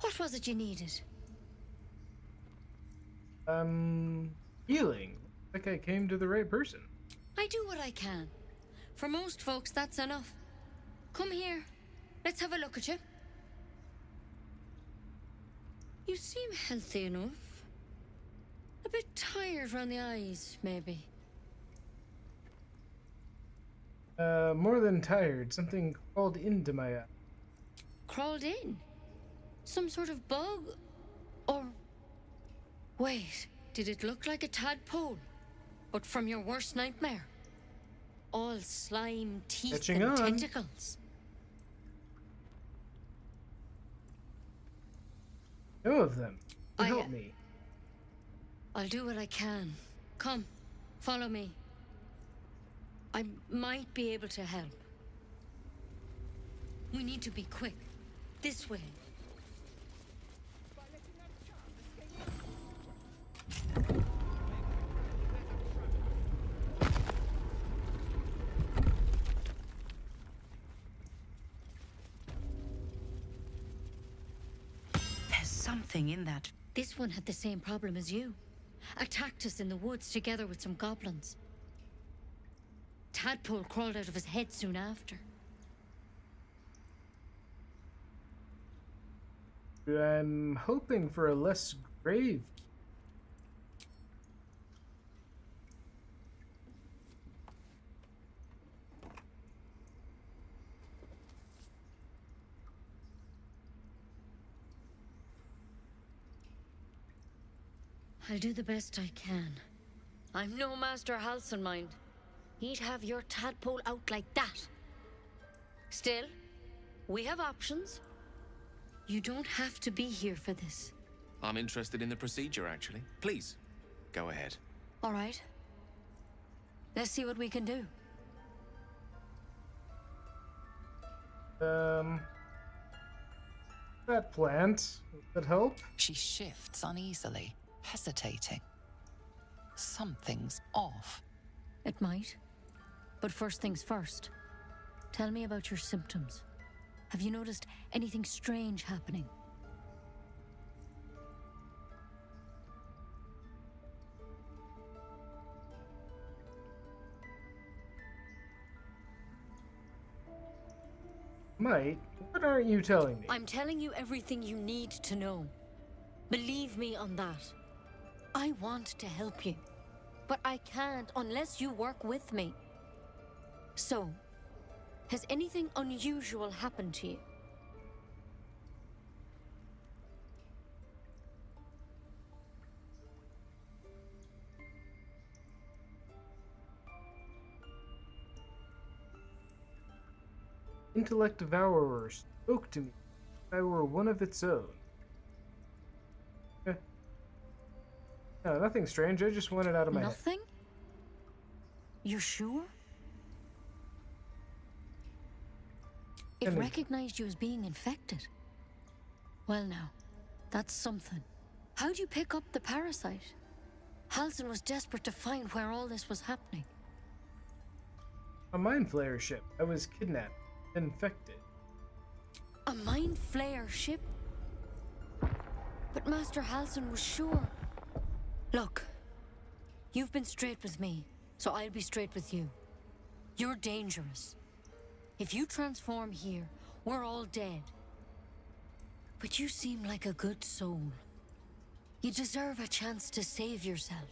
what was it you needed? Healing. Like I came to the right person. I do what I can. For most folks, that's enough. Come here. Let's have a look at you. You seem healthy enough. A bit tired around the eyes, maybe. More than tired. Something crawled into my eye. Crawled in? Some sort of bug? Or... Wait, did it look like a tadpole? But from your worst nightmare? All slime, teeth, Catching and on. tentacles. No of them. Help me. I'll do what I can. Come, follow me. I might be able to help. We need to be quick. This way. There's something in that. This one had the same problem as you. Attacked us in the woods together with some goblins. Tadpole crawled out of his head soon after. I'm hoping for a less grave. I'll do the best I can. I'm no Master Halcyon, mind. He'd have your tadpole out like that. Still, we have options. You don't have to be here for this. I'm interested in the procedure, actually. Please, go ahead. All right. Let's see what we can do. That plant. Would help? She shifts uneasily, hesitating. Something's off. It might. But first things first. Tell me about your symptoms. Have you noticed anything strange happening? Might. What aren't you telling me? I'm telling you everything you need to know. Believe me on that. I want to help you, but I can't unless you work with me. So, has anything unusual happened to you? Intellect Devourer spoke to me. I were one of its own. No, nothing strange. I just want it out of my head. Nothing? You're sure? It recognized you as being infected. Well now, that's something. How'd you pick up the parasite? Halcyon was desperate to find where all this was happening. A mind flayer ship. I was kidnapped. Infected. A mind flayer ship? But Master Halcyon was sure. Look, you've been straight with me, so I'll be straight with you. You're dangerous. If you transform here, we're all dead. But you seem like a good soul. You deserve a chance to save yourself.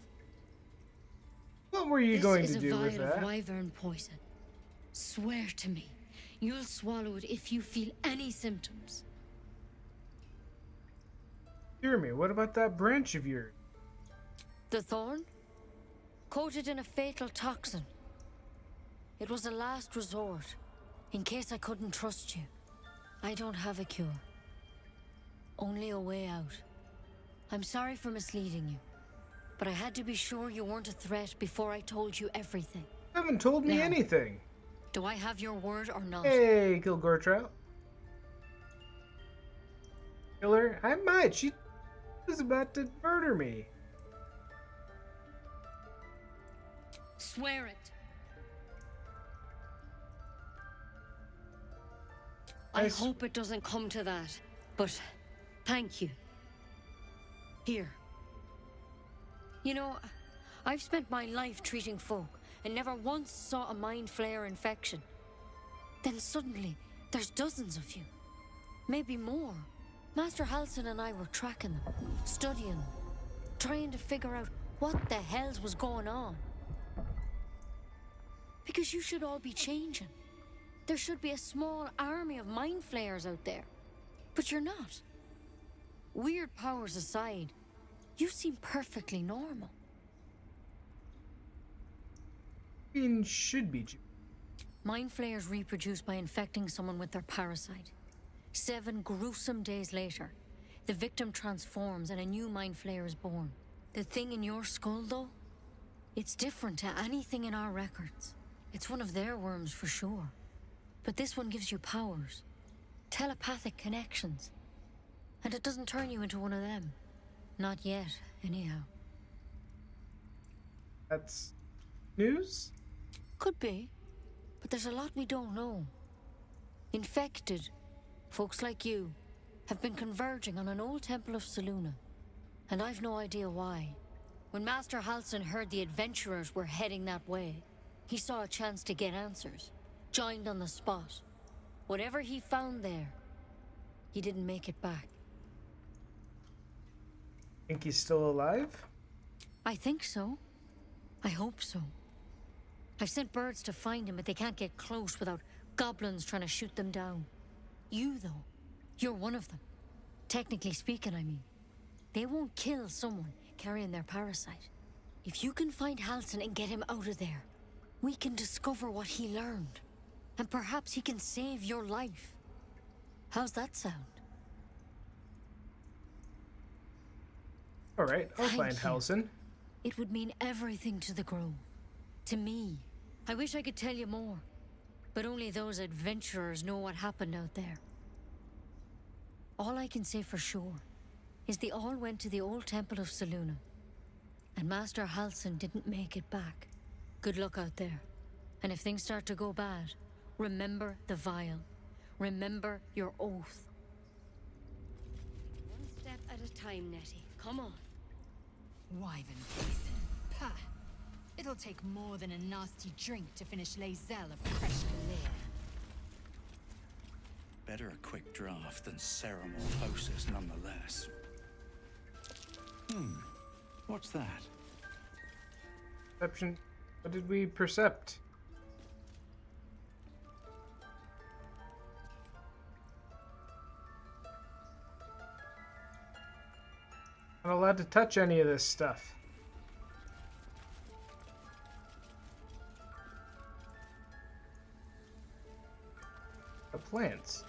What were you going to do with This is a vial that? of wyvern poison. Swear to me, you'll swallow it if you feel any symptoms. Hear me. What about that branch of yours? The thorn? Coated in a fatal toxin. It was a last resort, in case I couldn't trust you. I don't have a cure. Only a way out. I'm sorry for misleading you, but I had to be sure you weren't a threat before I told you everything. You haven't told me Now, anything. Do I have your word or not? Hey, Kilgore Trout. Killer? I might. She was about to murder me. Swear it. I hope it doesn't come to that, but thank you. Here. You know, I've spent my life treating folk and never once saw a mind flare infection. Then suddenly, there's dozens of you. Maybe more. Master Halsin and I were tracking them, studying them, trying to figure out what the hells was going on. Because you should all be changing. There should be a small army of mind flayers out there. But you're not. Weird powers aside, you seem perfectly normal. Should be. Mind flayers reproduce by infecting someone with their parasite. 7 gruesome days later, the victim transforms and a new mind flayer is born. The thing in your skull, though, it's different to anything in our records. It's one of their worms for sure. But this one gives you powers, telepathic connections. And it doesn't turn you into one of them. Not yet, anyhow. That's news? Could be, but there's a lot we don't know. Infected, folks like you, have been converging on an old temple of Selûne, and I've no idea why. When Master Halsin heard the adventurers were heading that way, he saw a chance to get answers, joined on the spot. Whatever he found there, he didn't make it back. Think he's still alive? I think so. I hope so. I've sent birds to find him, but they can't get close without goblins trying to shoot them down. You, though, you're one of them. Technically speaking, I mean. They won't kill someone carrying their parasite. If you can find Halsin and get him out of there, we can discover what he learned. And perhaps he can save your life. How's that sound? All right, I'll Thank find you. Halsin. It would mean everything to the Grove. To me. I wish I could tell you more. But only those adventurers know what happened out there. All I can say for sure is they all went to the old temple of Selûne. And Master Halsin didn't make it back. Good luck out there. And if things start to go bad, remember the vial. Remember your oath. One step at a time, Nettie. Come on. Wyvern poison. Pah! It'll take more than a nasty drink to finish Lae'zel of fresh Galir. Better a quick draft than ceremorphosis nonetheless. What's that? Perception. What did we percept? Not allowed to touch any of this stuff. The plants.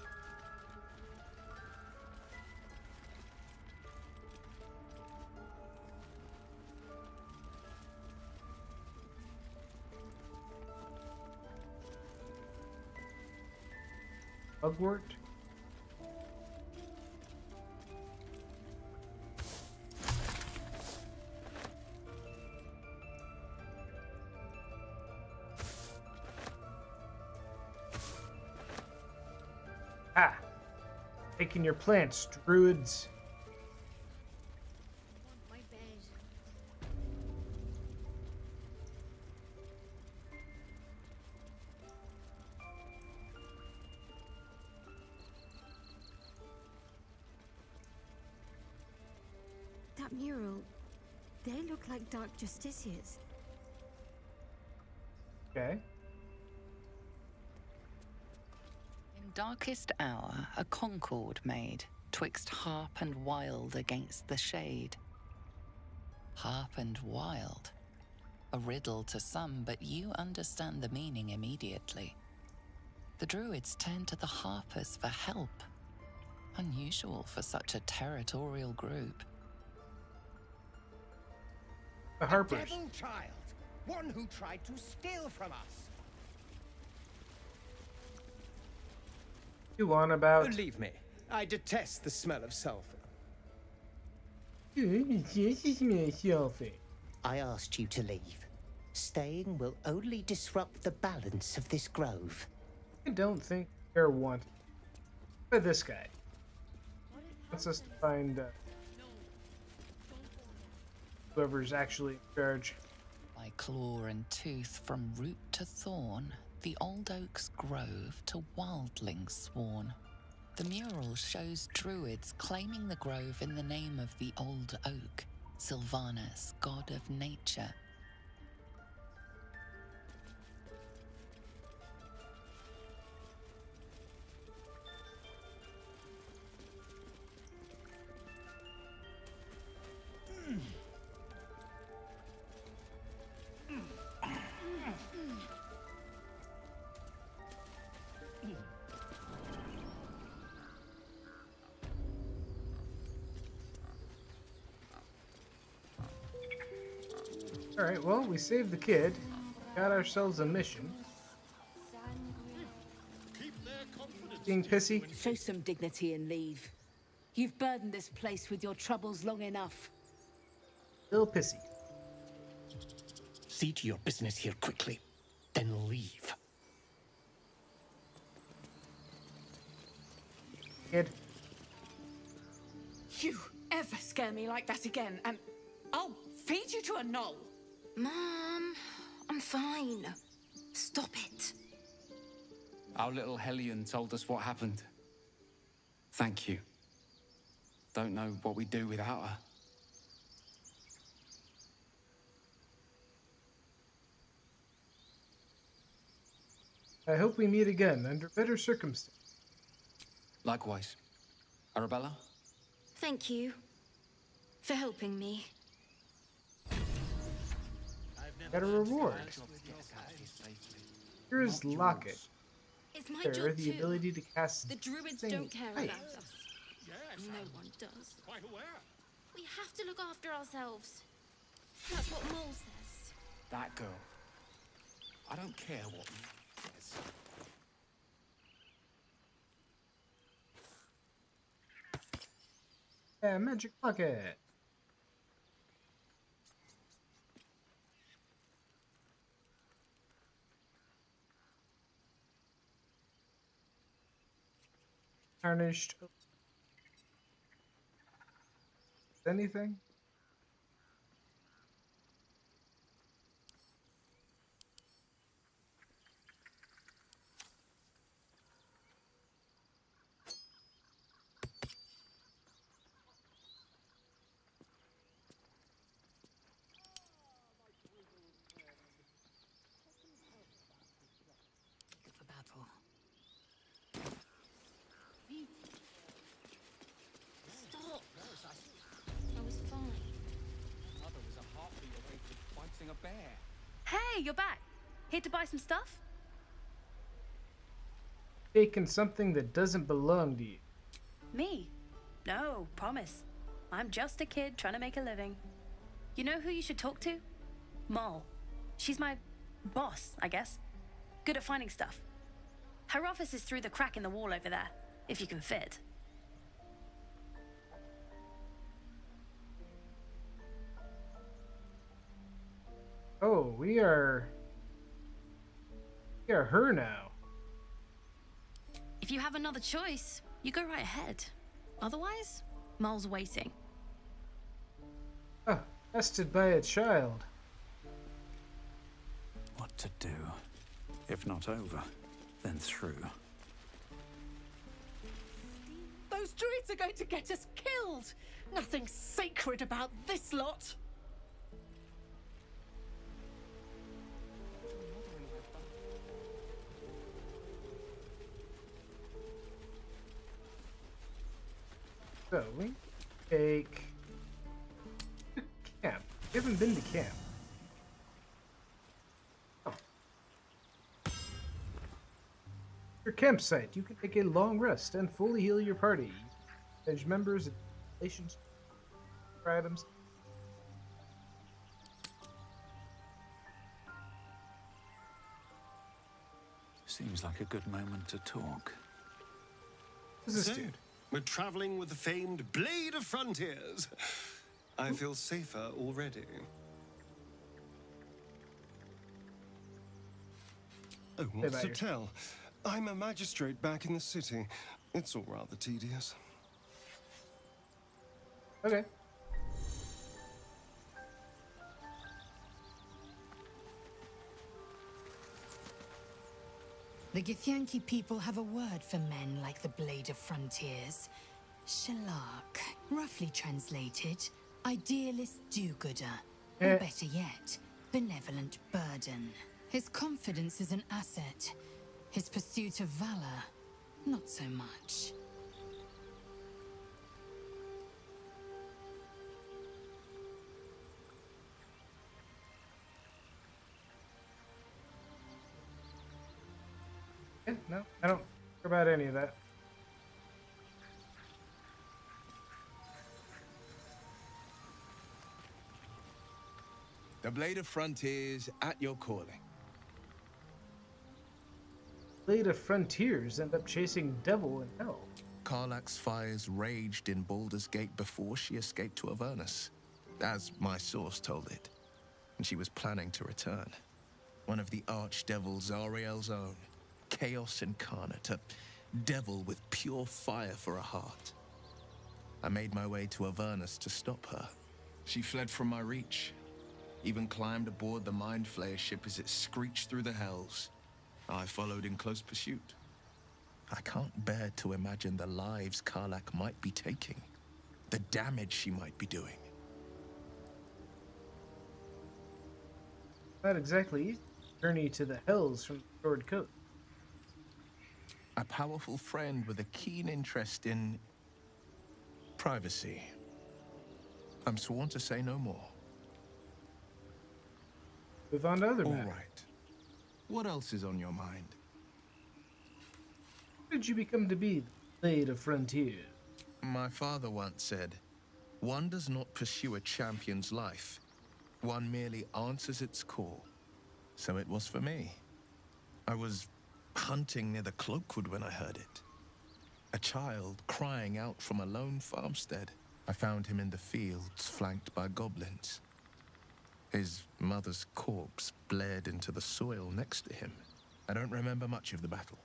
Bugwort. Ah! Taking your plants, druids. My bed. That mural, they look like Dark Justiciars. Okay. In darkest hour, a concord made, twixt harp and wild against the shade. Harp and wild. A riddle to some, but you understand the meaning immediately. The druids turn to the harpers for help. Unusual for such a territorial group. The harpers. A devil child! One who tried to steal from us! You on about? Leave me. I detest the smell of sulfur. I asked you to leave. Staying will only disrupt the balance of this grove. I don't think they're wanted. By this guy. Wants us to find whoever's actually in charge. By claw and tooth from root to thorn, the old oak's grove to wildlings sworn. The mural shows druids claiming the grove in the name of the old oak, Sylvanus, god of nature. Alright, well, we saved the kid. Got ourselves a mission. Being pissy? Show some dignity and leave. You've burdened this place with your troubles long enough. Still pissy. See to your business here quickly, then leave. Kid. You ever scare me like that again, and I'll feed you to a knoll. Mom, I'm fine. Stop it. Our little Hellion told us what happened. Thank you. Don't know what we'd do without her. I hope we meet again under better circumstances. Likewise. Arabella? Thank you for helping me. Got a reward. Here is Locket. It's my There, job the too. ability to cast The druids thing- don't care Hey. about us. No one does. Quite aware. We have to look after ourselves. That's what Mole says. That girl. I don't care what he says. Yeah, magic pocket. Tarnished. Anything? For battle. Stop. I was fine. Mother was a heartbeat away from fighting a bear. Hey, you're back. Here to buy some stuff? Taking something that doesn't belong to you. Me? No, promise. I'm just a kid trying to make a living. You know who you should talk to? Moll. She's my boss, I guess. Good at finding stuff. Her office is through the crack in the wall over there, if you can fit. Oh, we are her now. If you have another choice, you go right ahead. Otherwise, Moll's waiting. Oh, tested by a child. What to do? If not over, then through. Those druids are going to get us killed. Nothing sacred about this lot. So we take camp. We haven't been to camp. Oh. Your campsite. You can take a long rest and fully heal your party. Manage members, relations, items. Seems like a good moment to talk. What does this So, do? we're traveling with the famed Blade of Frontiers. I feel safer already. Oh, Say what's about to yourself. tell? I'm a magistrate back in the city. It's all rather tedious. Okay. The Githyanki people have a word for men like the Blade of Frontiers. Shalak. Roughly translated, idealist do-gooder. Or Eh. better yet, benevolent burden. His confidence is an asset. His pursuit of valor, not so much. No, I don't care about any of that. The Blade of Frontiers at your calling. Blade of Frontiers end up chasing Devil in hell. Karlach's fires raged in Baldur's Gate before she escaped to Avernus, as my source told it, and she was planning to return. One of the archdevils Zariel's own, chaos incarnate, a devil with pure fire for a heart. I made my way to Avernus to stop her. She fled from my reach, even climbed aboard the Mind Flayer ship as it screeched through the hells. I followed in close pursuit. I can't bear to imagine the lives Karlach might be taking, the damage she might be doing. Not exactly easy. Journey to the Hells from the Sword Coast. A powerful friend with a keen interest in privacy. I'm sworn to say no more. Move on to other All matters. right. What else is on your mind? How did you become to be the Blade of Frontiers? My father once said, one does not pursue a champion's life. One merely answers its call. So it was for me. I was hunting near the Cloakwood when I heard it. A child crying out from a lone farmstead. I found him in the fields, flanked by goblins. His mother's corpse bled into the soil next to him. I don't remember much of the battle,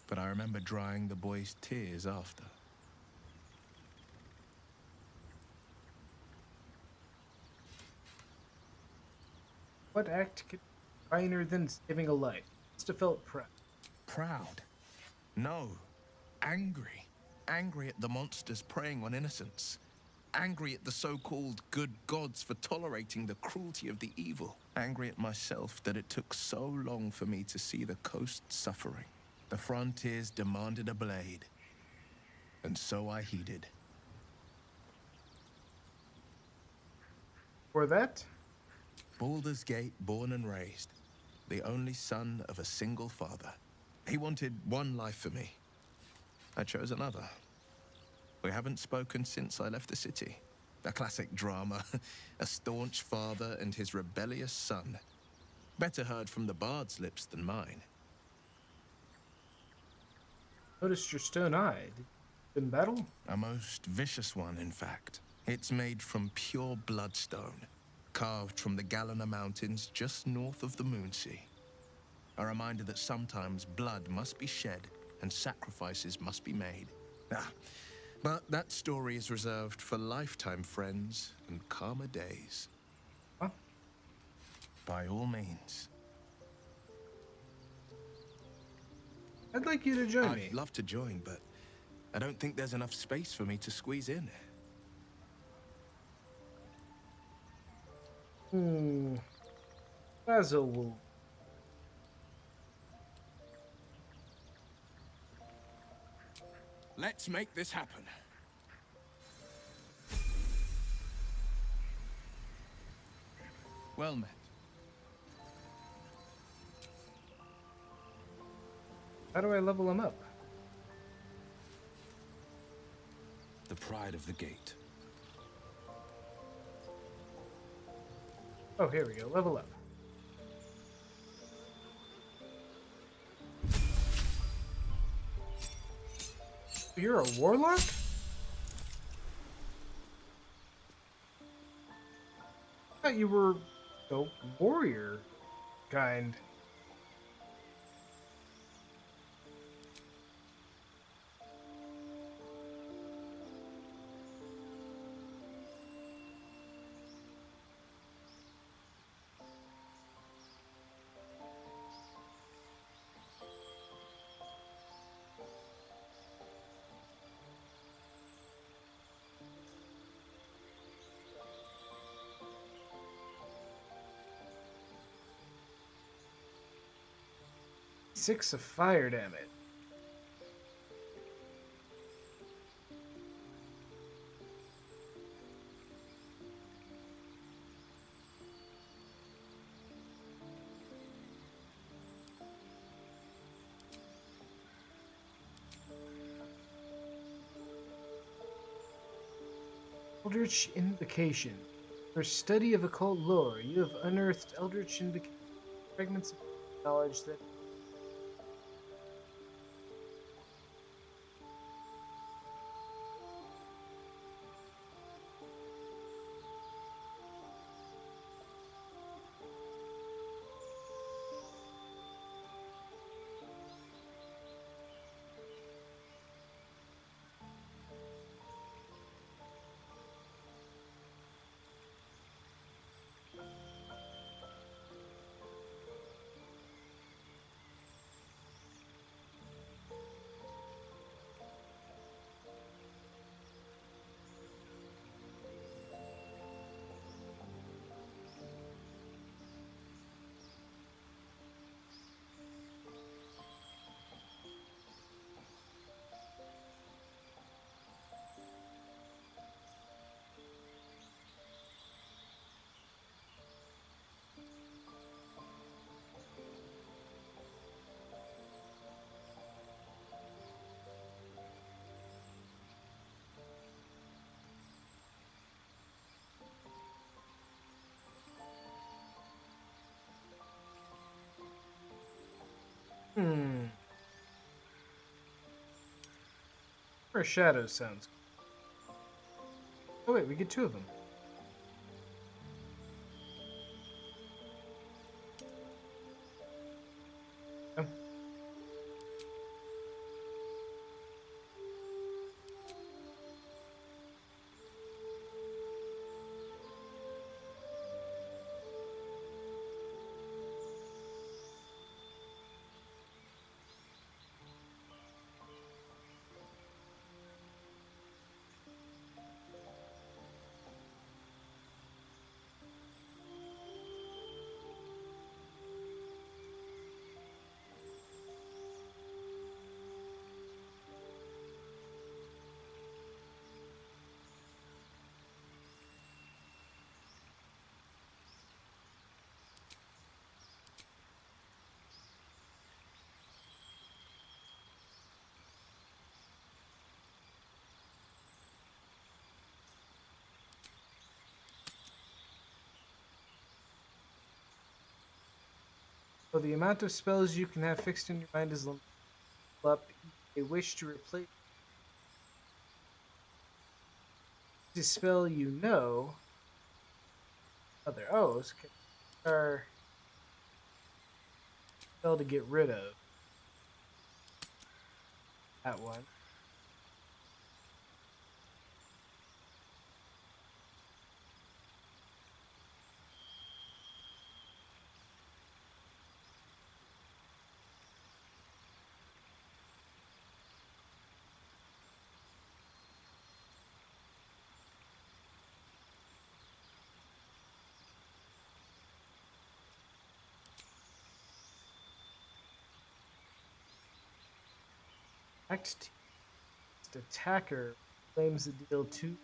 but I remember drying the boy's tears after. What act could be finer than saving a life? Must have felt proud. Proud? No. Angry. Angry at the monsters preying on innocents. Angry at the so-called good gods for tolerating the cruelty of the evil. Angry at myself that it took so long for me to see the coast suffering. The frontiers demanded a blade. And so I heeded. For that? Baldur's Gate, born and raised. The only son of a single father. He wanted one life for me. I chose another. We haven't spoken since I left the city. A classic drama. A staunch father and his rebellious son. Better heard from the bard's lips than mine. Noticed you're stone-eyed. In battle? A most vicious one, in fact. It's made from pure bloodstone, carved from the Galena Mountains just north of the Moonsea. A reminder that sometimes blood must be shed and sacrifices must be made. But that story is reserved for lifetime friends and calmer days. Huh? By all means. I'd like you to join me. I'd love to join, but I don't think there's enough space for me to squeeze in. Basil will. Let's make this happen. Well met. How do I level him up? The pride of the gate. Oh, here we go. Level up. You're a warlock? I thought you were the warrior kind. 6 of fire damage. Eldritch Invocation. For study of occult lore, you have unearthed Eldritch Invocation, fragments of knowledge that or shadows sounds. Oh wait, we get 2 of them. Oh. So the amount of spells you can have fixed in your mind is limited. Up, a wish to replace the spell you know. Other O's are spell to get rid of that one. Act attacker claims to deal 2.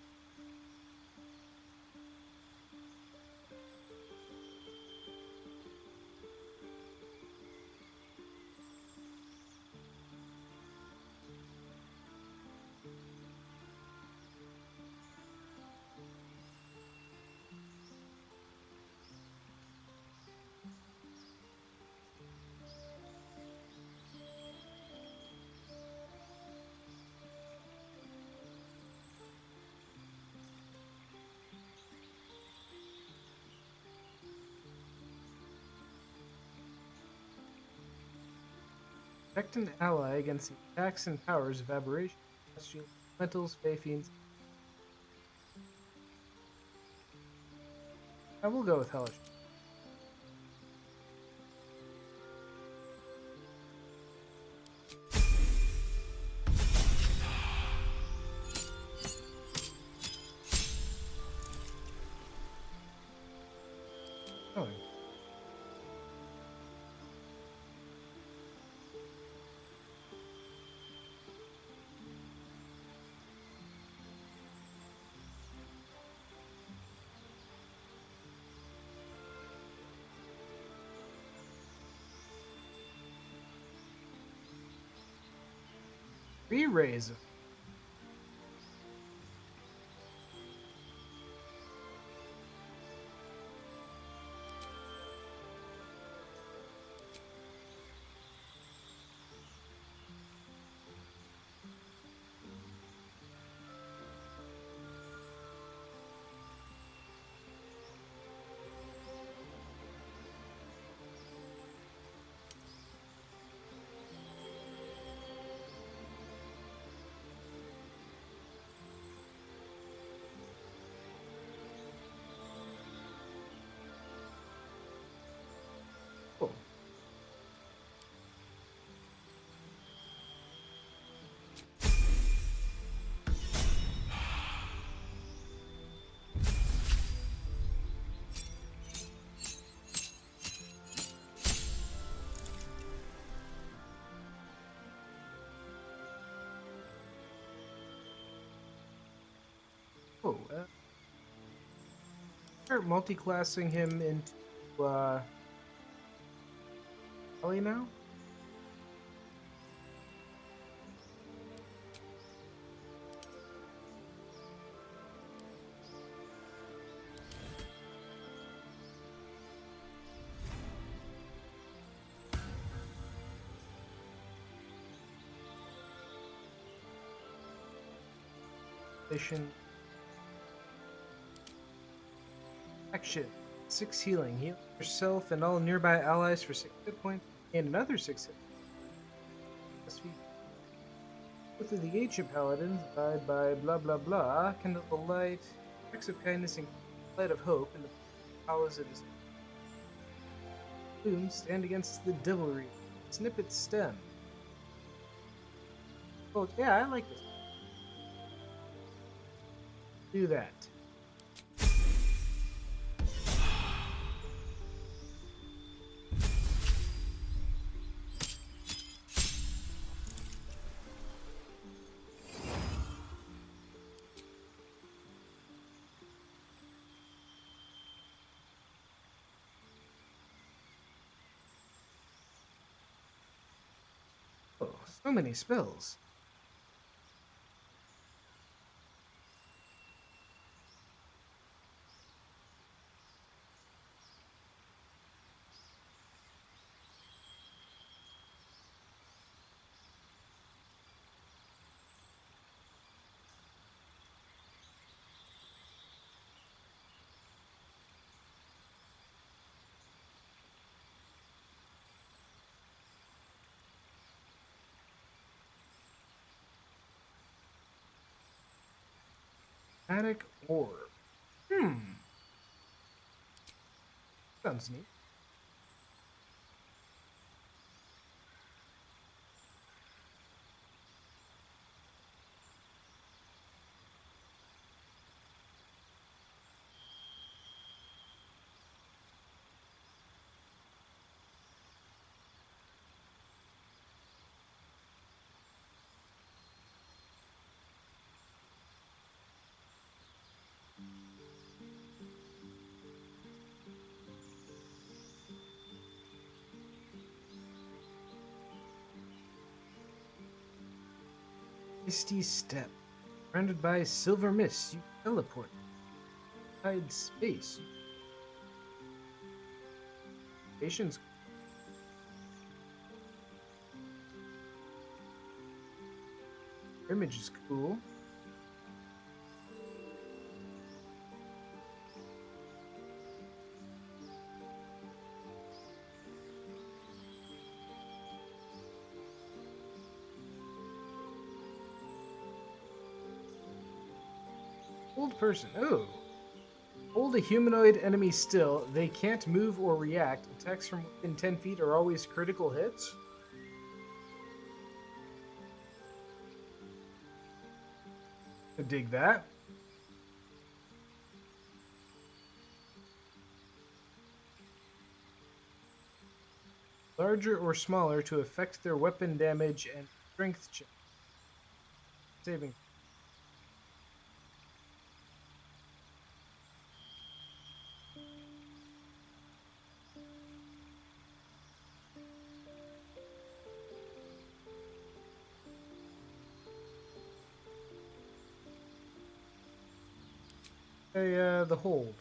Protect an ally against the attacks and powers of aberration, celestial elementals, fey fiends. I will go with hellish. Oh. Re-raise. Cool. Oh, start multi-classing him into Ellie now. Mission. Action. 6 healing. Heal yourself and all nearby allies for 6 hit points. And another 6 hit points. Both of the ancient paladins, abide by blah blah blah, kindle the light, acts of kindness and light of hope, and the powers it is. Boom, stand against the devilry. Snip its stem. Oh, yeah, I like this. Do that. Oh, so many spells. Attic orb. Sounds neat. Misty Step. Surrounded by silver mist, you teleport. Hide space. Patience. Image is cool. Old person. Oh. Hold a humanoid enemy still. They can't move or react. Attacks from within 10 feet are always critical hits. I dig that. Larger or smaller to affect their weapon damage and strength check. Saving. The hold.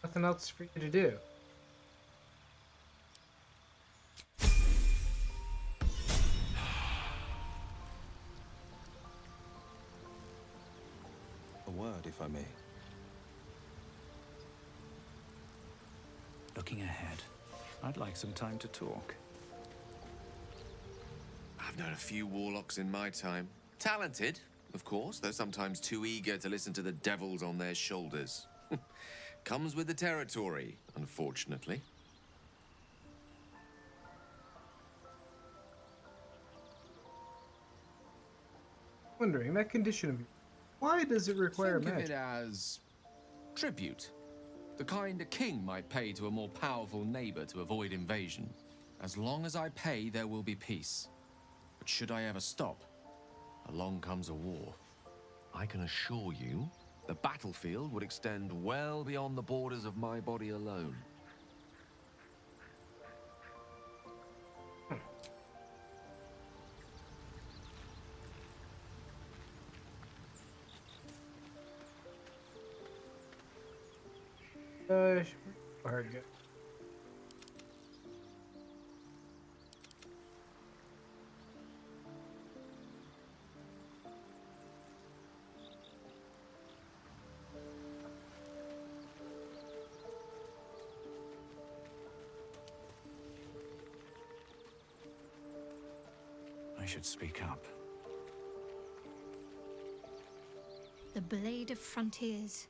Nothing else for you to do. A word, if I may. Looking ahead, I'd like some time to talk. I've known a few warlocks in my time. Talented, of course, though sometimes too eager to listen to the devils on their shoulders. Comes with the territory, unfortunately. Wondering, that condition of yours, why does it require Think magic? of it as tribute. The kind a king might pay to a more powerful neighbor to avoid invasion. As long as I pay, there will be peace. But should I ever stop, along comes a war. I can assure you, the battlefield would extend well beyond the borders of my body alone. Hard go. I should speak up. The Blade of Frontiers.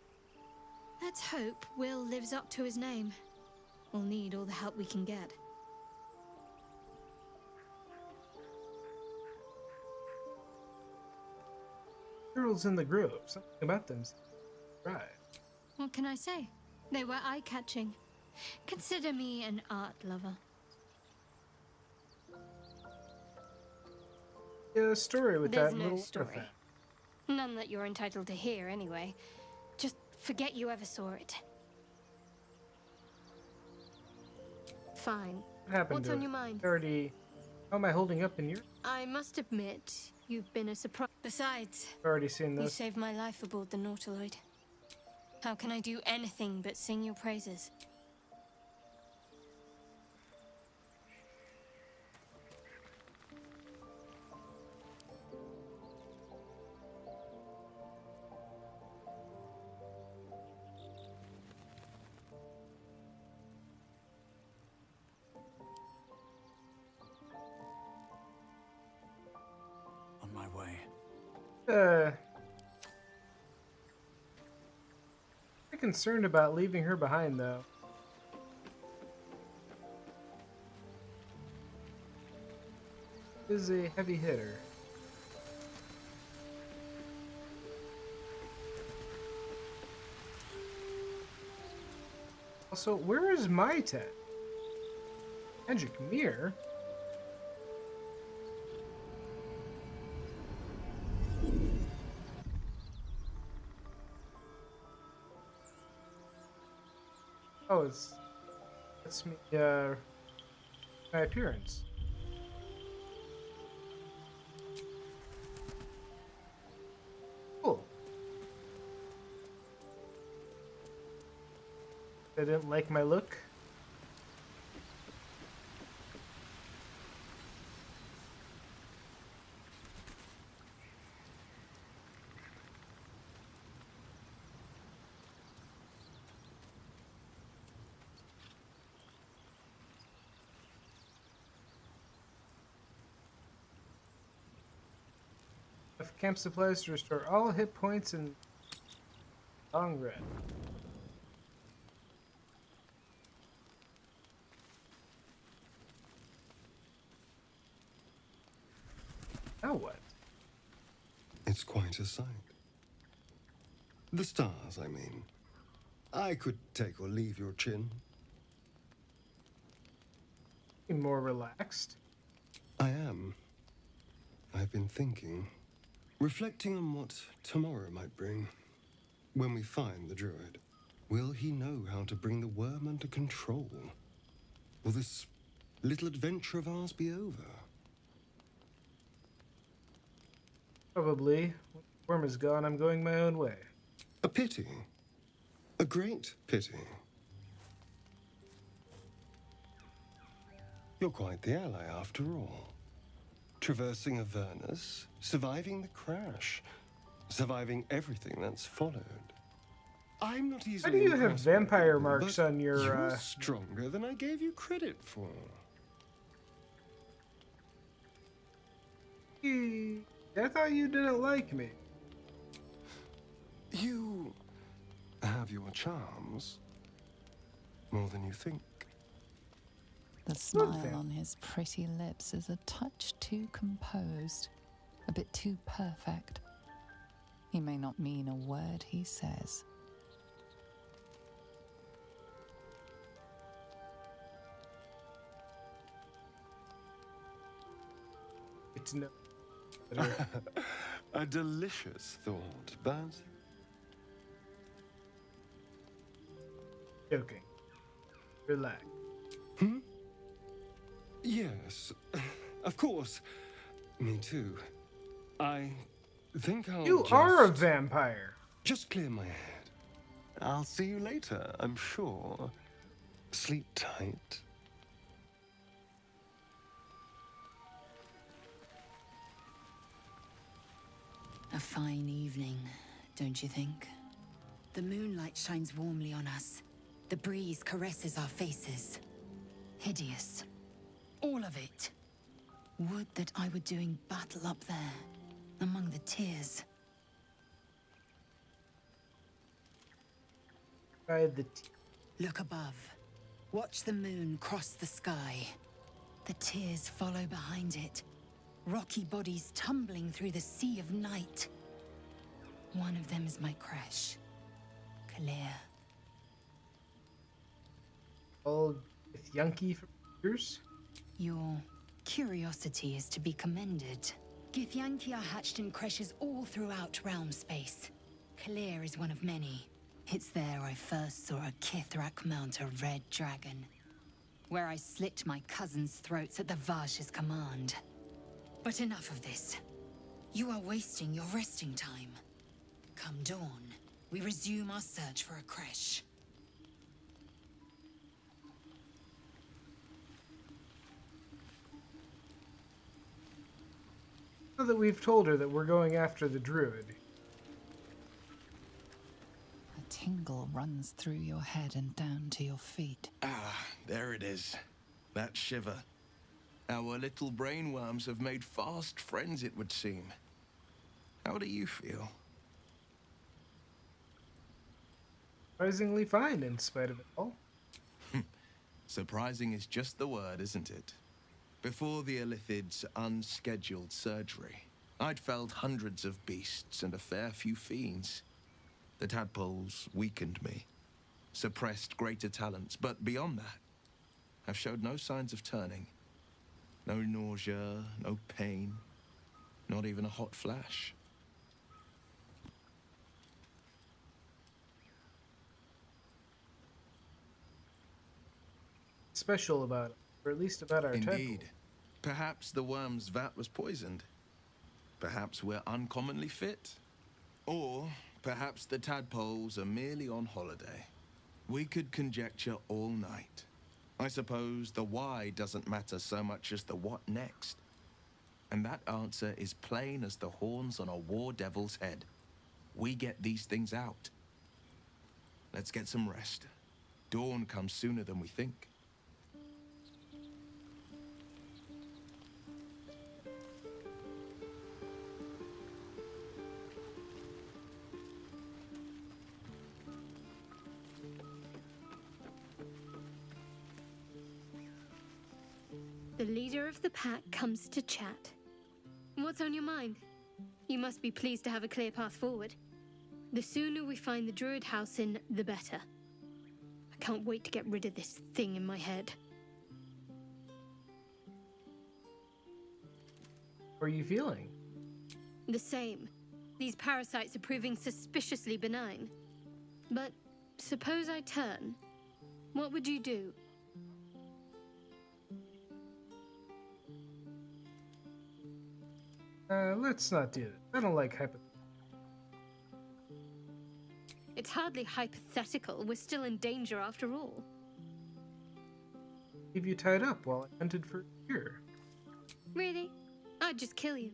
Let's hope Will lives up to his name. We'll need all the help we can get. Girls in the grove. Something about them. Right. What can I say? They were eye-catching. Consider me an art lover. Yeah, a story with There's that no little story. artifact. None that you're entitled to hear, anyway. Just forget you ever saw it. Fine. What happened What's to on it? your mind? Already. How am I holding up in your? I must admit, you've been a surprise. Besides, Already seen you this. saved my life aboard the Nautiloid. How can I do anything but sing your praises? On my way. I'm concerned about leaving her behind, though. Is a heavy hitter. Also, where is my tent? Magic mirror? Oh, that's me, my appearance. Cool. They didn't like my look. Of camp supplies to restore all hit points in long red. Now what? It's quite a sight. The stars, I mean. I could take or leave your chin. Seem more relaxed. I am. I've been thinking, reflecting on what tomorrow might bring. When we find the druid, will he know how to bring the worm under control? Will this little adventure of ours be over? Probably. When the worm is gone, I'm going my own way. A pity. A great pity. You're quite the ally after all. Traversing Avernus, surviving the crash, surviving everything that's followed. I'm not easily Why do you have impressed by vampire people, marks but on your, You're stronger than I gave you credit for. I thought you didn't like me. You have your charms. More than you think. The smile on his pretty lips is a touch too composed, a bit too perfect. He may not mean a word he says. It's no. A delicious thought, but Joking. Relax. Hmm? Yes, of course. Me too. I think I'll You are a vampire. Just clear my head. I'll see you later, I'm sure. Sleep tight. A fine evening, don't you think? The moonlight shines warmly on us. The breeze caresses our faces. Hideous. All of it. Would that I were doing battle up there, among the tears. Look above. Watch the moon cross the sky. The tears follow behind it. Rocky bodies tumbling through the sea of night. One of them is my crush, Kalir. All with Yankee for years? Your curiosity is to be commended. Githyanki are hatched in creches all throughout realm space. Kalir is one of many. It's there I first saw a Kithrak mount a red dragon, where I slit my cousins' throats at the Vash's command. But enough of this. You are wasting your resting time. Come dawn, we resume our search for a creche. Now that we've told her that we're going after the druid. A tingle runs through your head and down to your feet. Ah, there it is. That shiver. Our little brainworms have made fast friends, it would seem. How do you feel? Surprisingly fine in spite of it all. Surprising is just the word, isn't it? Before the Illithid's unscheduled surgery, I'd felled hundreds of beasts and a fair few fiends. The tadpoles weakened me, suppressed greater talents, but beyond that, I've showed no signs of turning. No nausea, no pain, not even a hot flash. Special about it, or at least about our Indeed. tadpole. Perhaps the worm's vat was poisoned. Perhaps we're uncommonly fit. Or perhaps the tadpoles are merely on holiday. We could conjecture all night. I suppose the why doesn't matter so much as the what next. And that answer is plain as the horns on a war devil's head. We get these things out. Let's get some rest. Dawn comes sooner than we think. The leader of the pack comes to chat. What's on your mind? You must be pleased to have a clear path forward. The sooner we find the druid house in, the better. I can't wait to get rid of this thing in my head. How are you feeling? The same. These parasites are proving suspiciously benign. But suppose I turn. What would you do? Let's not do that. I don't like hypotheticals. It's hardly hypothetical. We're still in danger after all. Leave you tied up while I hunted for a year. Really? I'd just kill you.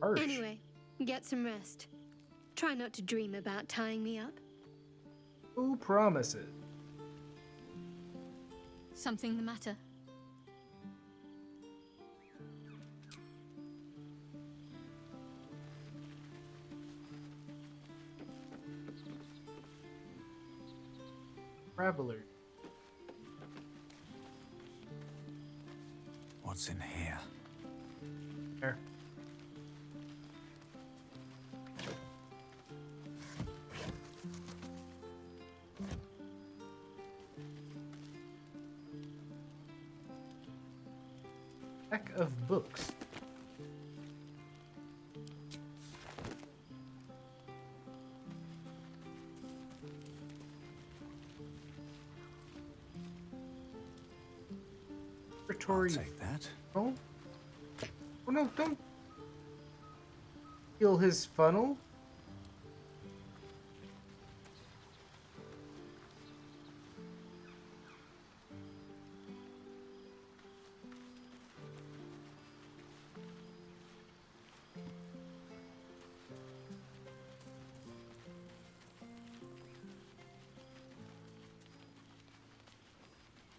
Harsh. Anyway, get some rest. Try not to dream about tying me up. Who promises? Something the matter? Traveler. What's in here? There. Stack of books. I'll take that. Oh. Oh no, don't steal his funnel.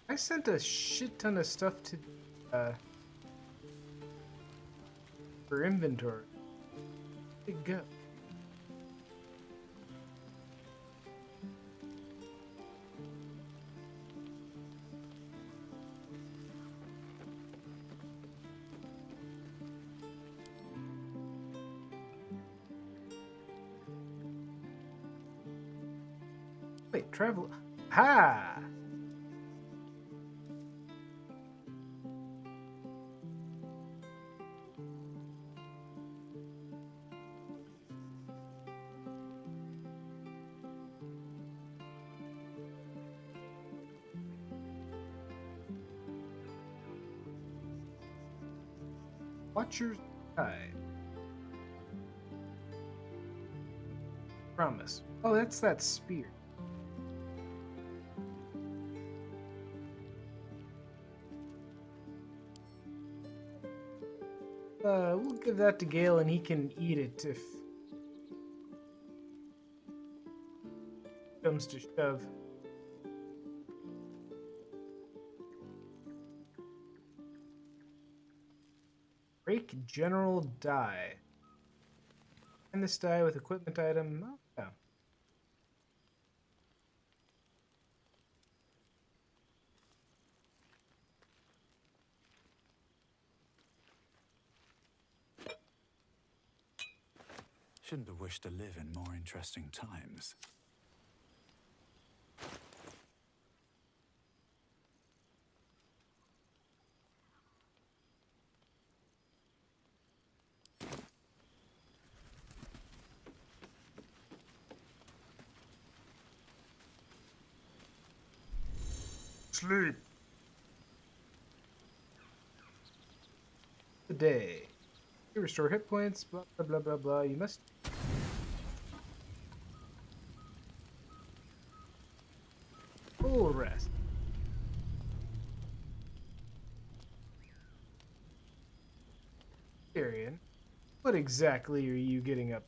I sent a shit ton of stuff to for inventory. Where'd it go? Wait, travel. Ha! Watcher's Eye. Promise. Oh, that's that spear. We'll give that to Gale and he can eat it if comes to shove. Break general die. And this die with equipment item. Oh, yeah. Shouldn't have wished to live in more interesting times. Sleep. The day. You restore hit points, blah blah blah blah blah. You must full rest. Tyrion, what exactly are you getting up?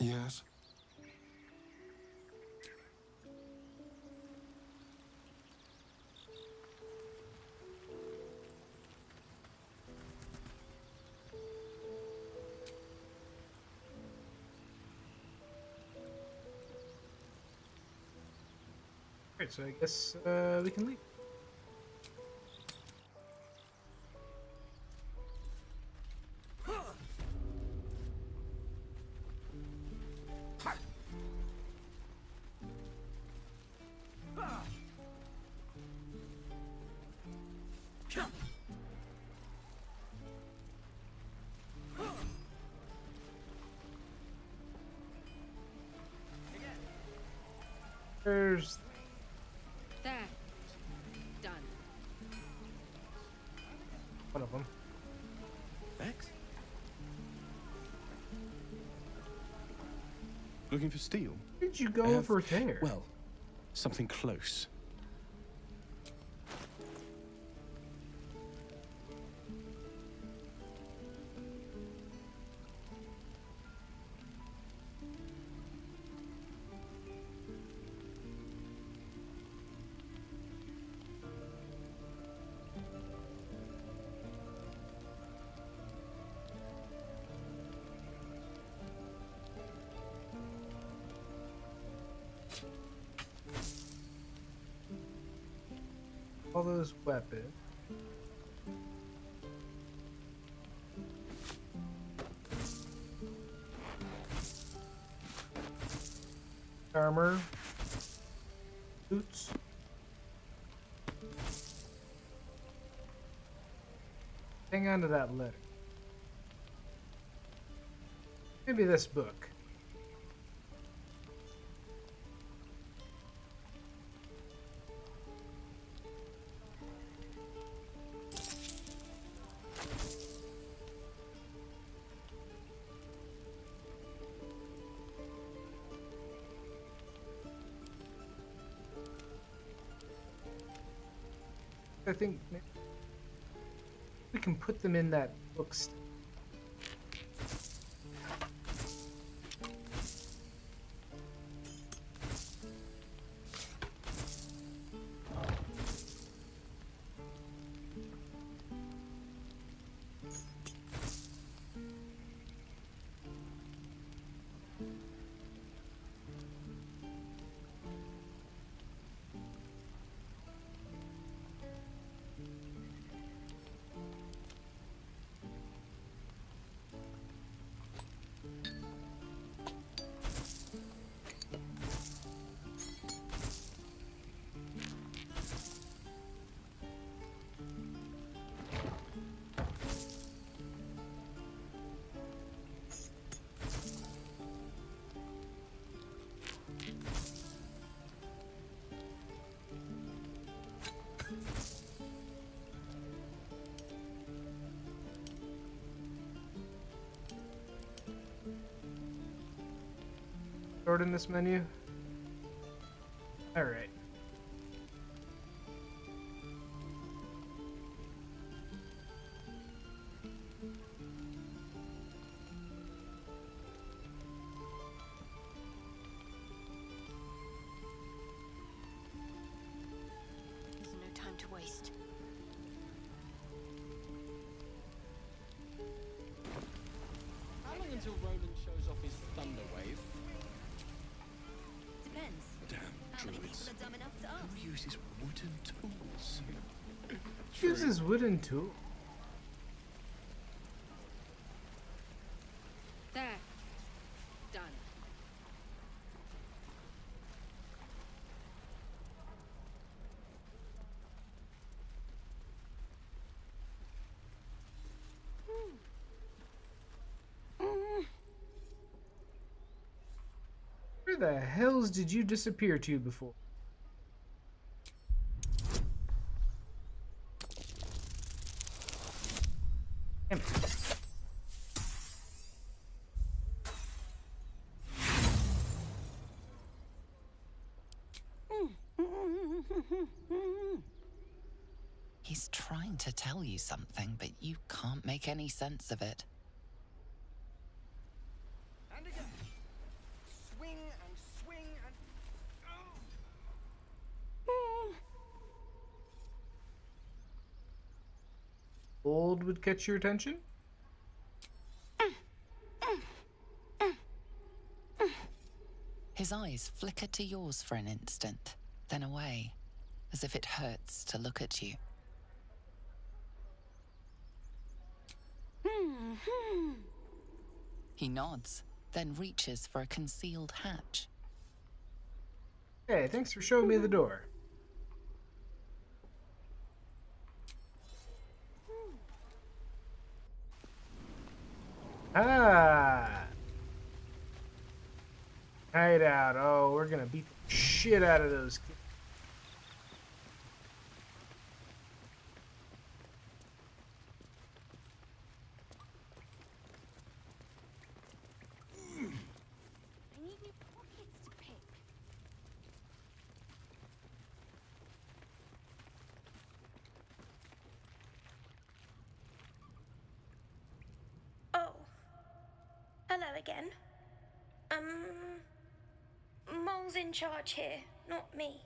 Yes. Alright, so I guess we can leave. There's There. Done. one of them. Max? Looking for steel? Where did you go I have- over there? Well, something close. All those weapons. Armor. Boots. Hang on to that letter. Maybe this book. I think we can put them in that book. Sort in this menu. All right. There's no time to waste. How long until Roland shows off his thunder wave? Depends. Damn How many druids. people are dumb enough to ask? Who uses wooden tools? Uses wooden tool. There. Done. Where the hells did you disappear to before? Damn it. He's trying to tell you something, but you can't make any sense of it. And again. Swing and swing and... Gold would catch your attention? His eyes flicker to yours for an instant, then away, as if it hurts to look at you. He nods, then reaches for a concealed hatch. Hey, thanks for showing me the door. Ah! Hideout. Oh, we're gonna beat the shit out of those kids. I need new pockets to pick. Oh. Hello again. Mole's in charge here, not me.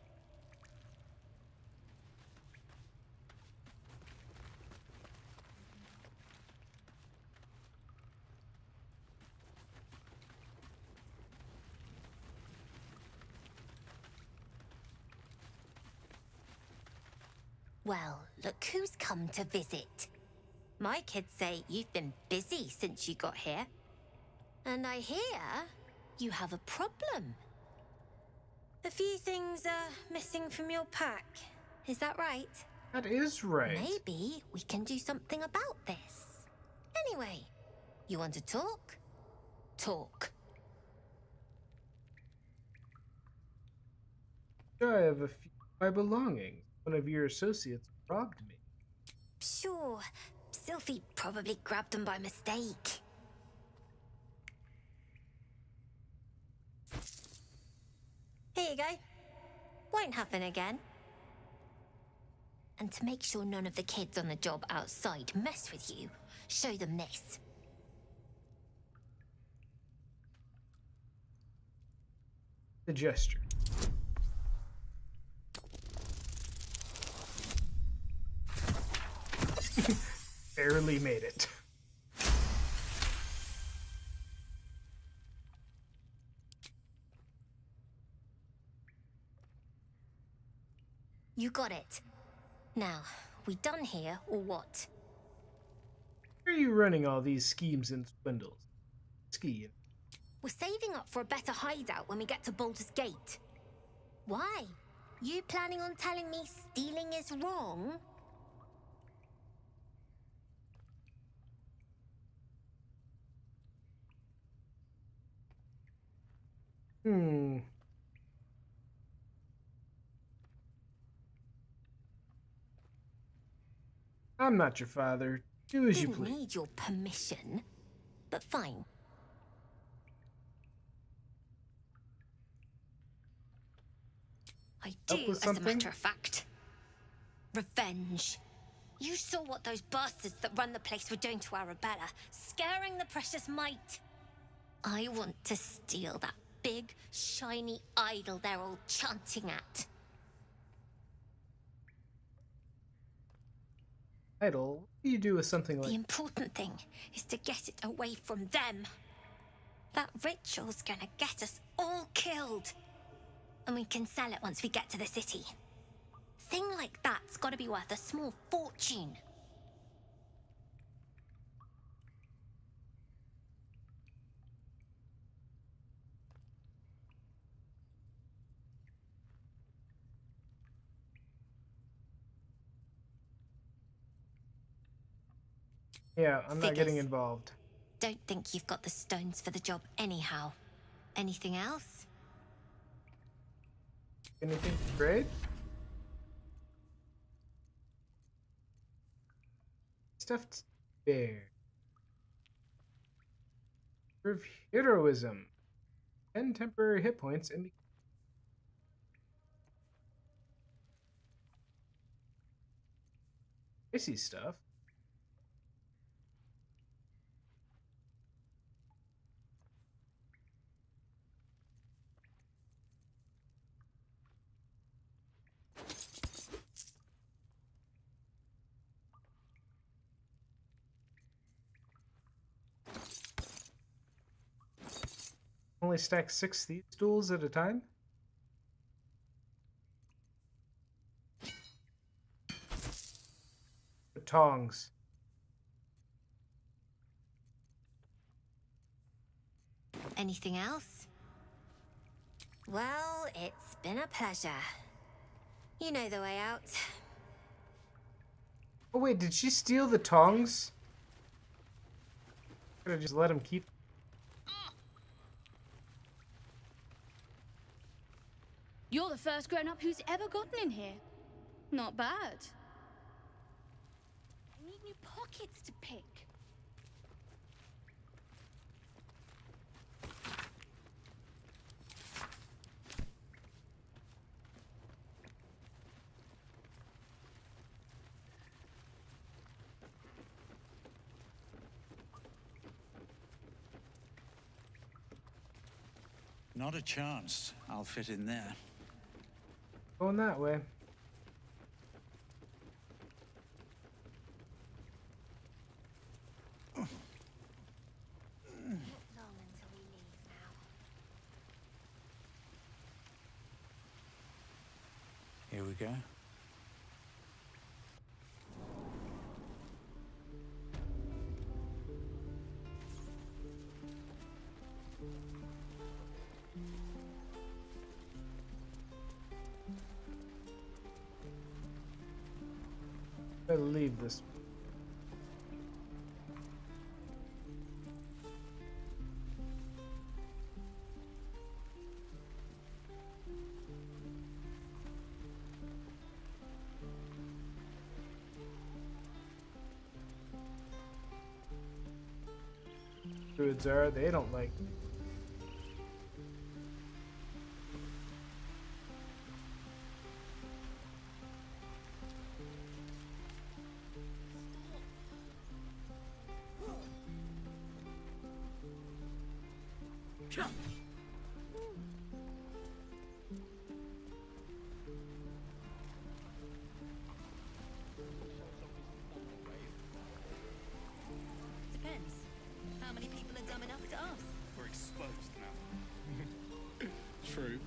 Well, look who's come to visit. My kids say you've been busy since you got here. And I hear you have a problem. A few things are missing from your pack. Is that right? That is right. Maybe we can do something about this. Anyway, you want to talk? Talk. I have a few of my belongings. One of your associates robbed me. Sure, Sylphie probably grabbed them by mistake. Here you go. Won't happen again. And to make sure none of the kids on the job outside mess with you, show them this. The gesture. Barely made it. You got it. Now, we done here or what? Where are you running all these schemes and swindles? Skiing. We're saving up for a better hideout when we get to Baldur's Gate. Why? You planning on telling me stealing is wrong? I'm not your father. Do as you Didn't please. need your permission, but fine. I do, with as a something? matter of fact. Revenge. You saw what those bastards that run the place were doing to Arabella, scaring the precious mite. I want to steal that big, shiny idol they're all chanting at. Idol, what do you do with something The like... important thing is to get it away from them. That ritual's gonna get us all killed. And we can sell it once we get to the city. Thing like that's gotta be worth a small fortune. Yeah, I'm not getting Figures. involved. Don't think you've got the stones for the job anyhow. Anything else? Anything to trade? Stuffed bear. Prove heroism. 10 temporary hit points and... I see stuff. Only stack 6 thieves' stools at a time? tongs. Anything else? Well, it's been a pleasure. You know the way out. Oh wait, did she steal the tongs? Could have just let him keep. You're the first grown-up who's ever gotten in here. Not bad. I need new pockets to pick. Not a chance I'll fit in there. Going that way. Here we go. Better leave this. Druids are, they don't like. Depends. How many people are dumb enough to ask? We're exposed now. True.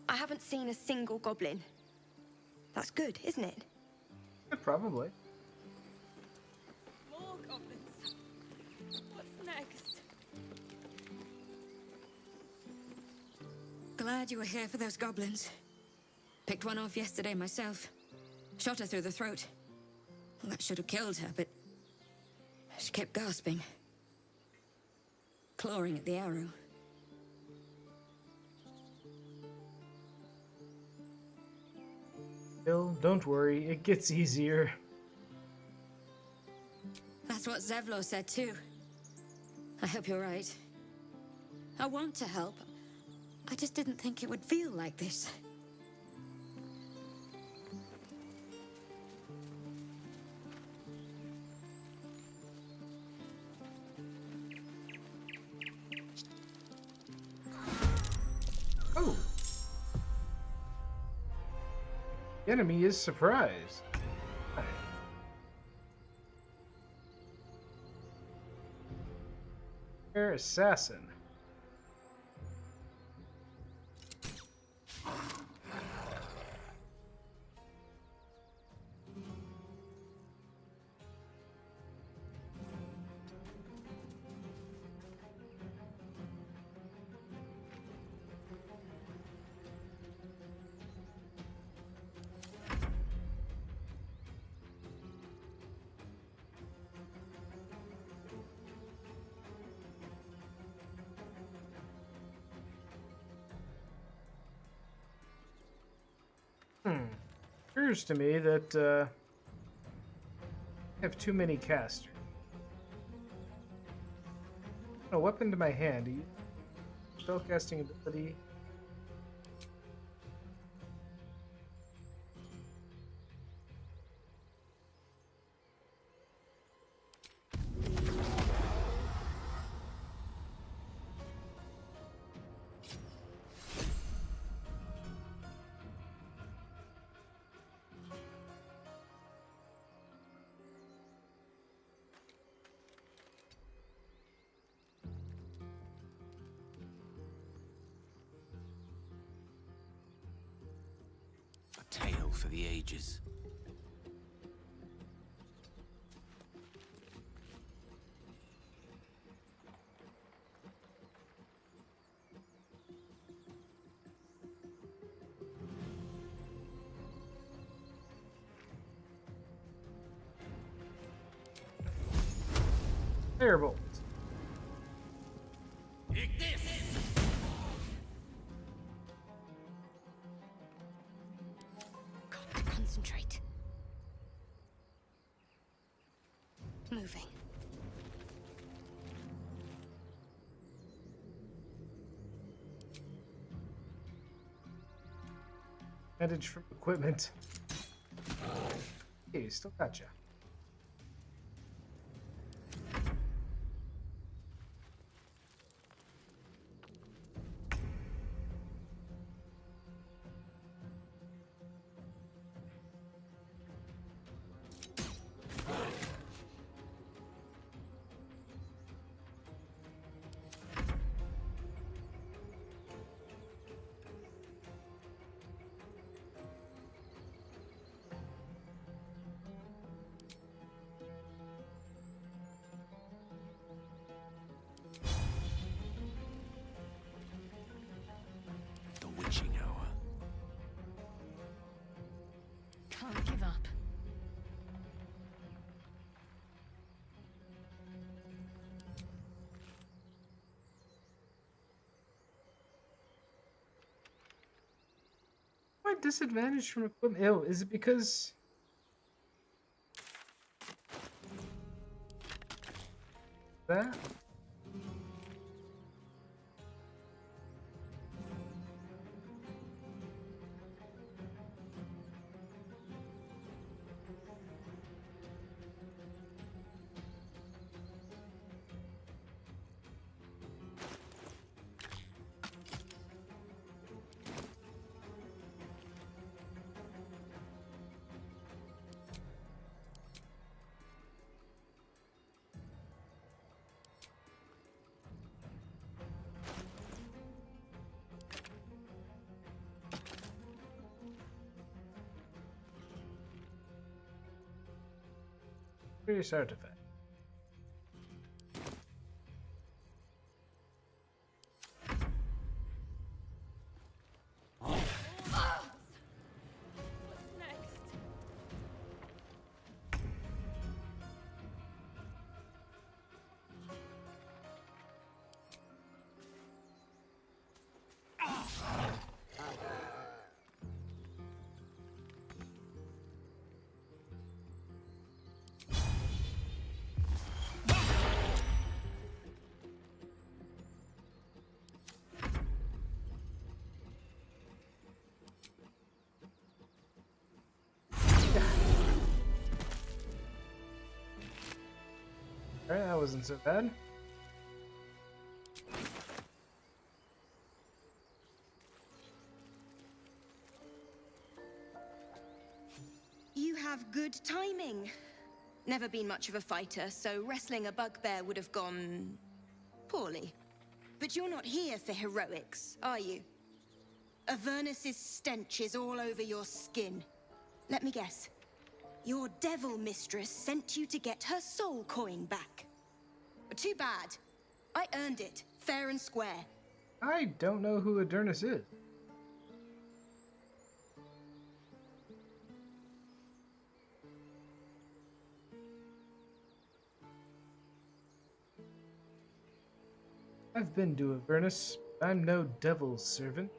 I haven't seen a single goblin. That's good, isn't it? Probably. More goblins. What's next? Glad you were here for those goblins. Picked one off yesterday myself. Shot her through the throat. Well, that should have killed her, but she kept gasping. Clawing at the arrow. Bill, don't worry, it gets easier. That's what Zevlor said too. I hope you're right. I want to help. I just didn't think it would feel like this. Oh. The enemy is surprised. Hi. Fair assassin. Occurs to me that I have too many casters. A weapon to my hand. Spellcasting ability. A tale for the ages. Firebolt. Got to concentrate. Moving. Advantage from equipment. Hey, still gotcha. The witching hour. Can't give up. Why disadvantage from equipment? Oh, is it because that? Curious artifact. Alright, that wasn't so bad. You have good timing. Never been much of a fighter, so wrestling a bugbear would have gone poorly. But you're not here for heroics, are you? Avernus's stench is all over your skin. Let me guess. Your devil mistress sent you to get her soul coin back. Too bad. I earned it, fair and square. I don't know who Avernus is. I've been to Avernus, but I'm no devil's servant.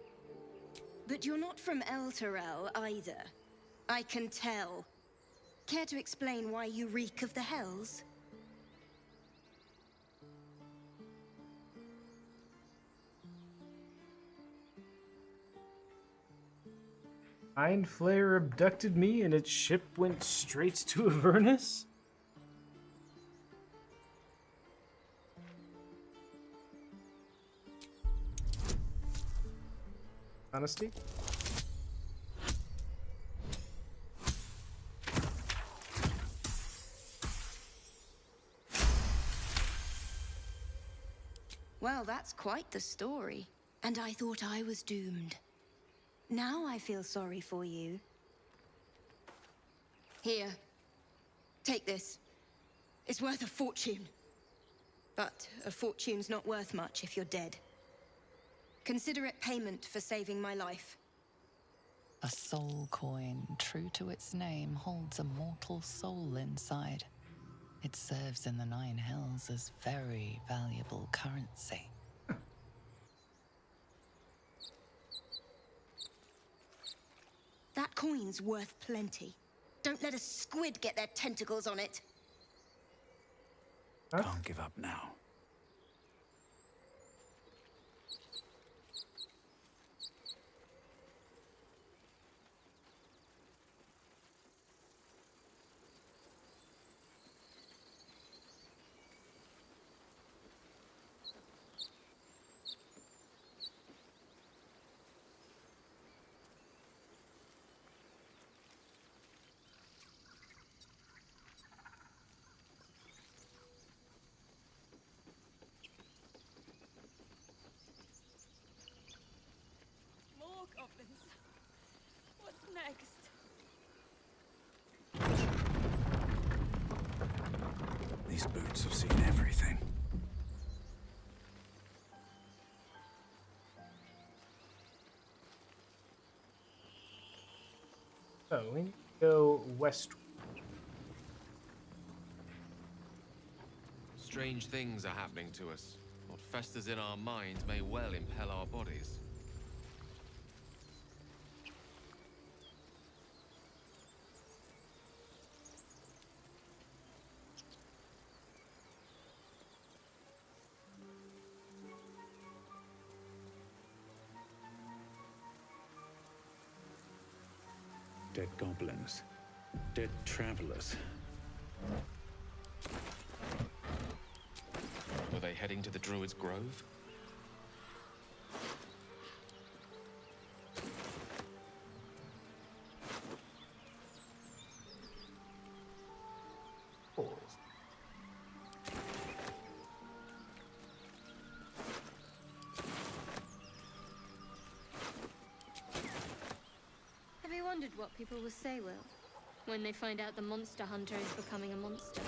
But you're not from Elturel either. I can tell. Care to explain why you reek of the hells? Mind Flayer abducted me and its ship went straight to Avernus? Honesty? Well, that's quite the story. And I thought I was doomed. Now I feel sorry for you. Here. Take this. It's worth a fortune. But a fortune's not worth much if you're dead. Consider it payment for saving my life. A soul coin, true to its name, holds a mortal soul inside. It serves in the Nine Hells as very valuable currency. That coin's worth plenty. Don't let a squid get their tentacles on it. Can't give up now. More goblins. What's next? These boots have seen everything. So we need to go west. Strange things are happening to us. What festers in our minds may well impel our bodies. Dead goblins. Dead travelers. Were they heading to the Druid's Grove? Have you wondered what people will say, Will, when they find out the monster hunter is becoming a monster?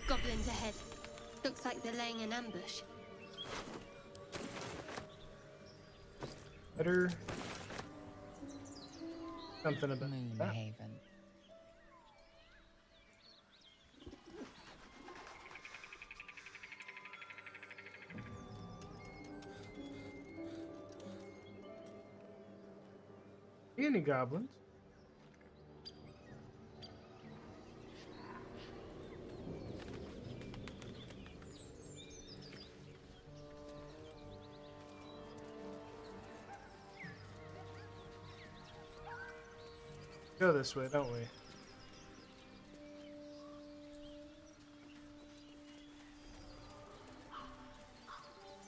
Goblins ahead. Looks like they're laying an ambush. Better something about that. Moonhaven. Any goblins? Go this way, don't we?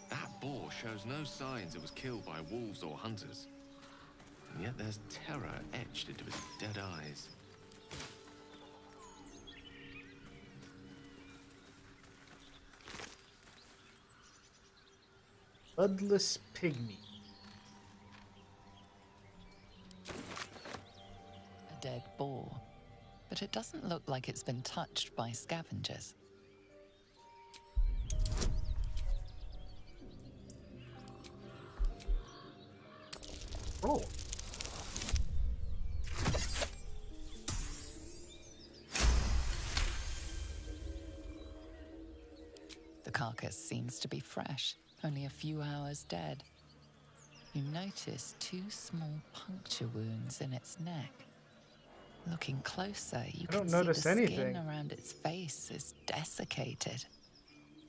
That boar shows no signs it was killed by wolves or hunters. And yet there's terror etched into its dead eyes. Bloodless pygmy. A dead boar. But it doesn't look like it's been touched by scavengers. Roll. The carcass seems to be fresh, only a few hours dead. You notice two small puncture wounds in its neck. Looking closer, you I can don't see the notice skin anything. around its face is desiccated.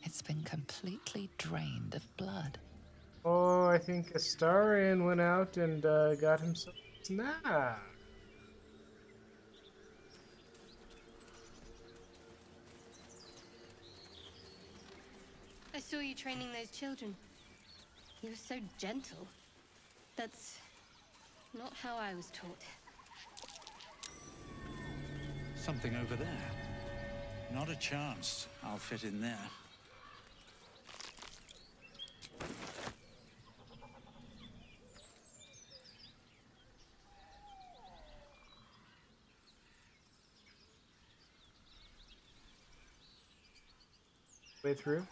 It's been completely drained of blood. Oh, I think Astarion went out and got himself a snack. I saw you training those children. You were so gentle. That's not how I was taught. Something over there. Not a chance I'll fit in there. Way through.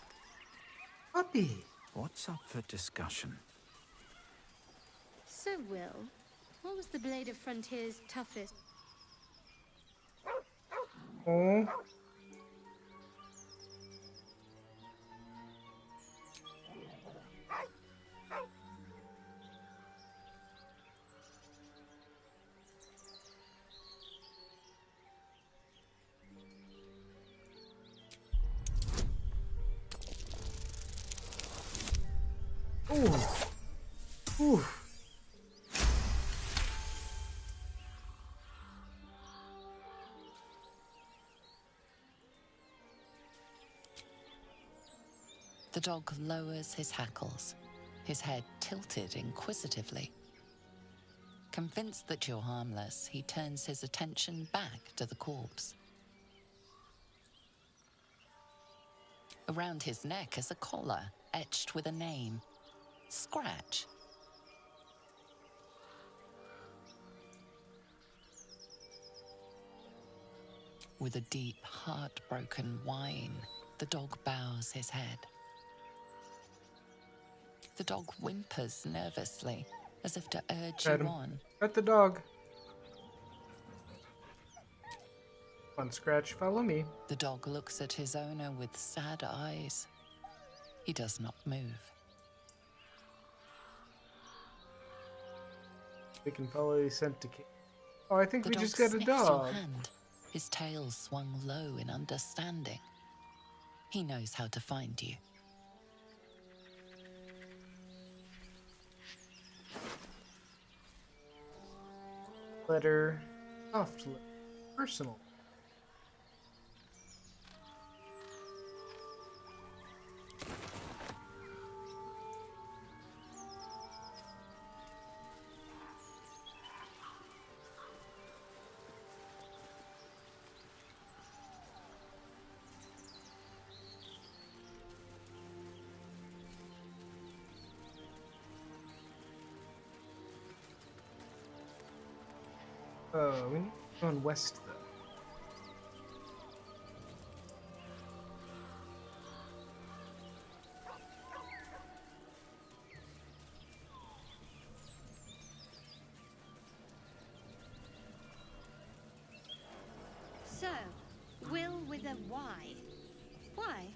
Puppy. What's up for discussion? So, Will, what was the Blade of Frontier's toughest? Oh. Ooh. Ooh. The dog lowers his hackles, his head tilted inquisitively. Convinced that you're harmless, he turns his attention back to the corpse. Around his neck is a collar etched with a name, Scratch. With a deep, heartbroken whine, the dog bows his head. The dog whimpers nervously, as if to urge Pet you him. on. Pet the dog. Come on, Scratch, follow me. The dog looks at his owner with sad eyes. He does not move. We can follow the scent to King. Oh, I think The we dog just got a sniffs your dog. hand, his tail swung low in understanding. He knows how to find you. Letter, soft letter, personal. Oh, we need to go on west though. So, Will with a Y. Why?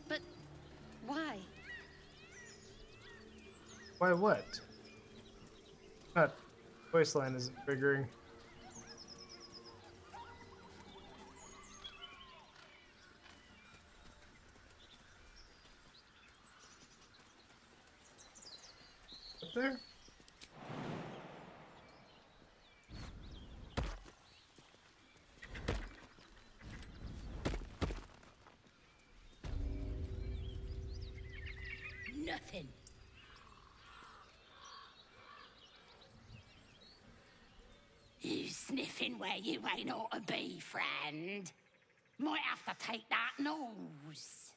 But why? Why what? Not voice line isn't triggering. Up there? Nothing. You sniffing where you ain't ought to be, friend. Might have to take that nose.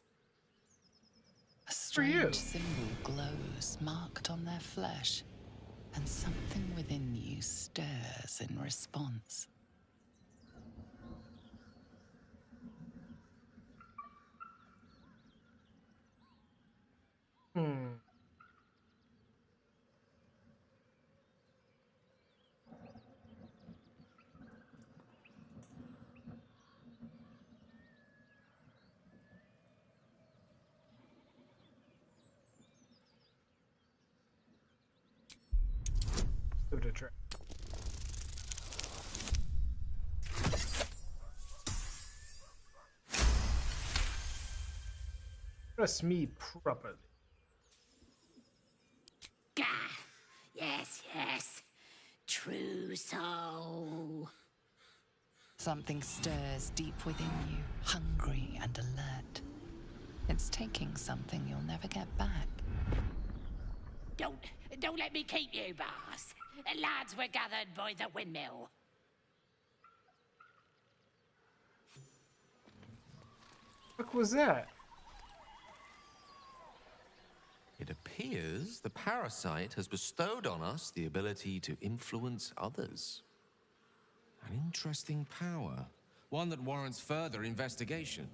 A strange symbol glows, marked on their flesh, and something within you stirs in response. Hmm. Give it a try. Trust me properly. Gah! Yes, yes. True soul. Something stirs deep within you, hungry and alert. It's taking something you'll never get back. Don't let me keep you, boss. Lads were gathered by the windmill. What was that? It appears the parasite has bestowed on us the ability to influence others. An interesting power. One that warrants further investigation.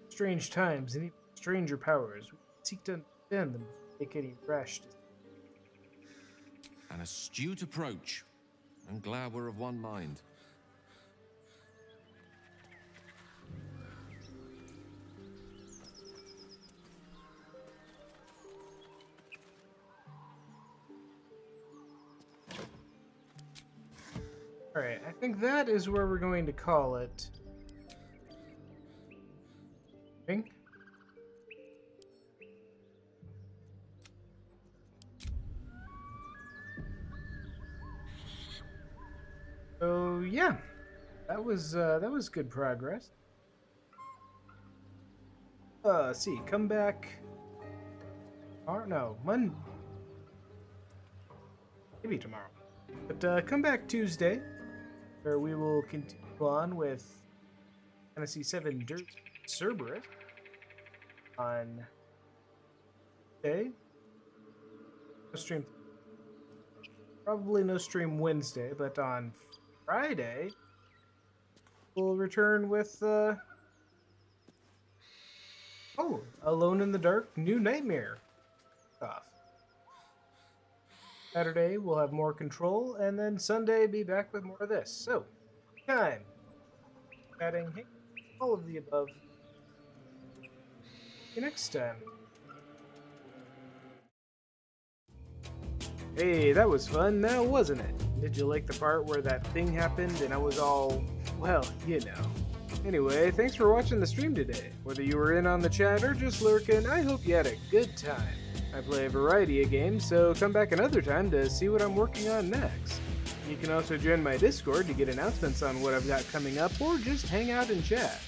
Strange times and even stranger powers. We seek to understand them before we make any rash decisions. An astute approach. I'm glad we're of one mind. Alright, I think that is where we're going to call it. Think? So yeah, that was good progress. Let's see, come back. Or no, Monday. Maybe tomorrow. But come back Tuesday, where we will continue on with Fantasy VII Cerberus on Tuesday. No stream. Probably no stream Wednesday, but on Friday we'll return with Alone in the Dark, New Nightmare off. Saturday we'll have more Control, and then Sunday be back with more of this. So, time, chatting, hey, all of the above. See you next time. Hey, that was fun now, wasn't it? Did you like the part where that thing happened and I was all, well, you know. Anyway, thanks for watching the stream today. Whether you were in on the chat or just lurking, I hope you had a good time. I play a variety of games, so come back another time to see what I'm working on next. You can also join my Discord to get announcements on what I've got coming up, or just hang out and chat.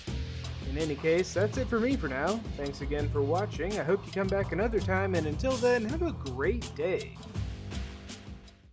In any case, that's it for me for now. Thanks again for watching. I hope you come back another time, and until then, have a great day.